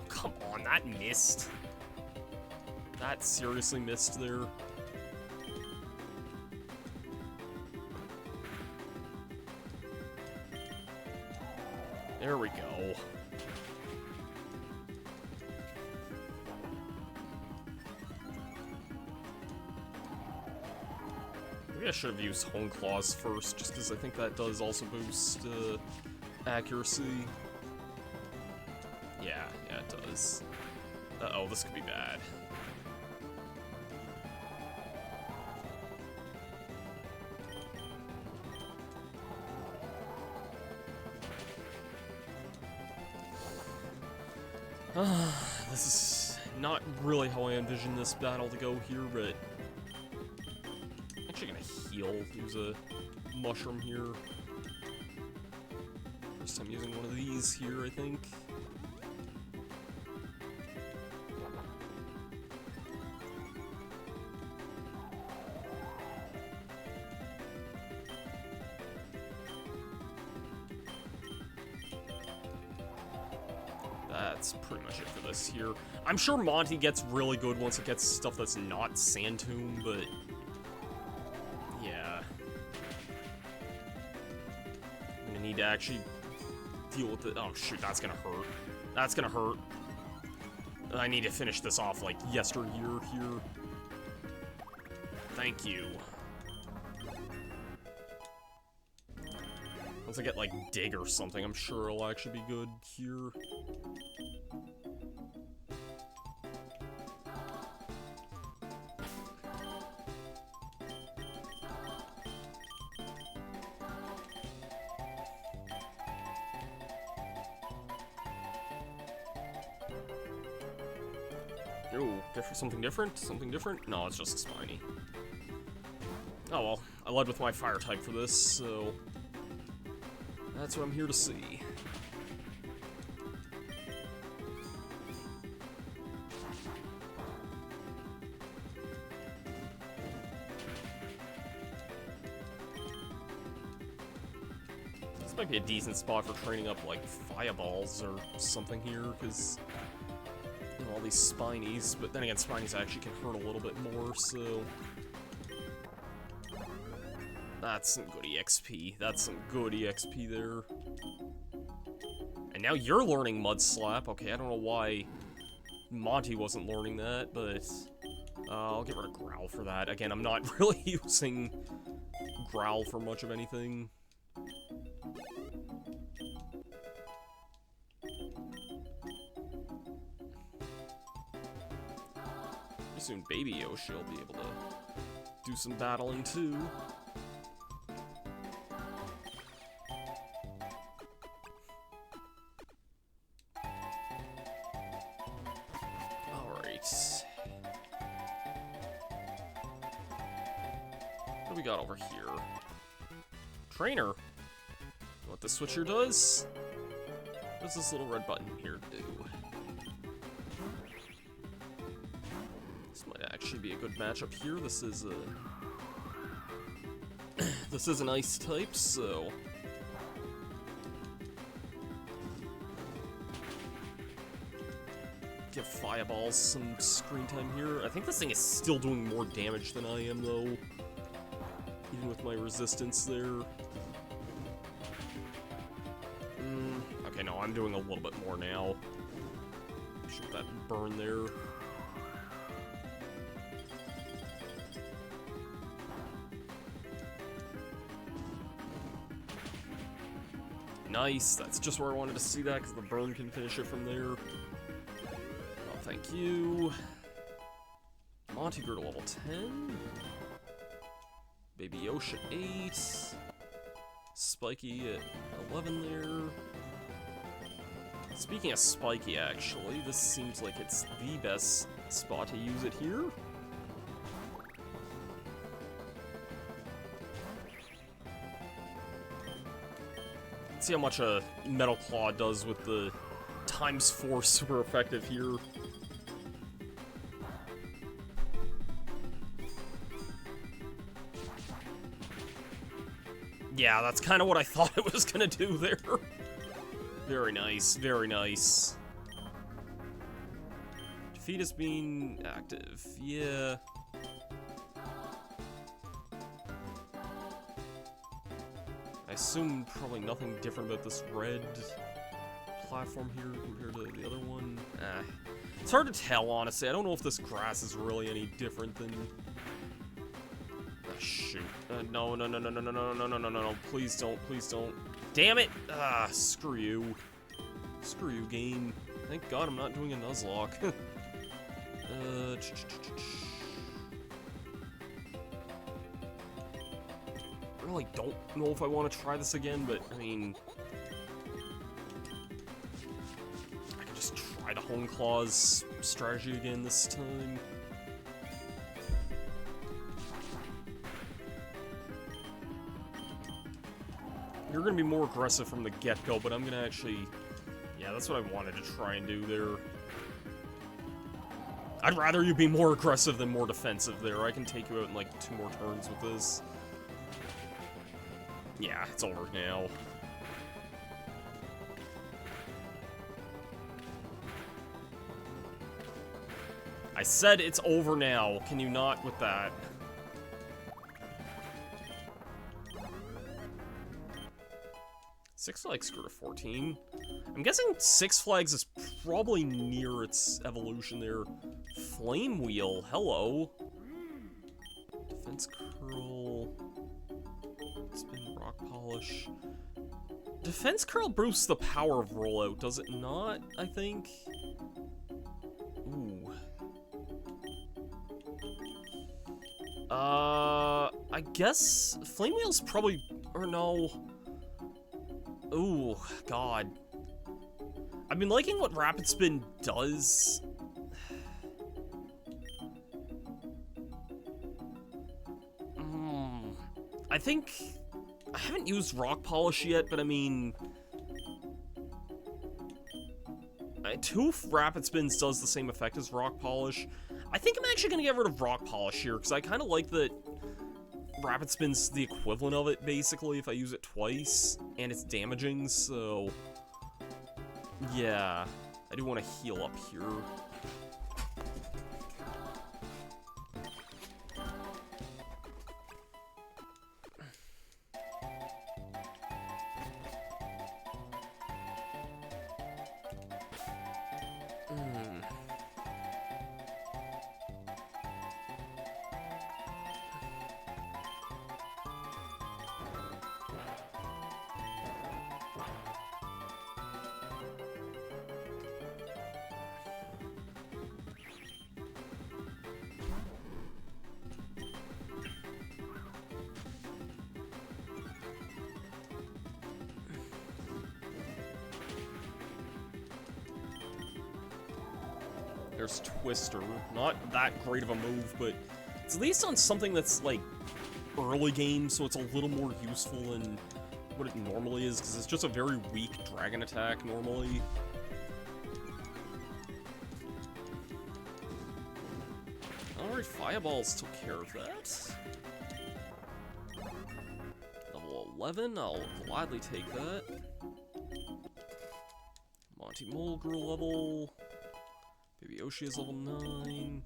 Come on, that missed. That seriously missed there. There we go. Maybe I should have used Hone Claws first, just because I think that does also boost accuracy. Yeah, it does. Uh-oh, this could be bad. This is not really how I envision this battle to go here, but... I'm actually gonna heal, use a mushroom here. First time using one of these here, I think. that's pretty much it for this here. I'm sure Monty gets really good once it gets stuff that's not Sand Tomb, but yeah. I'm gonna need to actually deal with it. Oh shoot, that's gonna hurt. That's gonna hurt. I need to finish this off like yesteryear here. Thank you. Once I get like dig or something, I'm sure it'll actually be good here. Ooh, something different? Something different? No, it's just a spiny. Oh well, I led with my fire type for this, so that's what I'm here to see. This might be a decent spot for training up, like, fireballs or something here, because all these spinies, but then again, spinies actually can hurt a little bit more, so that's some good EXP. That's some good EXP there. And now you're learning Mud Slap. Okay, I don't know why Monty wasn't learning that, but I'll get rid of Growl for that. Again, I'm not really using Growl for much of anything. Soon Baby Yoshi will be able to do some battling too. Alright. What do we got over here? Trainer. What the switcher does? What does this little red button here do? Actually be a good matchup here. This is a this is an ice type, so give Fireballs some screen time here. I think this thing is still doing more damage than I am, though, even with my resistance there. Okay, no, I'm doing a little bit more now. Shoot that burn there. Nice, that's just where I wanted to see that, because the burn can finish it from there. Oh, thank you. Monty grew to level 10. Baby Yoshi 8. Spiky at 11 there. Speaking of Spiky, actually, this seems like it's the best spot to use it here. See how much a Metal Claw does with the ×4 super effective here. Yeah, that's kind of what I thought it was gonna do there. Very nice, very nice. Defeat is being active. Yeah. I assume probably nothing different about this red platform here compared to the other one. It's hard to tell, honestly. I don't know if this grass is really any different than... shoot. No, no, no, no, no, no, no, no, no, no, no, please don't, please don't. Damn it! Screw you. Screw you, game. Thank God I'm not doing a Nuzlocke. I really don't know if I want to try this again, but, I mean... I can just try to Hone Claw's strategy again this time. You're going to be more aggressive from the get-go, but I'm going to actually... Yeah, that's what I wanted to try and do there. I'd rather you be more aggressive than more defensive there. I can take you out in, like, 2 more turns with this. Yeah, it's over now. I said it's over now. Can you not with that? Six Flags grew to 14. I'm guessing Six Flags is probably near its evolution there. Flame Wheel, hello. Defense Curl. Spin Rock Polish. Defense Curl boosts the power of rollout, does it not? I think. Ooh. I guess Flame Wheel's probably, or no. Ooh, God. I've been liking what Rapid Spin does. I think I haven't used Rock Polish yet, but I mean, two Rapid Spins does the same effect as Rock Polish. I think I'm actually gonna get rid of Rock Polish here, because I kind of like that Rapid Spin's the equivalent of it, basically, if I use it twice, and it's damaging, so yeah, I do want to heal up here. There's Twister. Not that great of a move, but it's at least on something that's, like, early game, so it's a little more useful than what it normally is, because it's just a very weak dragon attack, normally. Alright, Fireballs took care of that. Level 11, I'll gladly take that. Monty Mole grew level. Baby Yoshi is level 9.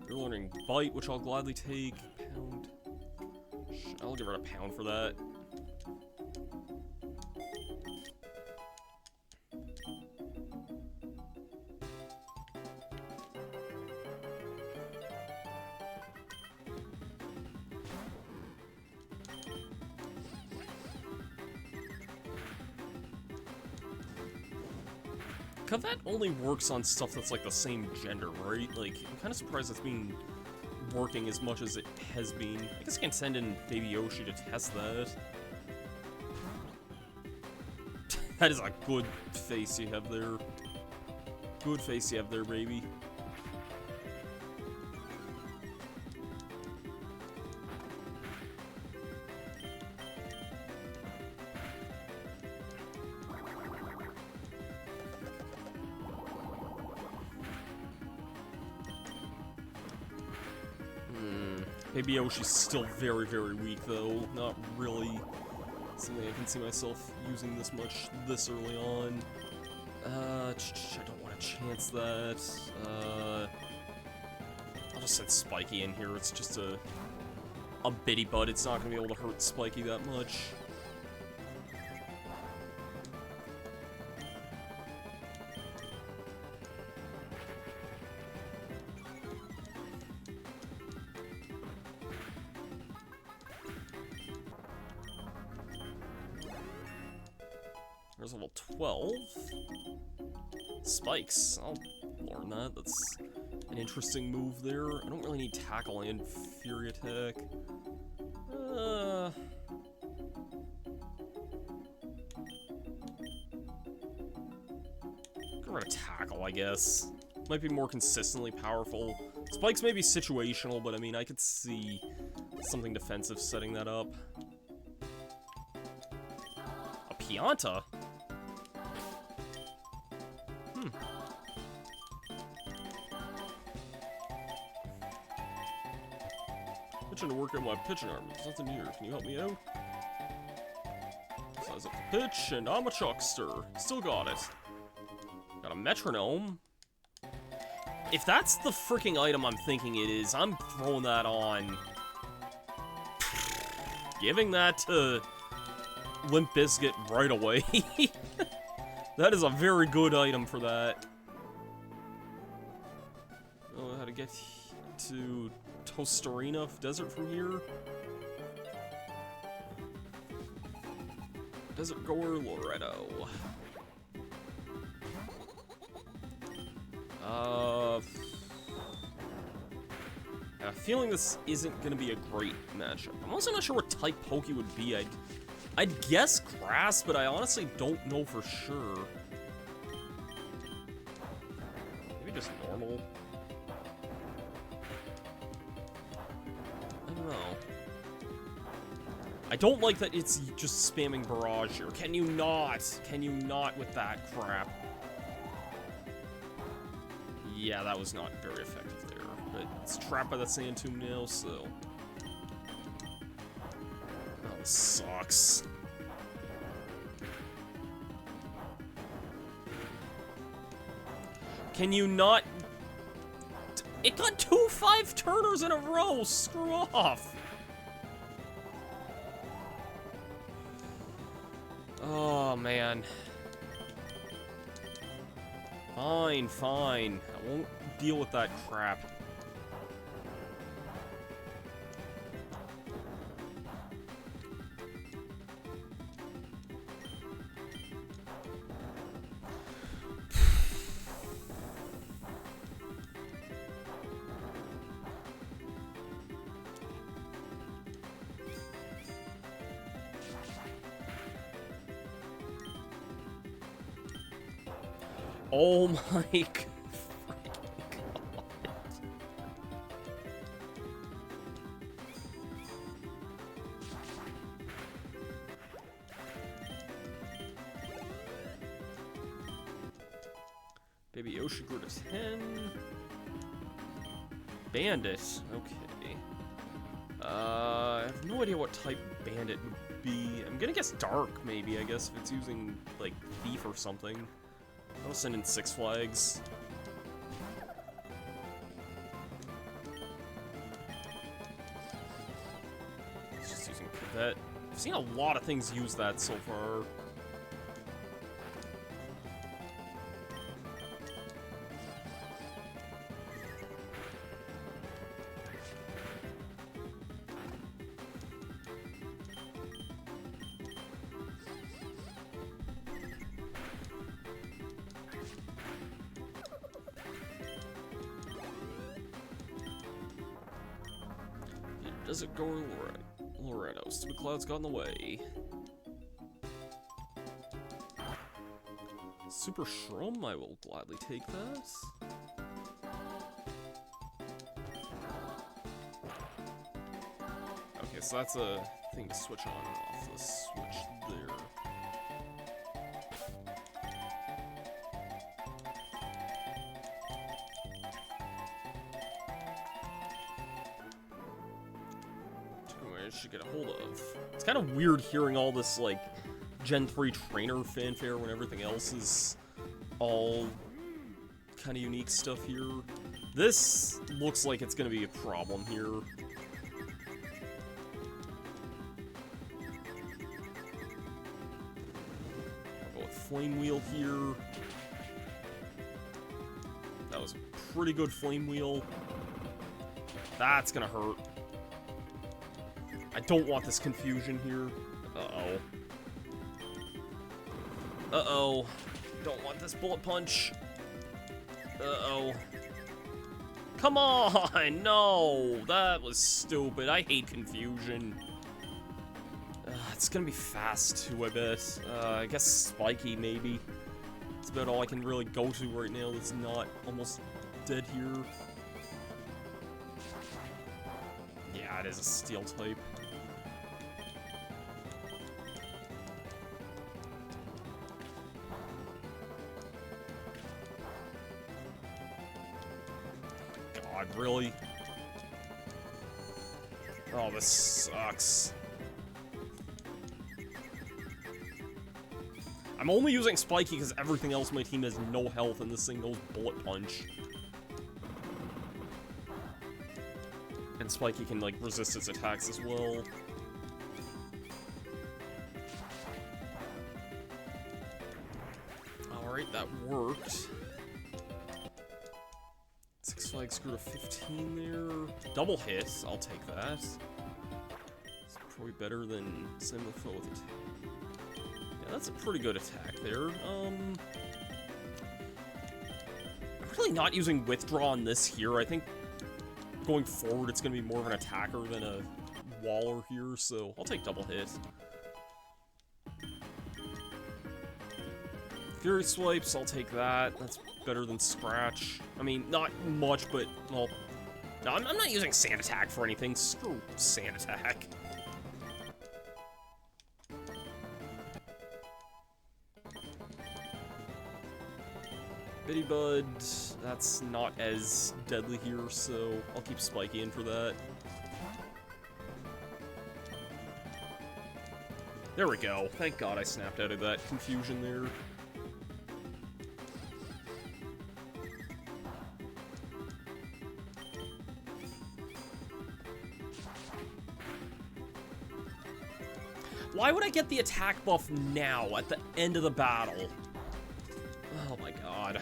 You're learning Bite, which I'll gladly take. Pound. I'll give her a Pound for that. That only works on stuff that's like the same gender, right? Like, I'm kind of surprised it's been working as much as it has been. I guess I can send in Baby Yoshi to test that. That is a good face you have there. Good face you have there, baby. Baby Yoshi's still very, very weak, though. Not really something I can see myself using this much this early on. I don't want to chance that. I'll just send Spiky in here. It's just a bitty butt. It's not going to be able to hurt Spiky that much. There's level 12. Spikes. I'll learn that. That's an interesting move there. I don't really need Tackle and Fury Attack. Get rid of Tackle, I guess. Might be more consistently powerful. Spikes may be situational, but I mean, I could see something defensive setting that up. A Pianta? Pitching to work on my pitching arm. There's nothing here. Can you help me out? Size up the pitch, and I'm a chuckster. Still got it. Got a metronome. If that's the freaking item I'm thinking it is, I'm throwing that on. Giving that to Limp Bizkit right away. That is a very good item for that. Oh, how to get to Tostarena Desert from here? Desert Goer Loretto. I have a feeling this isn't gonna be a great matchup. I'm also not sure what type Pokey would be. I'd guess grass, but I honestly don't know for sure. Maybe just normal. I don't know. I don't like that it's just spamming barrage here. Can you not? Can you not with that crap? Yeah, that was not very effective there. But it's trapped by the sand tomb now, so... Oh, this sucks. Can you not... It got 2 5-turners in a row! Screw off! Oh, man. Fine, fine. I won't deal with that crap. Oh my god. Baby Oshiguro to 10. Bandit. Okay. I have no idea what type Bandit would be. I'm gonna guess Dark, maybe, I guess, if it's using, like, Thief or something. I'll send in 6 Flags. It's just using Cadet. I've seen a lot of things use that so far. Does it go Loretto? Stupid clouds got in the way. Super Shrum, I will gladly take that. Okay, so that's a thing to switch on and off. Let's switch there. Should get a hold of. It's kind of weird hearing all this, like, Gen 3 trainer fanfare when everything else is all kind of unique stuff here. This looks like it's going to be a problem here. I'll go with Flame Wheel here. That was a pretty good Flame Wheel. That's going to hurt. I don't want this confusion here. Uh-oh. Uh-oh. Don't want this Bullet Punch. Uh-oh. Come on! No! That was stupid. I hate confusion. It's gonna be fast, too, I bet. I guess Spiky, maybe. That's about all I can really go to right now that's not almost dead here. Yeah, it is a Steel type. Really? Oh, this sucks. I'm only using Spiky because everything else in my team has no health and this thing knows Bullet Punch. Spiky can, like, resist its attacks as well. Alright, that worked. Six Flags grew to 15 there. Double hit, I'll take that. It's probably better than same with foe with attack. Yeah, that's a pretty good attack there. I'm really not using Withdraw on this here. I think going forward it's going to be more of an attacker than a waller here, so I'll take double hit. Fury Swipes, I'll take that. That's better than Scratch. I mean, not much, but, well... No, I'm not using Sand Attack for anything. Screw Sand Attack. Bitty Bud, that's not as deadly here, so I'll keep Spiky in for that. There we go. Thank God I snapped out of that confusion there. Why would I get the attack buff now, at the end of the battle? Oh my god.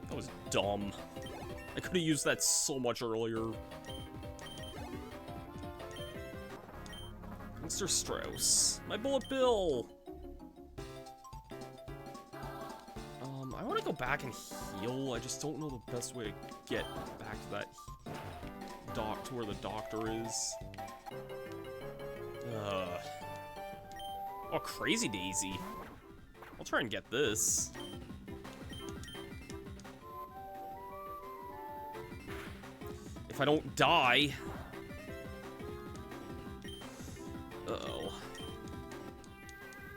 That was dumb. I could have used that so much earlier. Mr. Strauss. My Bullet Bill! I want to go back and heal. I just don't know the best way to get back to that to where the doctor is. Oh, Crazy Daisy. I'll try and get this. If I don't die. Uh-oh.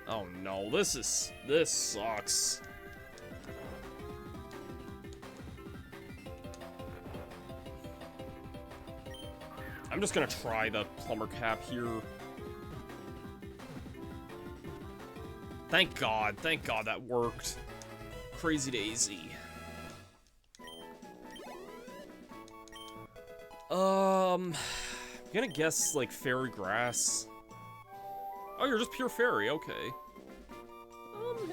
Oh no, this sucks. I'm just gonna try the Plumber Cap here. Thank God that worked. Crazy Daisy. I'm gonna guess, like, Fairy Grass. Oh, you're just pure Fairy, okay.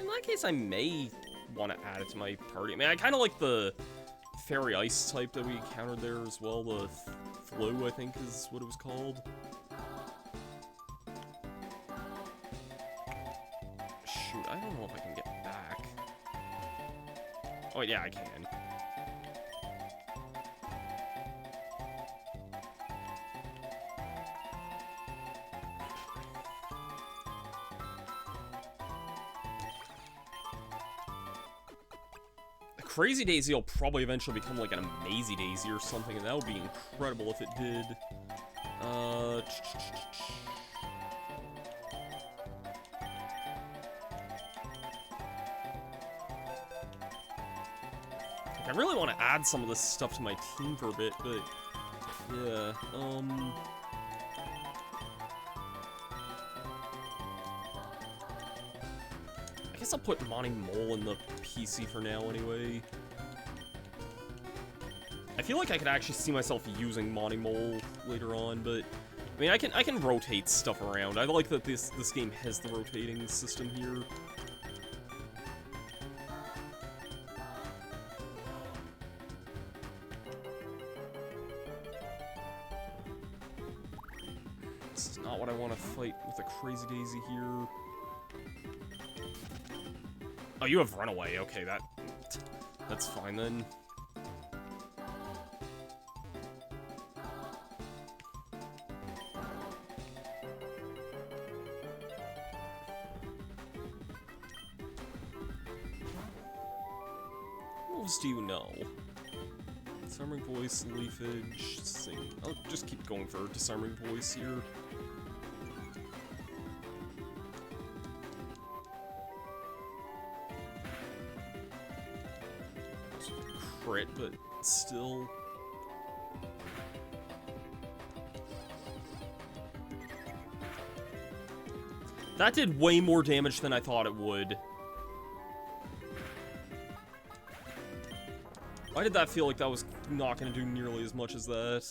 In that case, I may want to add it to my party. I mean, I kind of like the Fairy Ice type that we encountered there as well, the Flu, I think is what it was called. Shoot, I don't know if I can get back. Oh, yeah, I can. Crazy Daisy will probably eventually become like an Amazy Daisy or something, and that would be incredible if it did. I really want to add some of this stuff to my team for a bit, but yeah, I guess I'll put Monty Mole in the PC for now anyway. I feel like I could actually see myself using Monty Mole later on, but I mean I can rotate stuff around. I like that this game has the rotating system here. This is not what I want to fight with a Crazy Daisy here. Oh, you have Runaway. Okay, that's fine then. What else do you know? Disarming Voice, Leafage, Sing. I'll just keep going for Disarming Voice here. Crit, but still. That did way more damage than I thought it would. Why did that feel like that was not going to do nearly as much as that?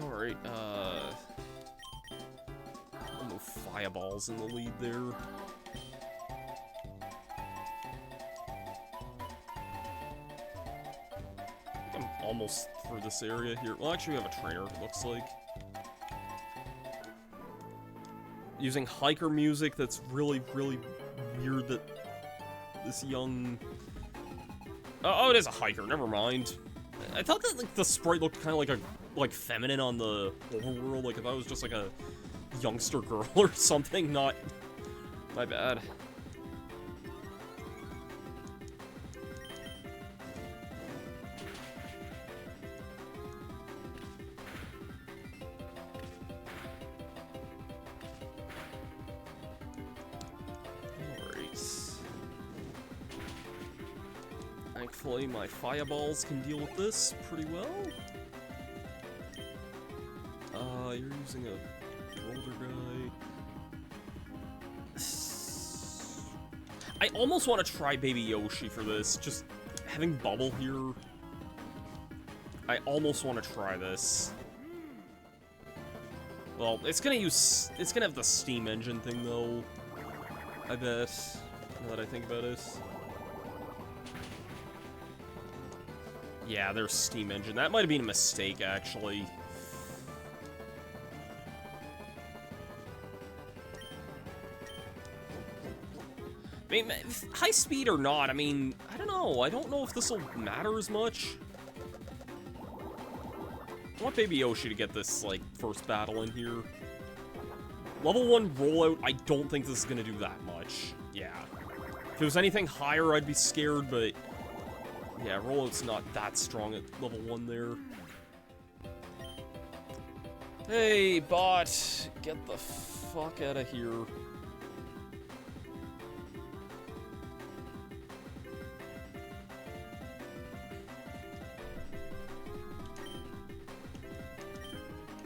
Alright, I'll move Fireballs in the lead there. I think I'm almost through this area here. Well, actually, we have a trainer, it looks like. Using hiker music that's really, really weird that this young... Oh, it is a hiker, never mind. I thought that, like, the sprite looked kind of like feminine on the overworld, like, if I was just, like, a youngster girl or something, not... My bad. Thankfully, my Fireballs can deal with this pretty well. You're using a older guy. I almost want to try Baby Yoshi for this. Just having Bubble here. I almost want to try this. Well, it's gonna have the steam engine thing though. I bet. Now that I think about it. Yeah, there's steam engine. That might have been a mistake, actually. I mean, high speed or not, I mean, I don't know. I don't know if this will matter as much. I want Baby Yoshi to get this, like, first battle in here. Level 1 rollout, I don't think this is going to do that much. Yeah. If it was anything higher, I'd be scared, but... Yeah, rollout's not that strong at level 1 there. Hey, bot! Get the fuck out of here.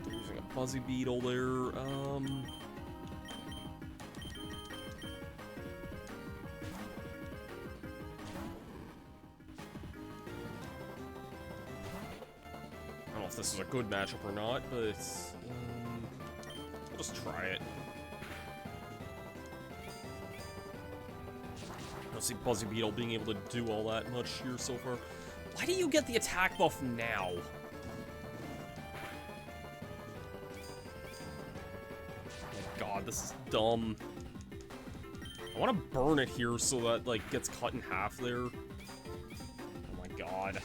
Using a Fuzzy Beetle there, I don't know if this is a good matchup or not, but we'll just try it. I don't see Buzzy Beetle being able to do all that much here so far. Why do you get the attack buff now? Oh god, this is dumb. I want to burn it here so that, like, gets cut in half there. Oh my god.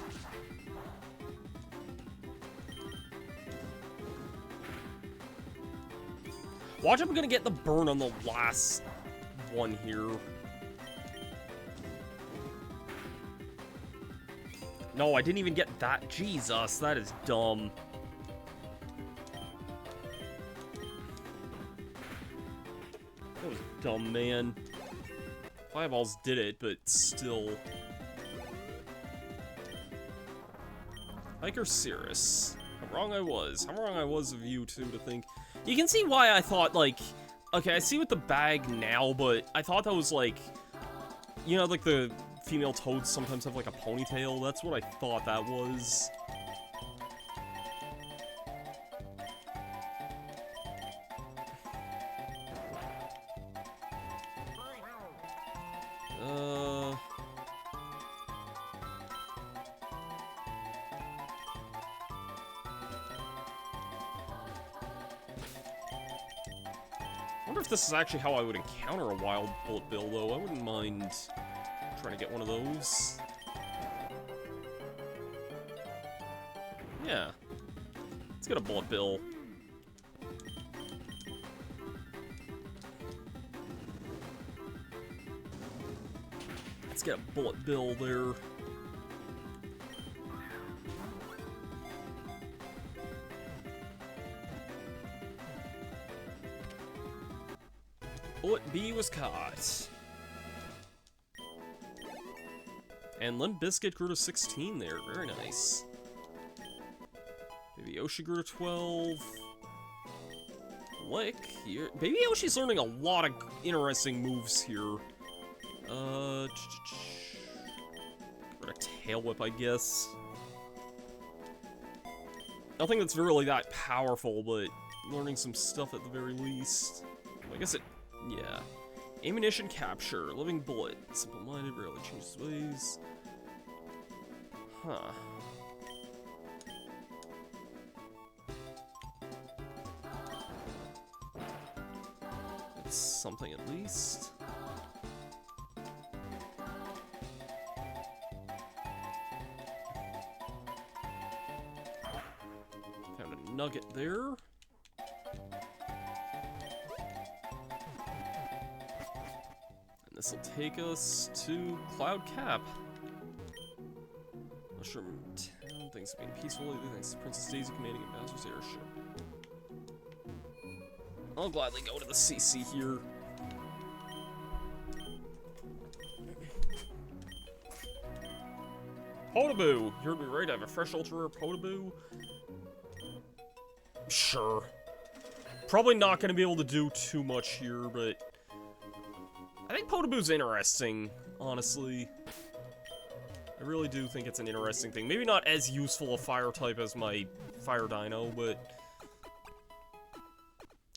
Watch, I'm gonna get the burn on the last one here. No, I didn't even get that. Jesus, that is dumb. That was dumb, man. Fireballs did it, but still. Hiker Cirrus. How wrong I was. How wrong I was of you, too, to think... You can see why I thought, like... Okay, I see with the bag now, but I thought that was, like... You know, like, the female toads sometimes have, like, a ponytail? That's what I thought that was. I wonder if this is actually how I would encounter a wild bullet bill, though. I wouldn't mind trying to get one of those. Yeah. Let's get a bullet bill. Let's get a bullet bill there. Bullet B was caught. And Limp Bizkit grew to 16 there. Very nice. Baby Yoshi grew to 12. Lick. Baby Yoshi's learning a lot of interesting moves here. Or a tail whip, I guess. Nothing that's really that powerful, but learning some stuff at the very least. I guess it, yeah. Ammunition capture, living bullet, simple-minded, rarely changes ways. Huh. That's something at least. Found a nugget there. And this will take us to Cloud Cap. Mushroom Town, thanks to being peaceful, thanks to Princess Daisy commanding Ambassador's airship. I'll gladly go to the CC here. Podoboo! You heard me right, I have a fresh ultra rare Podoboo. Sure. Probably not going to be able to do too much here, but I think Podoboo's interesting, honestly. I really do think it's an interesting thing. Maybe not as useful a fire type as my Fire Dino, but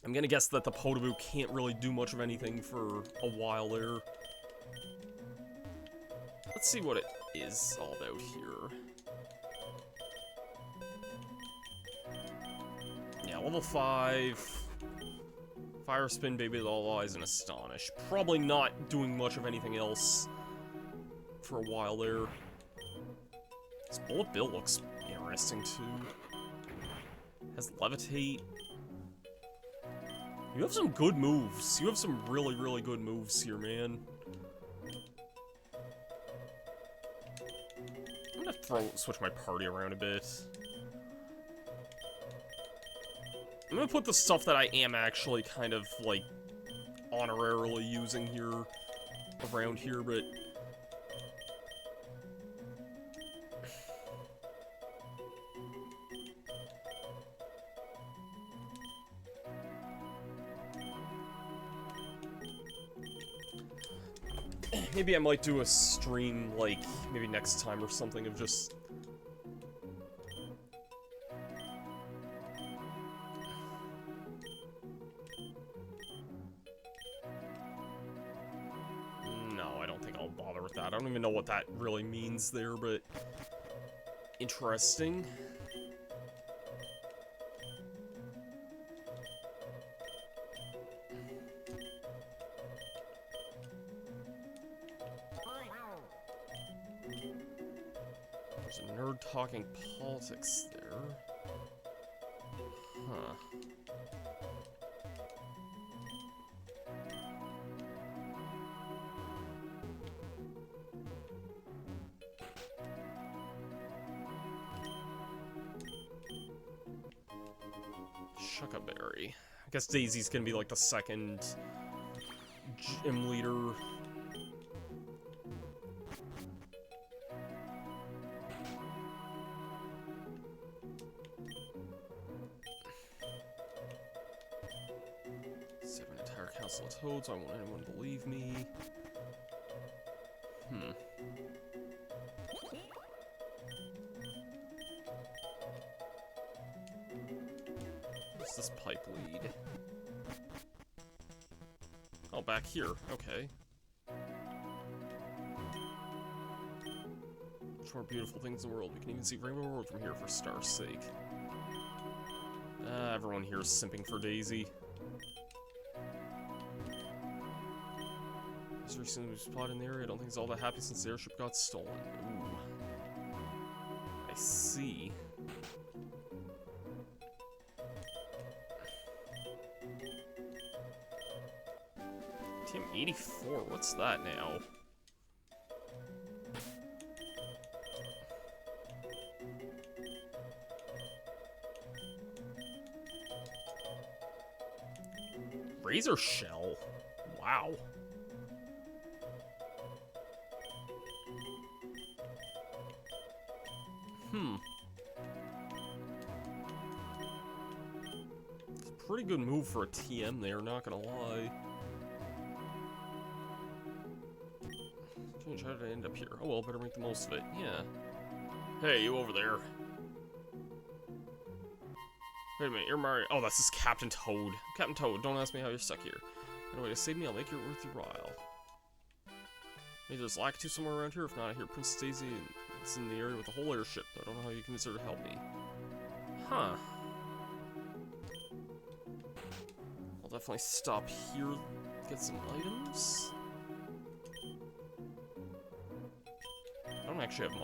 I'm gonna guess that the Podoboo can't really do much of anything for a while there. Let's see what it is all about here. Yeah, level 5. Fire Spin, Baby with All Eyes, and Astonish. Probably not doing much of anything else for a while there. This Bullet Bill looks interesting too. Has Levitate. You have some good moves. You have some really, really good moves here, man. I'm gonna switch my party around a bit. I'm gonna put the stuff that I am actually kind of, like, honorarily using here, around here, but maybe I might do a stream, like, maybe next time or something of just... No, I don't think I'll bother with that. I don't even know what that really means there, but... interesting. There's a nerd talking politics there. Huh. Shuckaberry. I guess Daisy's gonna be like the second gym leader. Seven entire council of toads. I won't want anyone to believe me. What's this pipe lead? Oh, back here. Okay. Much more beautiful things in the world. We can even see Rainbow Road from here for Star's sake. Everyone here is simping for Daisy. As recently we've spotted in the area, I don't think it's all that happy since the airship got stolen. Ooh. I see. Team 84, what's that now? Razor Shell? Wow. It's a pretty good move for a TM there, not gonna lie. Strange, how did I end up here? Oh well, better make the most of it. Yeah. Hey, you over there. Wait a minute, you're Mario. Oh, that's just Captain Toad. Captain Toad, don't ask me how you're stuck here. Anyway, to save me, I'll make it worth your while. Maybe there's Lakitu somewhere around here. If not, I hear Princess Daisy is in the area with a whole airship. I don't know how you can sort of help me. Huh. I'll definitely stop here, get some items. I don't actually have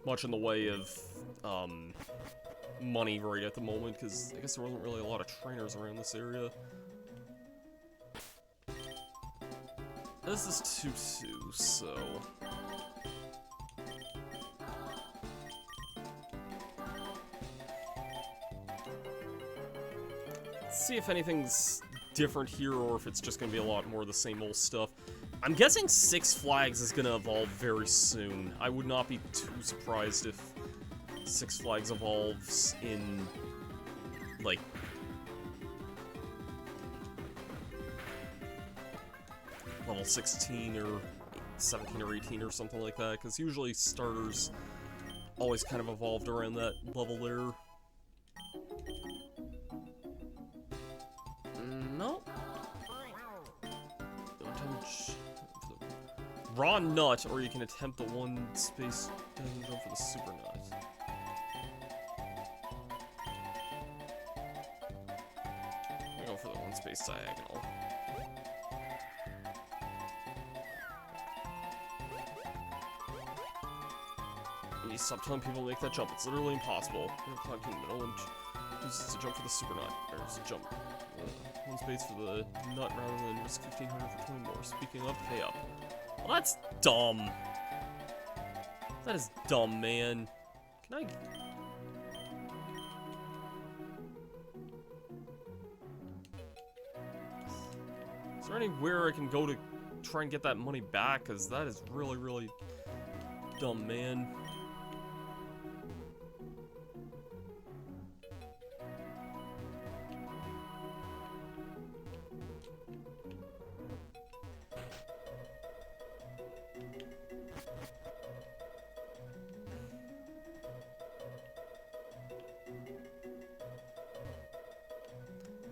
much in the way of money right at the moment, because I guess there wasn't really a lot of trainers around this area. This is 2-2, so... Let's see if anything's different here, or if it's just gonna be a lot more of the same old stuff. I'm guessing Six Flags is gonna evolve very soon. I would not be too surprised if Six Flags evolves in, like, level 16 or 17 or 18 or something like that, because usually starters always kind of evolved around that level there. Nope. Don't touch the raw nut, or you can attempt the one space jump for the super nut. I'm gonna go for the one space diagonal. You need to stop telling people to make that jump. It's literally impossible. You're clogged in the middle and uses to jump for the super nut. There's a jump. One space for the nut rather than risk 1500 for 20 more. Speaking of, pay up. Well, that's dumb. That is dumb, man. Can I... Is there anywhere I can go to try and get that money back? Because that is really, really dumb, man.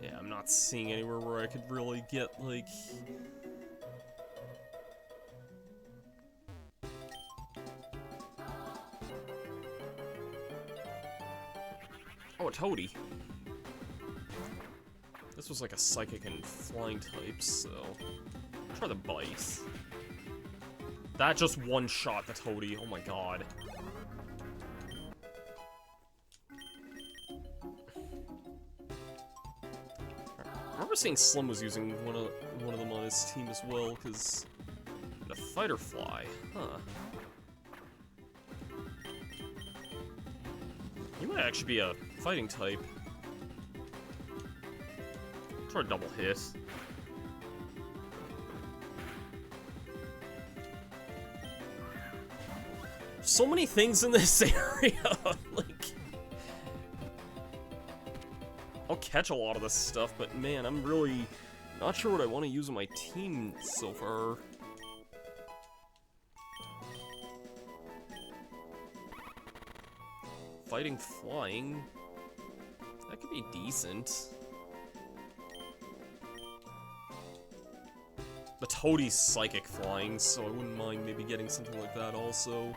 Yeah, I'm not seeing anywhere where I could really get, like... Oh, a toady. This was like a psychic and flying type, so... Try the bite. That just one-shot the toady, oh my god. I remember seeing Slim was using one of them on his team as well, because the fighter fly, huh? He might actually be a fighting type. Try a double hit. So many things in this area, like... I'll catch a lot of this stuff, but man, I'm really not sure what I want to use on my team so far. Fighting flying, that could be decent. The toadie's psychic flying, so I wouldn't mind maybe getting something like that also.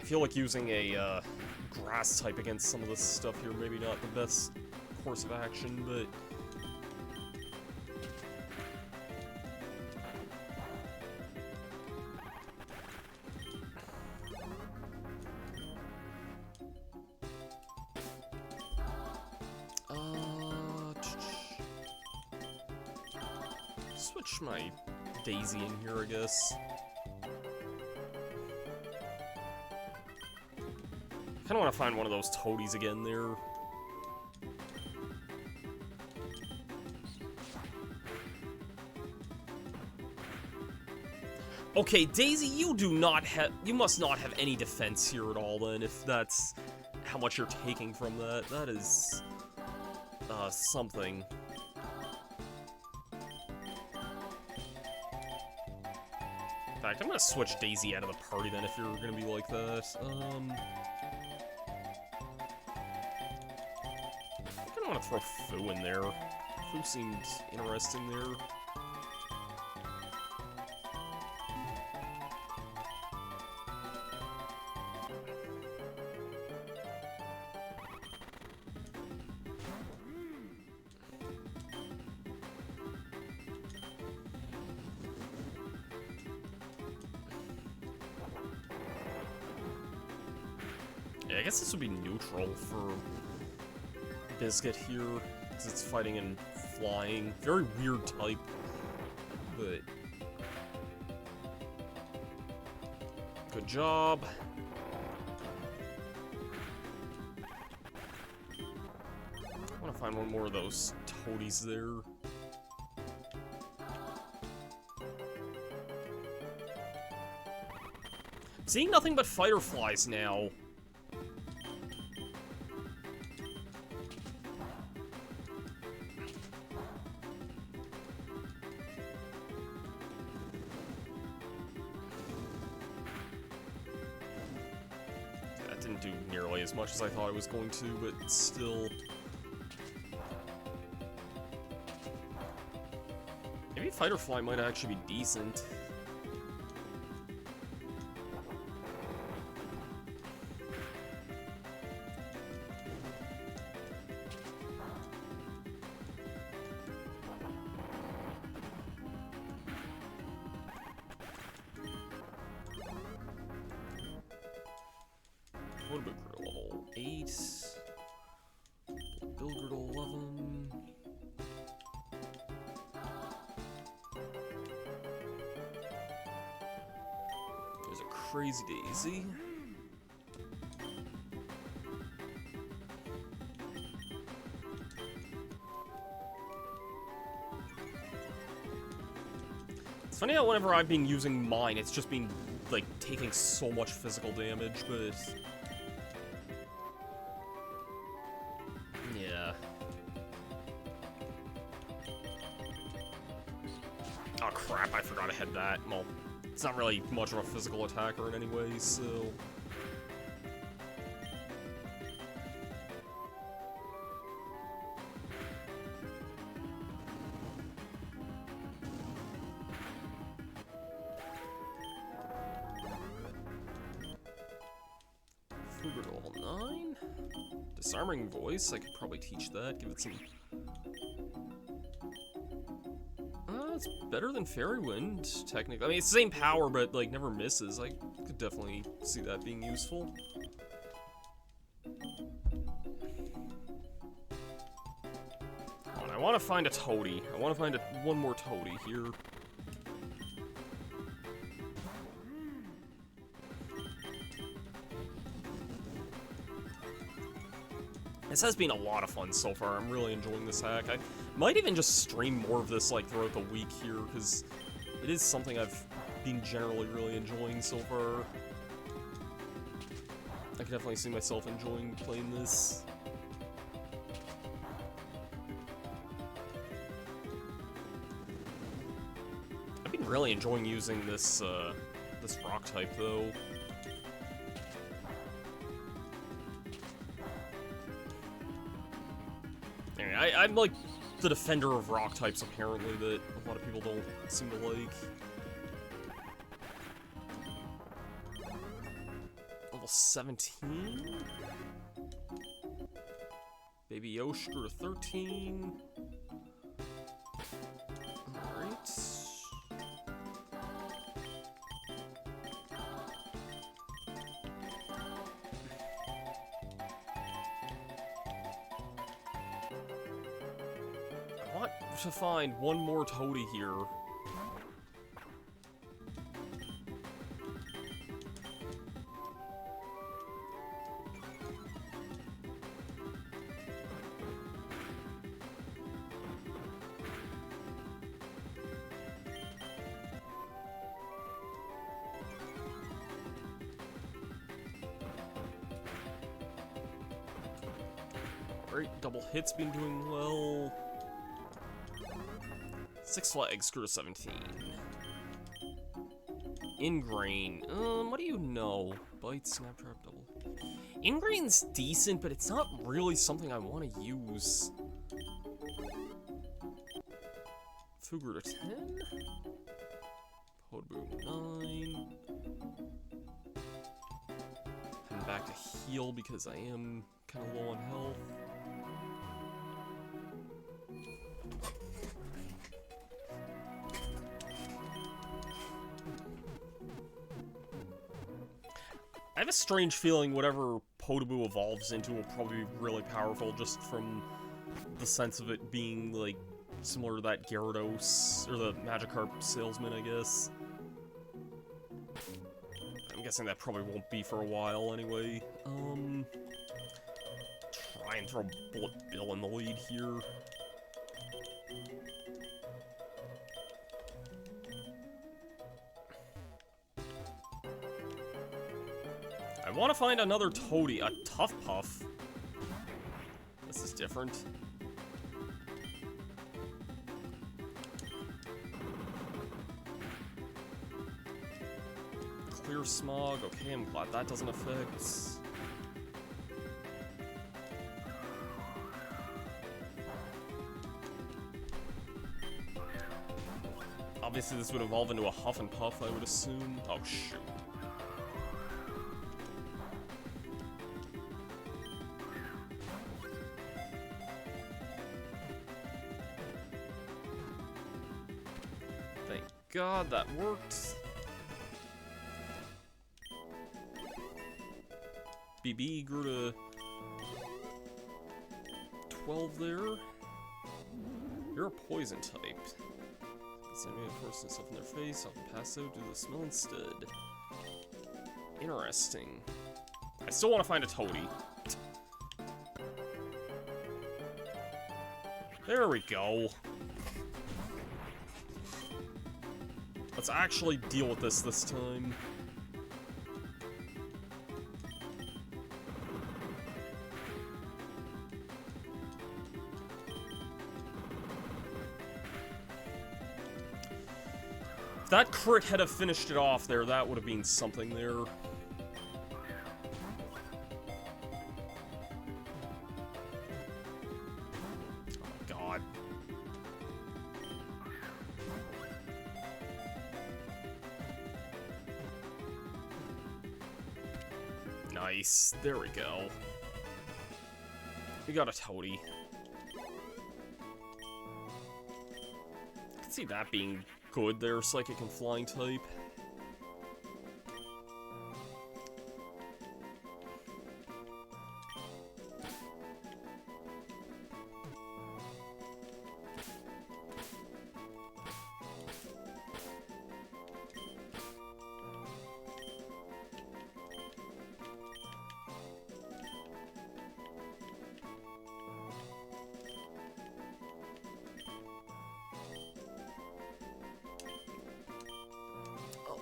I feel like using a grass type against some of this stuff here, maybe not the best course of action, but... Switch my Daisy in here, I guess. I kinda wanna find one of those toadies again there. Okay, Daisy, you must not have any defense here at all, then, if that's how much you're taking from that. That is, something. In fact, I'm gonna switch Daisy out of the party, then, if you're gonna be like that. I kinda wanna throw Fu in there. Fu seemed interesting there. Yeah, I guess this would be neutral for Biscuit here, because it's fighting and flying. Very weird type, but good job. I want to find one more of those toadies there. Seeing nothing but fireflies now. Didn't do nearly as much as I thought I was going to, but still. Maybe Fighterfly might actually be decent. What about Griddle level 8? Build Griddle 11. There's a Crazy Daisy. It's funny how whenever I've been using mine, it's just been, like, taking so much physical damage, but... yeah. Oh crap, I forgot I had that. Well, it's not really much of a physical attacker in any way, so... Frugal level 9. Disarming Voice, I could probably teach that, give it some... it's better than Fairy Wind, technically. I mean, it's the same power, but, like, never misses. I could definitely see that being useful. I want to find a toady. I want to find one more toady here. This has been a lot of fun so far. I'm really enjoying this hack. I might even just stream more of this, like, throughout the week here, because it is something I've been generally really enjoying so far. I can definitely see myself enjoying playing this. I've been really enjoying using this, this rock type, though. Anyway, I'm like the defender of rock types, apparently, that a lot of people don't seem to like. Level 17? Baby Yosh grew to 13. Alright. I want to find one more toady here. great. Double hits been doing well. 6 flags, grew to 17. Ingrain. What do you know? Bite, snap trap, double. Ingrain's decent, but it's not really something I want to use. Fu grew to 10. Podboo 9. Heading back to heal because I am kind of low on health. I have a strange feeling whatever Podboo evolves into will probably be really powerful just from the sense of it being, like, similar to that Gyarados, or the Magikarp salesman, I guess. I'm guessing that probably won't be for a while anyway. Try and throw Bullet Bill in the lead here. I want to find another Toadie, a Tough Puff. This is different. Clear Smog, okay, I'm glad that doesn't affect. Obviously this would evolve into a Huff and Puff, I would assume. Oh, shoot. Thank God that worked. BB grew to 12 there. You're a poison type. Send me to force stuff in their face, I'll pass out, do the smell instead. Interesting. I still want to find a Toadie. There we go. Let's actually deal with this time. If that crit had have finished it off there, that would have been something there. Oh my God. Nice. There we go. We got a Toadie. I can see that being good there, Psychic and Flying type.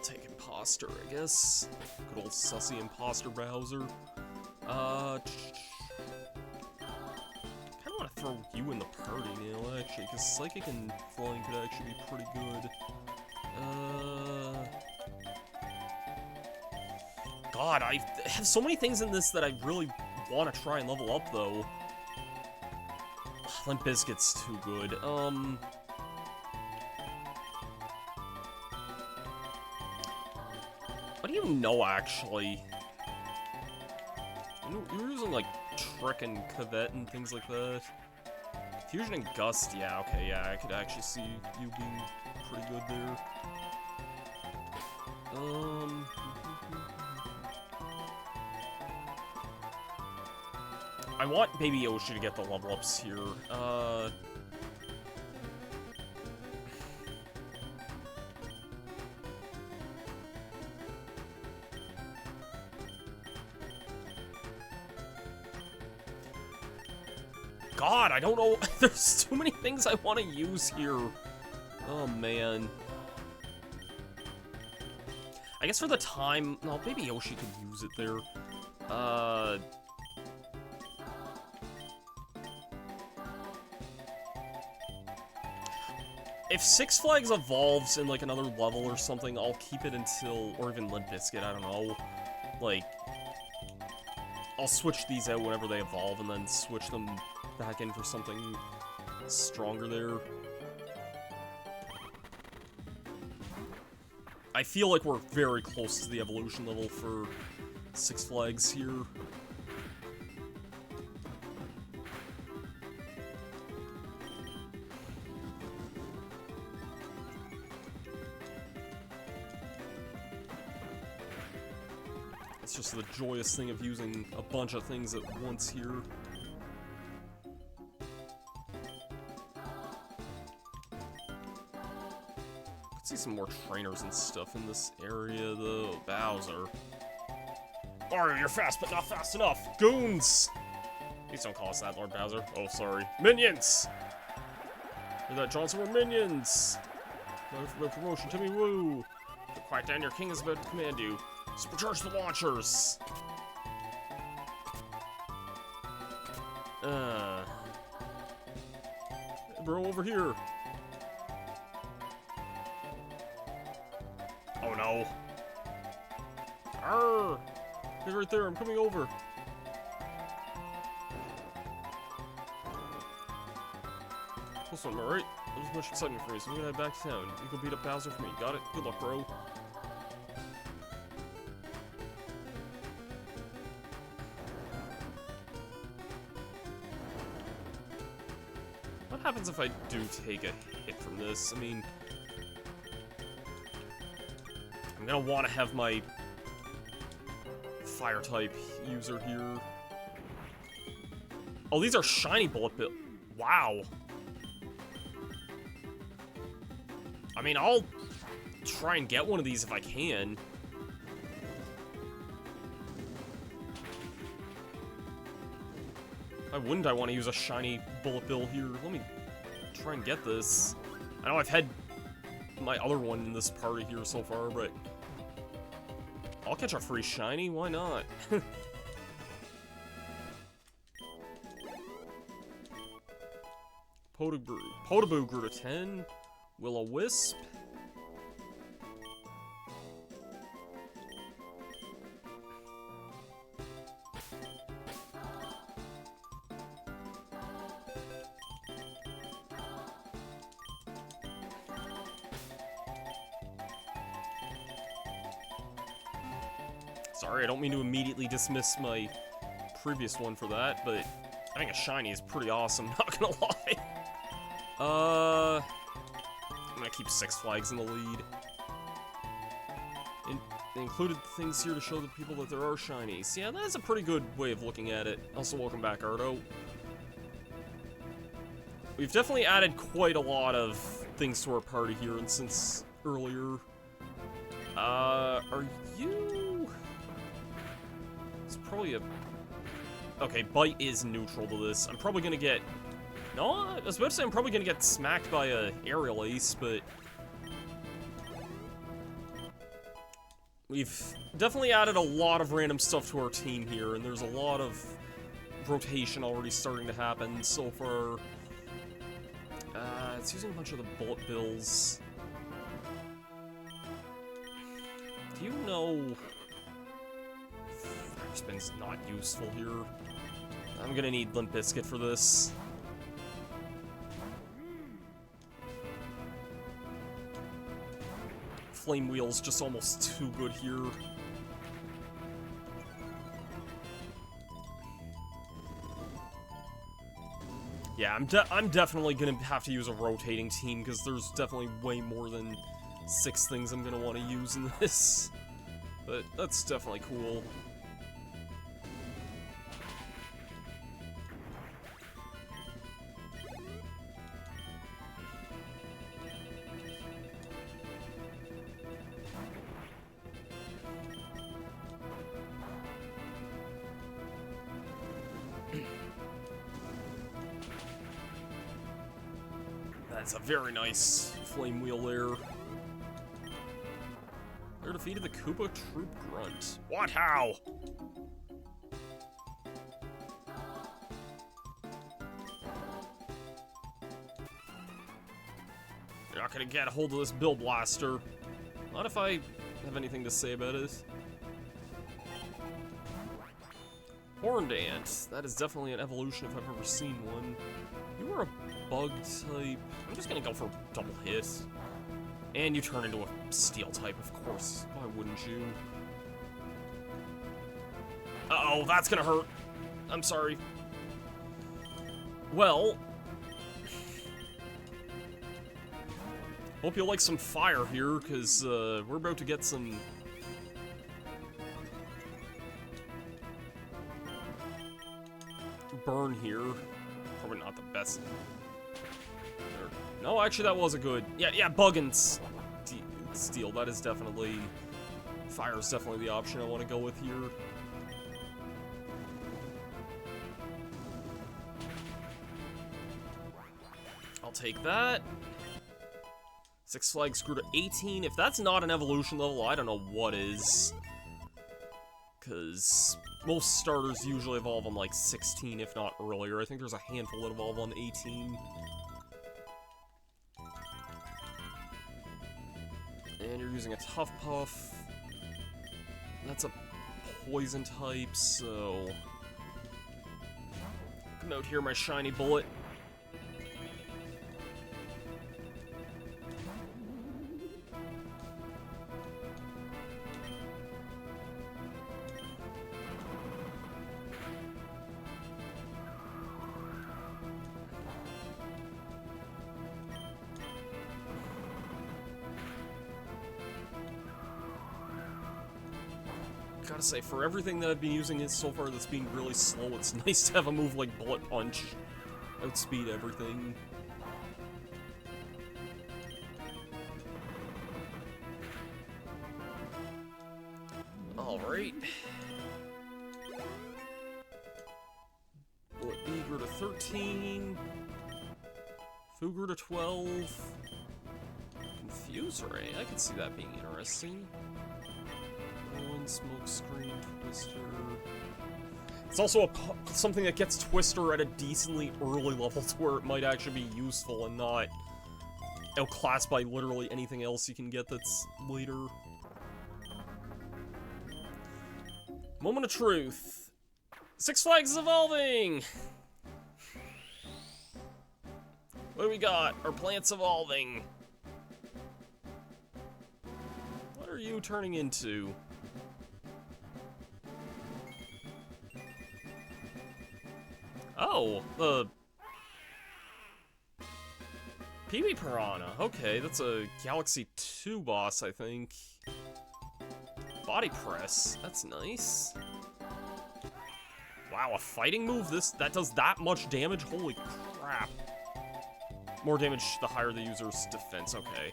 Take Imposter, I guess. Good old sussy Imposter Bowser. Kinda wanna throw you in the party now, actually, because Psychic and Flying could actually be pretty good. God, I have so many things in this that I really want to try and level up, though. Limp Bizkit's too good. What do you know, actually? You're using, like, Trick and Cavette and things like that. Fusion and Gust, yeah, okay, yeah, I could actually see you being pretty good there. I want Baby Yoshi to get the level ups here. God, I don't know. There's too many things I want to use here. Oh, man. I guess for the time... No, Baby Yoshi could use it there. If Six Flags evolves in, like, another level or something, I'll keep it until... Or even Limp Bizkit, I don't know. Like... I'll switch these out whenever they evolve, and then switch them back in for something stronger there. I feel like we're very close to the evolution level for Six Flags here. It's just the joyous thing of using a bunch of things at once here. Could see some more trainers and stuff in this area, though. Bowser. Mario, you're fast, but not fast enough! Goons! Please don't call us that, Lord Bowser. Oh, sorry. Minions! Hear that, Johnson? We're minions! No promotion, Timmy Woo! Quiet down, your king is about to command you. Supercharge the launchers! Hey, bro, over here. Oh no. Arrgh! He's right there, I'm coming over. Close one, alright? There's much excitement for you, so I'm gonna head back to town. You go beat up Bowser for me, got it? Good luck, bro. What happens if I do take a hit from this? I mean... I'm gonna want to have my fire type user here. Oh, these are shiny bullet bill. Wow. I mean, I'll try and get one of these if I can. Why wouldn't I want to use a shiny bullet bill here? Let me try and get this. I know I've had my other one in this party here so far, but I'll catch a free shiny, why not? Potaboo grew to 10. Will-O-Wisp. Sorry, I don't mean to immediately dismiss my previous one for that, but I think a shiny is pretty awesome, not gonna lie. I'm gonna keep Six Flags in the lead. They included things here to show the people that there are shinies. Yeah, that's a pretty good way of looking at it. Also, welcome back, Ardo. We've definitely added quite a lot of things to our party here, and since earlier. Are you... It's probably a... Okay, Bite is neutral to this. I'm probably gonna get... No, I was about to say I'm probably gonna get smacked by a aerial ace, but... We've definitely added a lot of random stuff to our team here, and there's a lot of rotation already starting to happen so far. It's using a bunch of the bullet bills. Do you know... Fire Spin's not useful here. I'm gonna need Limp Bizkit for this. Flame Wheel's just almost too good here. Yeah, I'm definitely gonna have to use a rotating team, because there's definitely way more than 6 things I'm gonna want to use in this. But that's definitely cool. That's a very nice flame wheel there. They're defeated the Koopa Troop Grunt. What? How? You're not gonna get a hold of this Bill Blaster. Not if I have anything to say about it. Horned Ant. That is definitely an evolution if I've ever seen one. You are a bug type. I'm just gonna go for double hit. And you turn into a steel type, of course. Why wouldn't you? Uh-oh, that's gonna hurt. I'm sorry. Well, hope you like some fire here, because we're about to get some burn here. Probably not the best. No, actually, that was a good. Yeah, bug and steel. That is definitely. Fire is definitely the option I want to go with here. I'll take that. Six Flags grew to 18. If that's not an evolution level, I don't know what is. Because most starters usually evolve on like 16, if not earlier. I think there's a handful that evolve on 18. And you're using a Tough Puff. That's a poison type, so... Come out here, my shiny bullet. Gotta say, for everything that I've been using it so far that's been really slow, it's nice to have a move like Bullet Punch. Outspeed everything. Alright. Bullet B grew to 13. Fu grew to 12. Confuse Ray, I could see that being interesting. Smoke Screen, Twister. It's also something that gets Twister at a decently early level to where it might actually be useful and not outclassed by literally anything else you can get that's later. Moment of truth. Six Flags is evolving! What do we got? Our plant's evolving. What are you turning into? Oh, the Pee-wee Piranha. Okay, that's a Galaxy 2 boss, I think. Body Press. That's nice. Wow, a fighting move that does that much damage? Holy crap. More damage the higher the user's defense. Okay.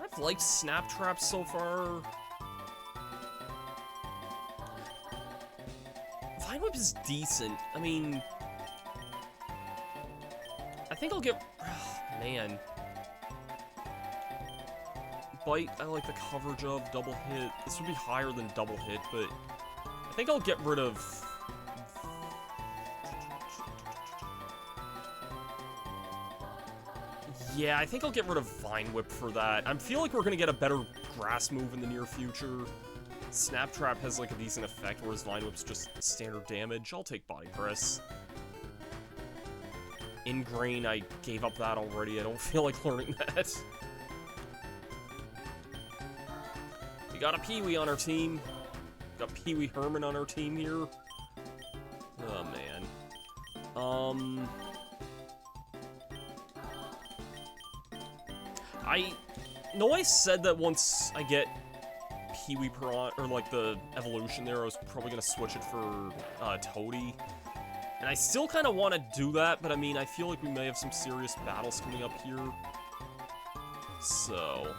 I've liked Snap Traps so far. Vine Whip is decent. I mean, I think I'll get... man. Bite, I like the coverage of. Double Hit. This would be higher than Double Hit, but I think I'll get rid of... yeah, I think I'll get rid of Vine Whip for that. I feel like we're gonna get a better grass move in the near future. Snap Trap has like a decent effect, whereas Vine Whip's just standard damage. I'll take Body Press. Ingrain, I gave up that already. I don't feel like learning that. We got a Pee-wee on our team. We got Pee-wee Herman on our team here. Oh, man. I know I said that once I get Pee-wee Piranha, or like the evolution there, I was probably gonna switch it for Toadie. And I still kind of want to do that, but I mean, I feel like we may have some serious battles coming up here. So...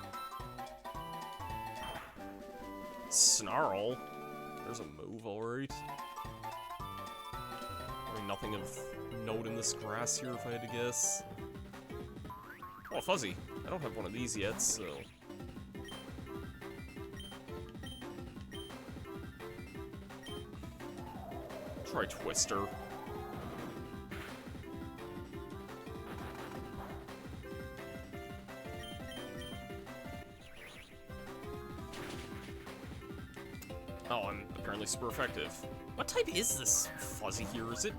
Snarl. There's a move, alright. I mean, nothing of note in this grass here, if I had to guess. Oh, Fuzzy. I don't have one of these yet, so... Try Twister. Oh, I'm apparently super effective. What type is this Fuzzy here? Is it...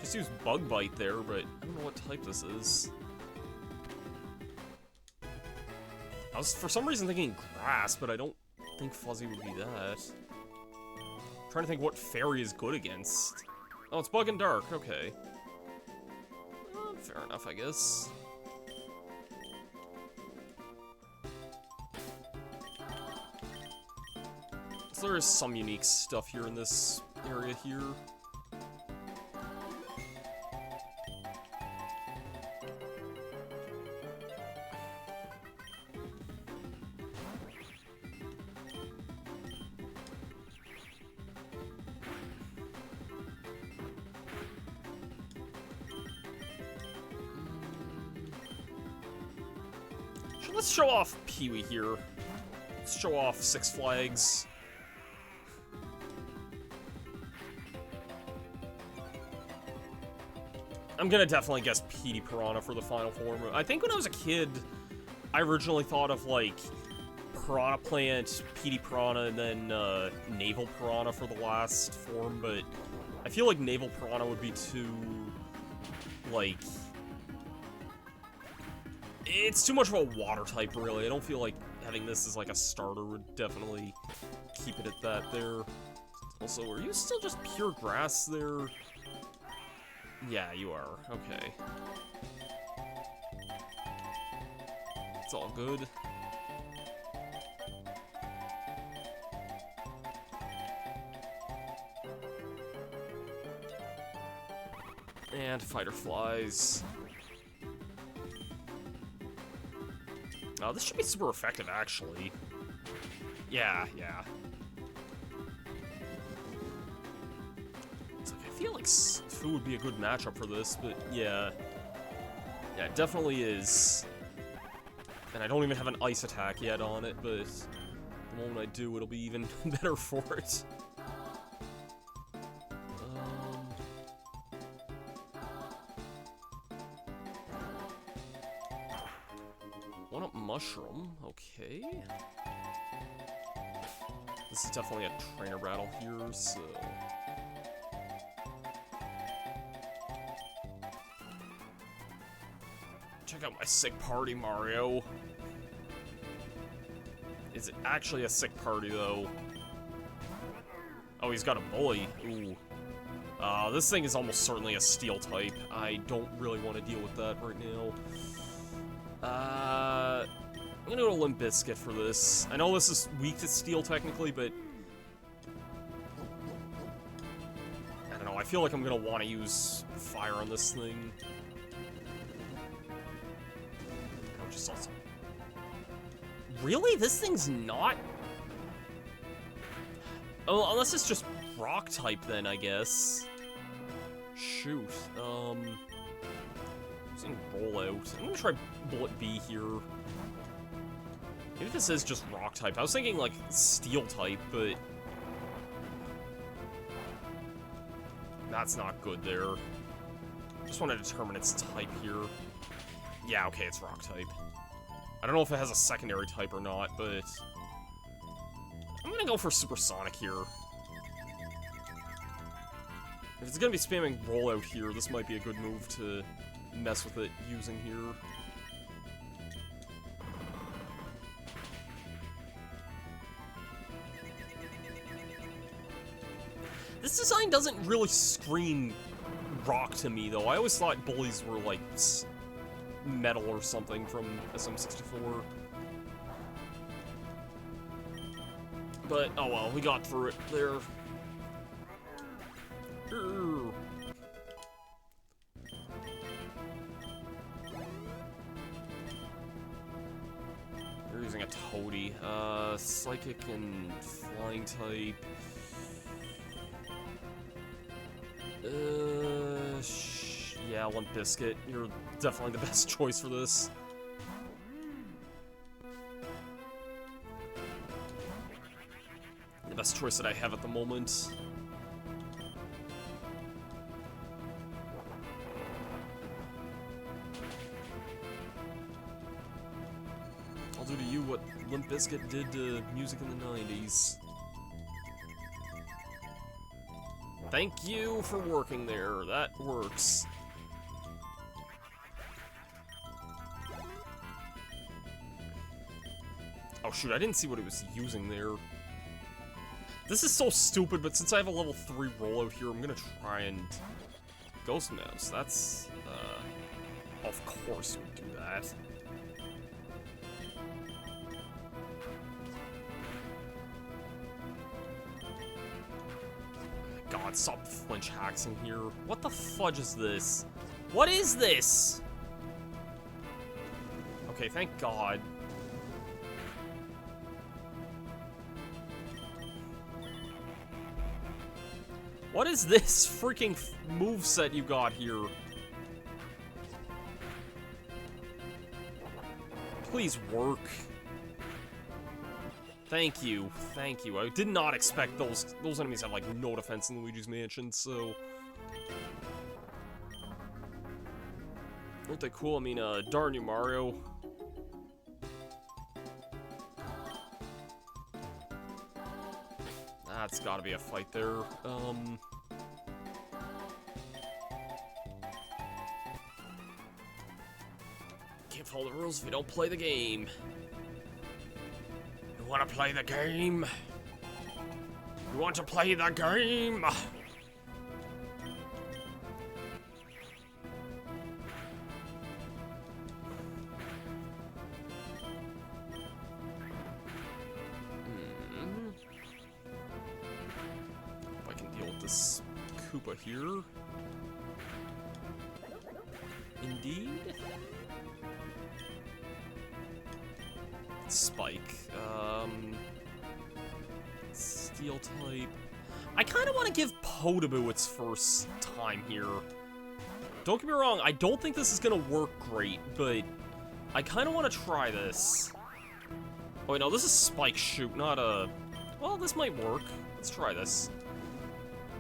Just use Bug Bite there, but I don't know what type this is. I was, for some reason, thinking Grass, but I don't think Fuzzy would be that. I'm trying to think what Fairy is good against. Oh, it's Bug and Dark, okay. Fair enough, I guess. So there is some unique stuff here in this area here. So let's show off Pee-wee here. Let's show off Six Flags. I'm gonna definitely guess Petey Piranha for the final form. I think when I was a kid, I originally thought of, like, Piranha Plant, Petey Piranha, and then Naval Piranha for the last form, but I feel like Naval Piranha would be too, like... It's too much of a water type, really. I don't feel like having this as, like, a starter would definitely keep it at that there. Also, are you still just pure grass there? Yeah, you are. Okay. It's all good. And Fighter Flies. Oh, this should be super effective, actually. Yeah. It's like, I feel like Fu would be a good matchup for this, but yeah. Yeah, it definitely is. And I don't even have an ice attack yet on it, but the moment I do, it'll be even better for it. One up Mushroom, okay. This is definitely a trainer battle here, so... Check out my sick party, Mario. Is it actually a sick party, though? Oh, he's got a bully. Ooh. This thing is almost certainly a steel type. I don't really want to deal with that right now. I'm gonna go to Limp Bizkit for this. I know this is weak to steel, technically, but... I don't know, I feel like I'm gonna want to use fire on this thing. Just also... Really? This thing's not... Oh, unless it's just rock type then, I guess. Shoot. Using roll out. I'm gonna try Bullet B here. Maybe this is just rock type. I was thinking like steel type, but that's not good there. Just want to determine its type here. Yeah, okay, it's rock type. I don't know if it has a secondary type or not, but I'm gonna go for Supersonic here. If it's gonna be spamming rollout here, this might be a good move to mess with it using here. This design doesn't really scream rock to me, though. I always thought bullies were, like, metal or something from SM64. But, oh well, we got through it there. Urgh. We're using a Toady. Psychic and Flying type. Yeah, Limp Bizkit. You're definitely the best choice for this. The best choice that I have at the moment. do to you what Limp Bizkit did to music in the 90s. Thank you for working there. That works. Oh shoot, I didn't see what it was using there. This is so stupid, but since I have a level 3 rollout here, I'm gonna try and... Ghost Mouse, that's... Of course we do that. God, stop flinch hacking here. What the fudge is this? What is this? Okay, thank God. What is this freaking moveset you got here? Please work. Thank you, thank you. I did not expect those enemies have, like, no defense in Luigi's Mansion, so... Aren't they cool? I mean, darn you, Mario. That's gotta be a fight there. Can't follow the rules if you don't play the game. You wanna play the game? You want to play the game? If I can deal with this Koopa here. Indeed. Spike. Steel type. I kind of want to give Podoboo its first time here. Don't get me wrong, I don't think this is going to work great, but I kind of want to try this. Oh, wait, no, this is Spike Shoot, not a... Well, this might work. Let's try this.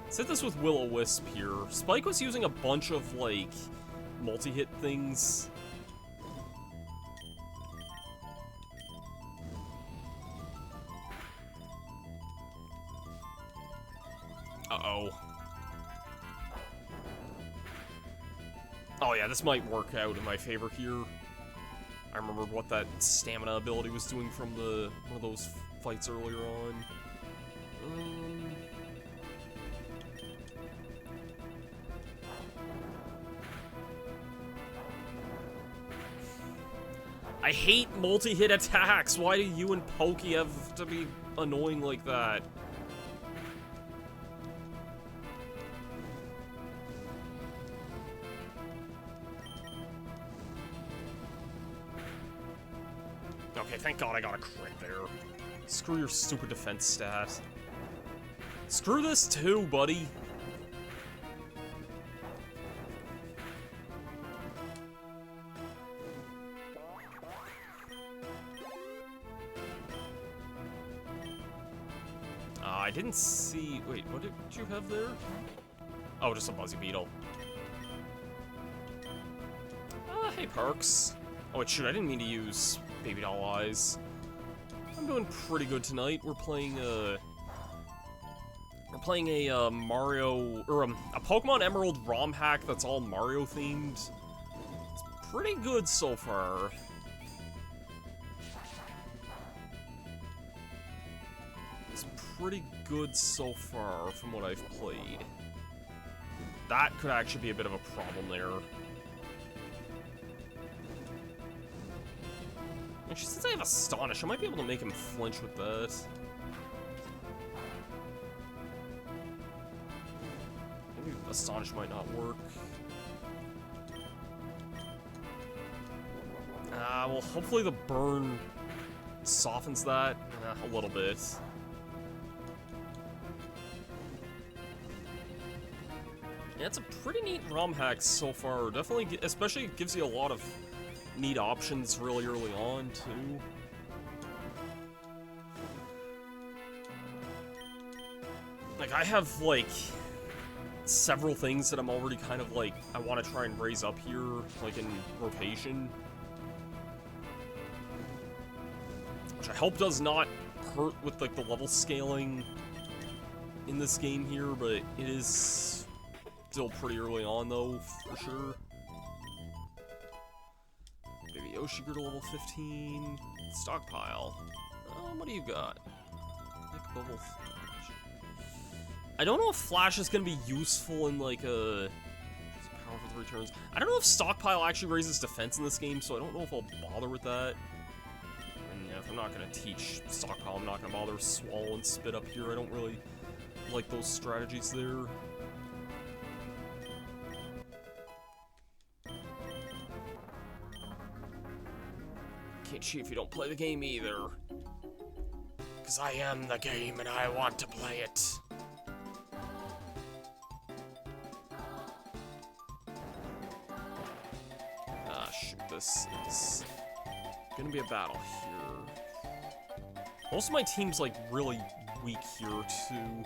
Let's hit this with Will-O-Wisp here. Spike was using a bunch of, like, multi-hit things. Uh-oh. Oh yeah, this might work out in my favor here. I remembered what that stamina ability was doing from one of those fights earlier on. I hate multi-hit attacks! Why do you and Pokey have to be annoying like that? Okay, thank God I got a crit there. Screw your stupid defense stat. Screw this too, buddy. I didn't see... Wait, what did you have there? Oh, just a Buzzy Beetle. Hey, Parks. Oh, wait, shoot, I didn't mean to use Baby Doll Eyes. I'm doing pretty good tonight. We're playing a Mario... Or, a Pokemon Emerald ROM hack that's all Mario-themed. It's pretty good so far. Pretty good so far from what I've played. That could actually be a bit of a problem there. Actually, since I have Astonish, I might be able to make him flinch with that. Maybe Astonish might not work. Well, hopefully the burn softens that a little bit. Yeah, it's a pretty neat ROM hack so far. Definitely, especially gives you a lot of neat options really early on, too. Like, I have, like, several things that I'm already kind of, like, I want to try and raise up here, like, in rotation. which I hope does not hurt with, like, the level scaling in this game here, but it is still pretty early on, though, for sure. Baby Yoshi grew to level 15. Stockpile. What do you got? Bubble Flash. I don't know if Flash is going to be useful in, like, a... powerful 3 turns. I don't know if Stockpile actually raises defense in this game, so I don't know if I'll bother with that. And yeah, if I'm not going to teach Stockpile, I'm not going to bother Swallow and Spit up here. I don't really like those strategies there. Can't cheat if you don't play the game either. Because I am the game and I want to play it. Ah, shoot, this is gonna be a battle here. Most of my team's, like, really weak here, too.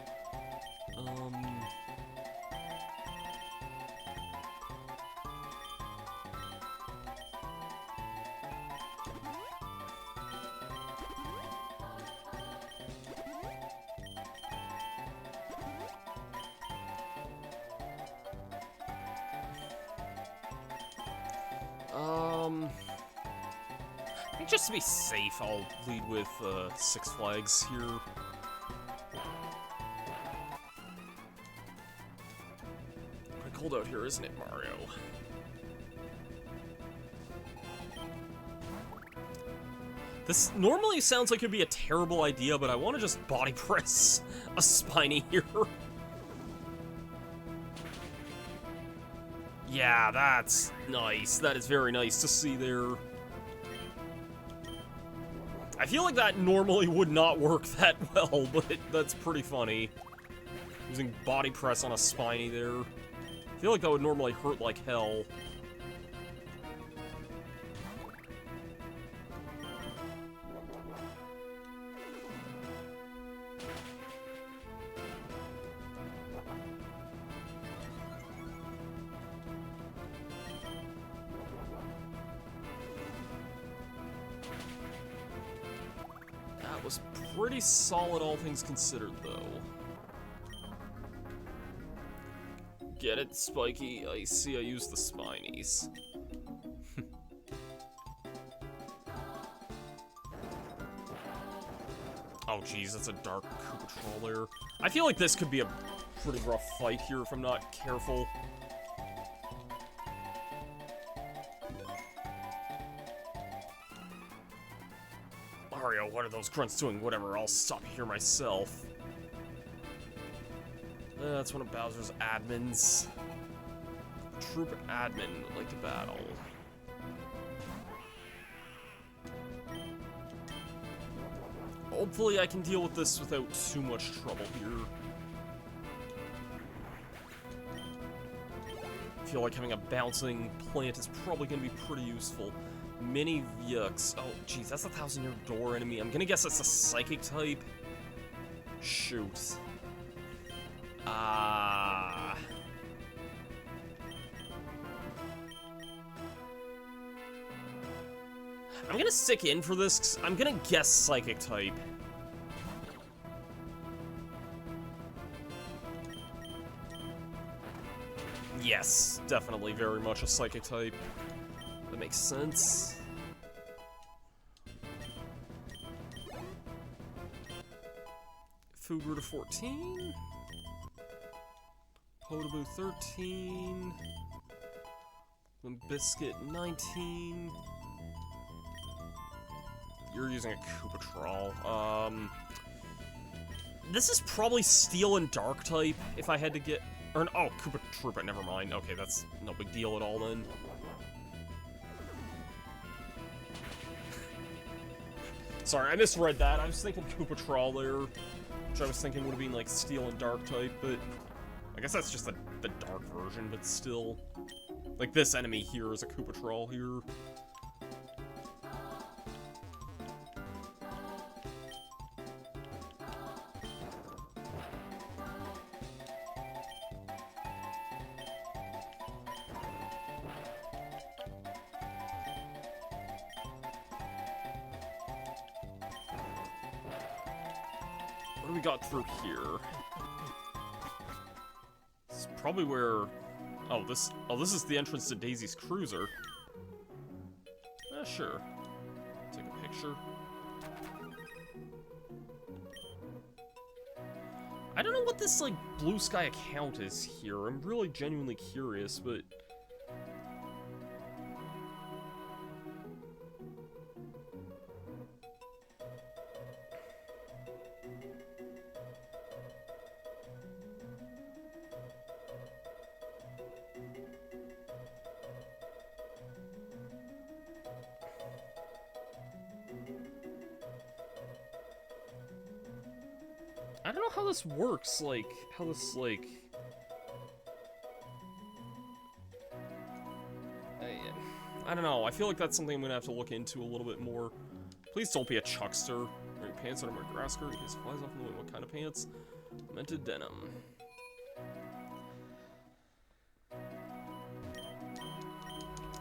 I think just to be safe, I'll lead with Six Flags here. Quite cold out here, isn't it, Mario? This normally sounds like it'd be a terrible idea, but I want to just body press a Spiny here. Yeah, that's nice. That is very nice to see there. I feel like that normally would not work that well, but that's pretty funny. Using body press on a Spiny there. I feel like that would normally hurt like hell. Was pretty solid, all things considered, though. Get it, Spiky? I see I used the Spinies. Oh, geez, that's a dark Koopa Troll there. I feel like this could be a pretty rough fight here if I'm not careful. Mario, what are those grunts doing? Whatever, I'll stop here myself. That's one of Bowser's admins. Troop admin would like to battle. Hopefully I can deal with this without too much trouble here. I feel like having a bouncing plant is probably going to be pretty useful. Mini Vyux. Oh, geez, that's a 1,000-year door enemy. I'm gonna guess that's a psychic type. Shoot. I'm gonna stick in for this, 'cause I'm gonna guess psychic type. Yes, definitely very much a psychic type. That makes sense. Fugu to 14. Potable 13. Limp-Bizkit 19. You're using a Koopa Troll. This is probably Steel and Dark type, if I had to get... Or, oh, Koopa Troopa, never mind. Okay, that's no big deal at all then. Sorry, I misread that. I was thinking Koopa Troll there, which I was thinking would have been like Steel and Dark type, but I guess that's just the Dark version, but still. Like, this enemy here is a Koopa Troll here. do we got through here? It's probably where... Oh, this is the entrance to Daisy's cruiser. Sure. Take a picture. I don't know what this, like, Blue Sky account is here. I'm really genuinely curious, but... I don't know how this works, like, I don't know, I feel like that's something I'm gonna have to look into a little bit more. Please don't be a chuckster. Wearing pants under my grass skirt in case it flies off in the wind. What kind of pants? Mented denim.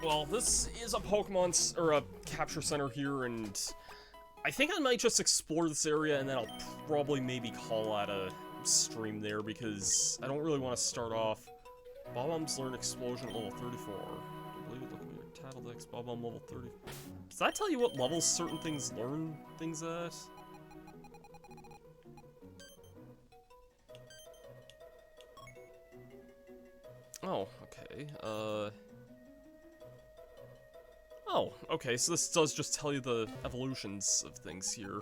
Well, this is a Pokemon, or a capture center here, and I think I might just explore this area, and then I'll probably maybe call out a stream there, because I don't really want to start off. Bob-Ombs learn explosion at level 34. I believe it looking at your Tattle Dex, Bob-Omb level 30. Does that tell you what levels certain things learn things at? Oh, okay, Oh, okay, so this does just tell you the evolutions of things here.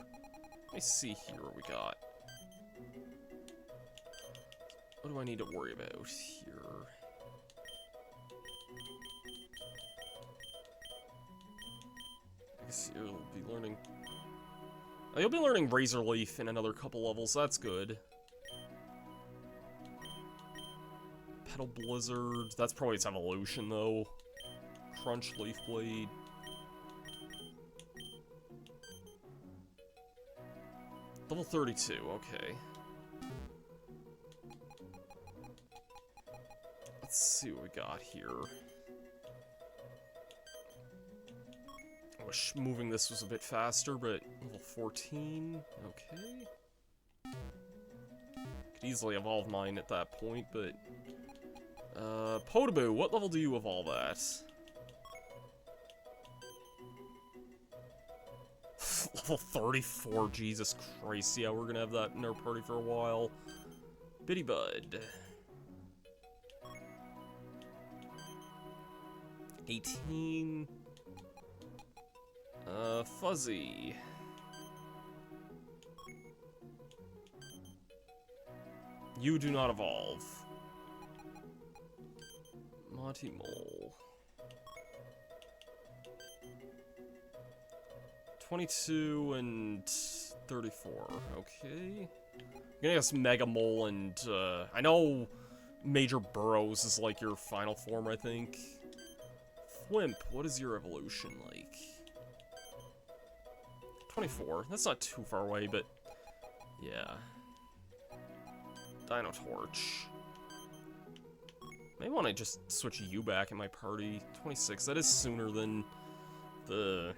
Let me see here what we got. What do I need to worry about here? I guess you'll be learning... Oh, you'll be learning Razor Leaf in another couple levels, that's good. Petal Blizzard, that's probably its evolution, though. Crunch Leaf Blade. Level 32, okay. Let's see what we got here. I wish moving this was a bit faster, but level 14, okay. Could easily evolve mine at that point, but... Podoboo, what level do you evolve at? Level 34, Jesus Christ. Yeah, we're gonna have that in our party for a while. Bitty Bud. 18. Fuzzy. You do not evolve. Monty Mole. 22 and 34, okay. I'm gonna guess Mega Mole and, I know Major Burrows is like your final form, I think. Thwimp, what is your evolution like? 24, that's not too far away, but yeah. Dino Torch. Maybe want to just switch you back in my party. 26, that is sooner than the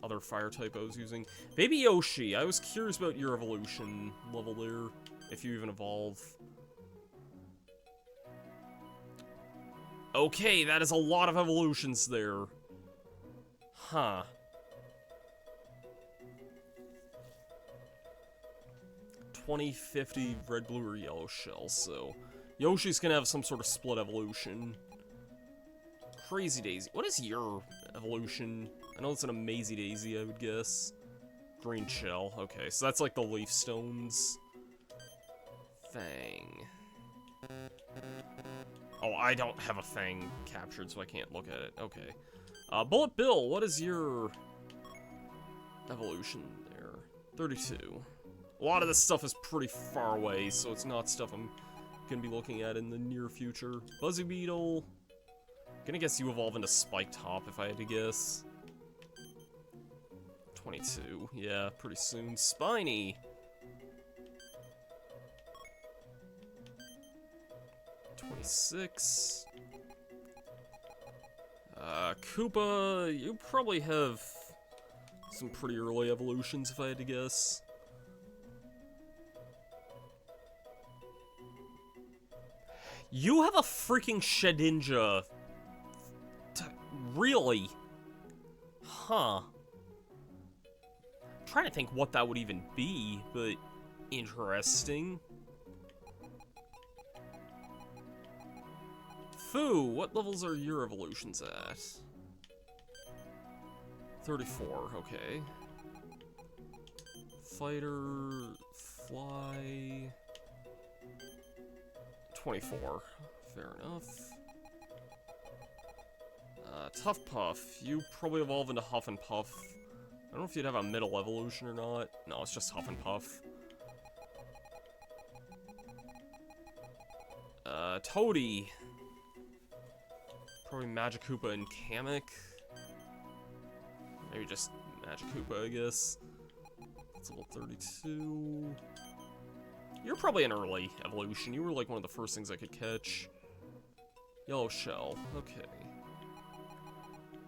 other fire type I was using. Baby Yoshi, I was curious about your evolution level there, if you even evolve. Okay, that is a lot of evolutions there. Huh. $20, $50, red, blue, or yellow shell, so... Yoshi's gonna have some sort of split evolution. Crazy Daisy. What is your evolution? I know it's an Amazy Daisy, I would guess. Green shell. Okay, so that's like the leaf stones. Fang. Oh, I don't have a Fang captured, so I can't look at it. Okay. Bullet Bill, what is your evolution there? 32. A lot of this stuff is pretty far away, so it's not stuff I'm gonna be looking at in the near future. Buzzy Beetle. Gonna guess you evolve into Spike Top if I had to guess. 22. Yeah, pretty soon. Spiny. 26. Koopa, you probably have some pretty early evolutions if I had to guess. You have a freaking Shedinja. Really? Huh. I'm trying to think what that would even be, but interesting. Fu, what levels are your evolutions at? 34, okay. Fighter, fly... 24, fair enough. Tough Puff, you probably evolve into Huff and Puff. I don't know if you'd have a middle evolution or not. No, it's just Huff and Puff. Toadie. Probably Magikoopa and Kamek. Maybe just Magikoopa, I guess. That's level 32. You're probably an early evolution. You were like one of the first things I could catch. Yellow Shell, okay.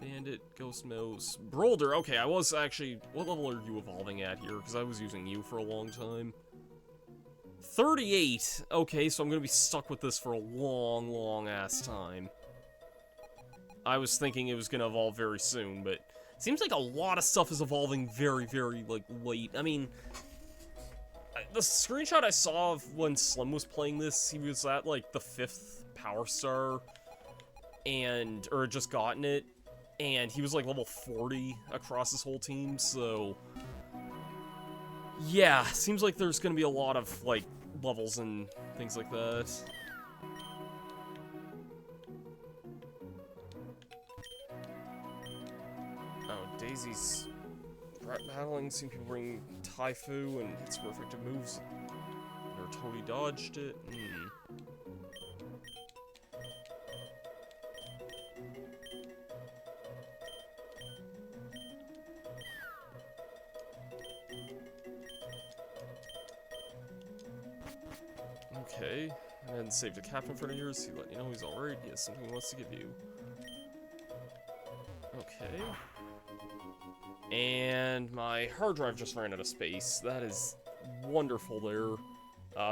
Bandit, Ghost Mouse, Brolder, okay, I was actually... What level are you evolving at here? Because I was using you for a long time. 38! Okay, so I'm gonna be stuck with this for a long, long-ass time. I was thinking it was gonna evolve very soon, but... It seems like a lot of stuff is evolving very, very, like, late. I mean... The screenshot I saw of when Slim was playing this, he was at, like, the 5th Power Star. And... Or had just gotten it. And he was like level 40 across his whole team, so... Yeah, seems like there's gonna be a lot of, like, levels and things like that. Oh, Daisy's battling, seeing people bring Taifu and hit super effective moves. Or Toadie dodged it. Okay, and saved a captain for years. He let you know he's alright. He has something he wants to give you. Okay. And my hard drive just ran out of space. That is wonderful there.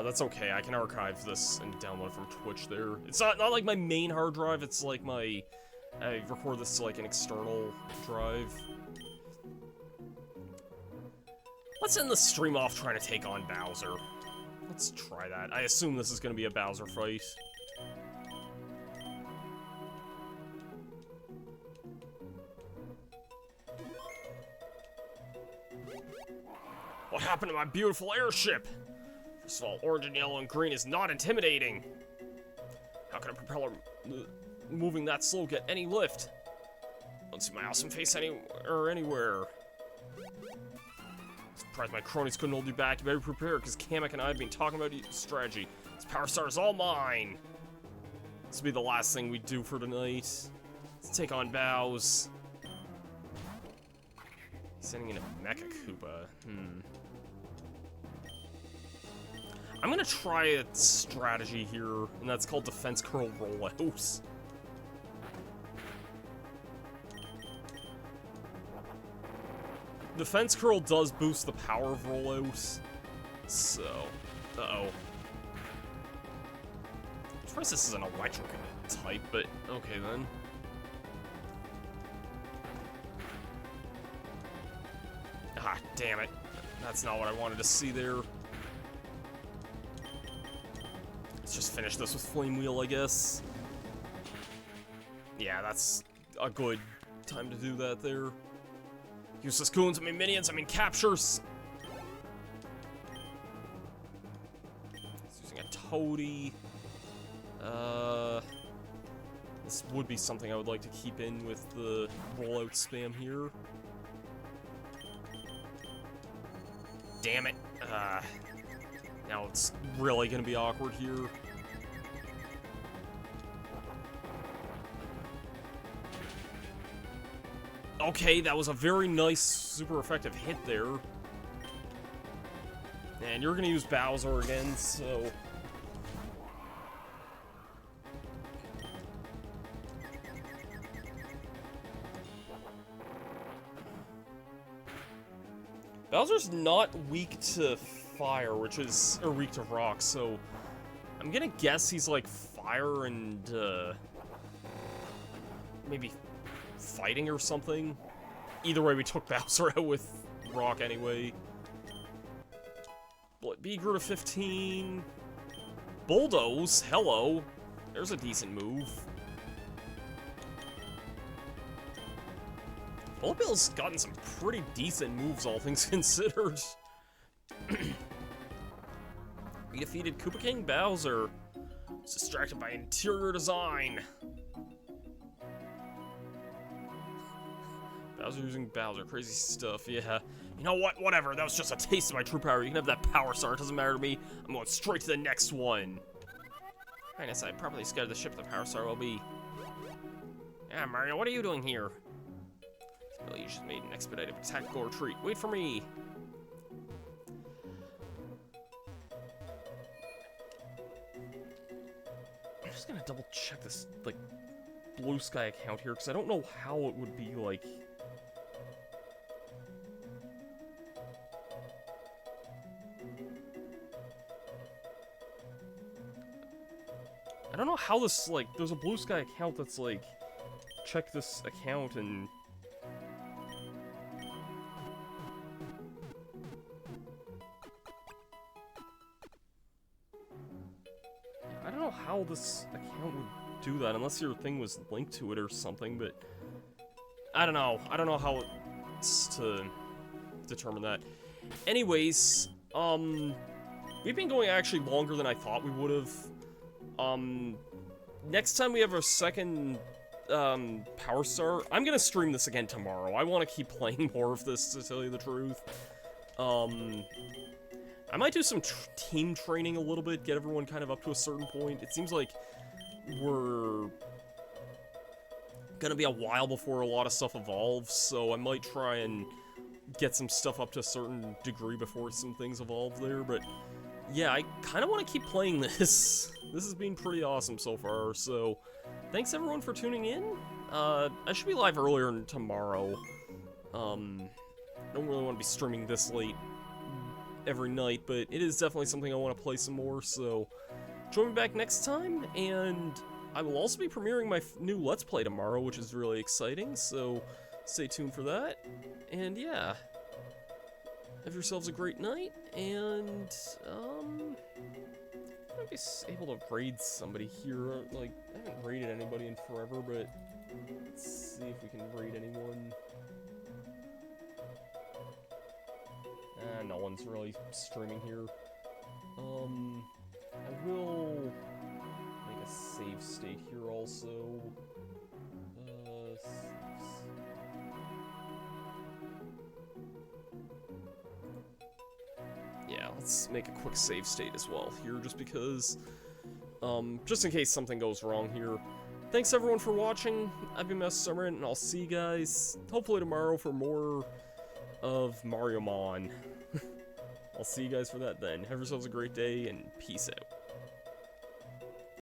That's okay. I can archive this and download it from Twitch there. It's not like my main hard drive. It's like my... I record this to like an external drive. Let's end the stream off trying to take on Bowser. Let's try that. I assume this is going to be a Bowser fight. What happened to my beautiful airship? First of all, orange and yellow and green is not intimidating. How can a propeller moving that slow get any lift? Don't see my awesome face anywhere. Surprised my cronies couldn't hold you back. You better prepare, because Kamek and I have been talking about strategy. This Power Star is all mine. This will be the last thing we do for tonight. Let's take on Bows. He's sending in a Mecha Koopa. I'm gonna try a strategy here, and that's called Defense Curl Rollout. Defense Curl does boost the power of rollout, so... Uh-oh. I'm surprised this is an electric type, but okay then. Ah, damn it. That's not what I wanted to see there. Let's just finish this with Flame Wheel, I guess. Yeah, that's a good time to do that there. Useless goons, I mean minions, I mean captures. He's using a Toadie. This would be something I would like to keep in with the rollout spam here. Damn it. Now it's really gonna be awkward here. Okay, that was a very nice, super effective hit there. And you're gonna use Bowser again, so... Bowser's not weak to fire, or weak to rock, so... I'm gonna guess he's like fire and, maybe fighting or something. Either way, we took Bowser out with Rock anyway. B grew to 15. Bulldoze, hello. There's a decent move. Bullet Bill's gotten some pretty decent moves, all things considered. We defeated Koopa King Bowser. Was distracted by interior design. Bowser using Bowser, crazy stuff, yeah. You know what, whatever, that was just a taste of my true power. You can have that power star, it doesn't matter to me. I'm going straight to the next one. Highness, I properly scouted the ship the power star will be. Yeah, Mario, what are you doing here? Well, you just made an expedited tactical retreat. Wait for me. I'm just gonna double check this, like, Blue Sky account here, because I don't know how it would be, like... I don't know how this, like, there's a Blue Sky account that's, like, check this account and... I don't know how this account would do that, unless your thing was linked to it or something, but... I don't know. I don't know how it's to determine that. Anyways, we've been going actually longer than I thought we would have. Next time we have our second, Power Star, I'm gonna stream this again tomorrow. I want to keep playing more of this, to tell you the truth. I might do some team training a little bit, get everyone kind of up to a certain point. It seems like we're gonna be a while before a lot of stuff evolves, so I might try and get some stuff up to a certain degree before some things evolve there, but yeah, I kind of want to keep playing this. This has been pretty awesome so far, so thanks everyone for tuning in. I should be live earlier tomorrow. I don't really want to be streaming this late every night, but it is definitely something I want to play some more, so join me back next time, and I will also be premiering my new Let's Play tomorrow, which is really exciting, so stay tuned for that, and yeah, have yourselves a great night, and, I might be able to raid somebody here. Like, I haven't raided anybody in forever, but let's see if we can raid anyone. No one's really streaming here. I will make a save state here also. Yeah, let's make a quick save state as well here, just because, just in case something goes wrong here. Thanks everyone for watching. I've been Master Summer, and I'll see you guys hopefully tomorrow for more of Mariomon. I'll see you guys for that then. Have yourselves a great day, and peace out.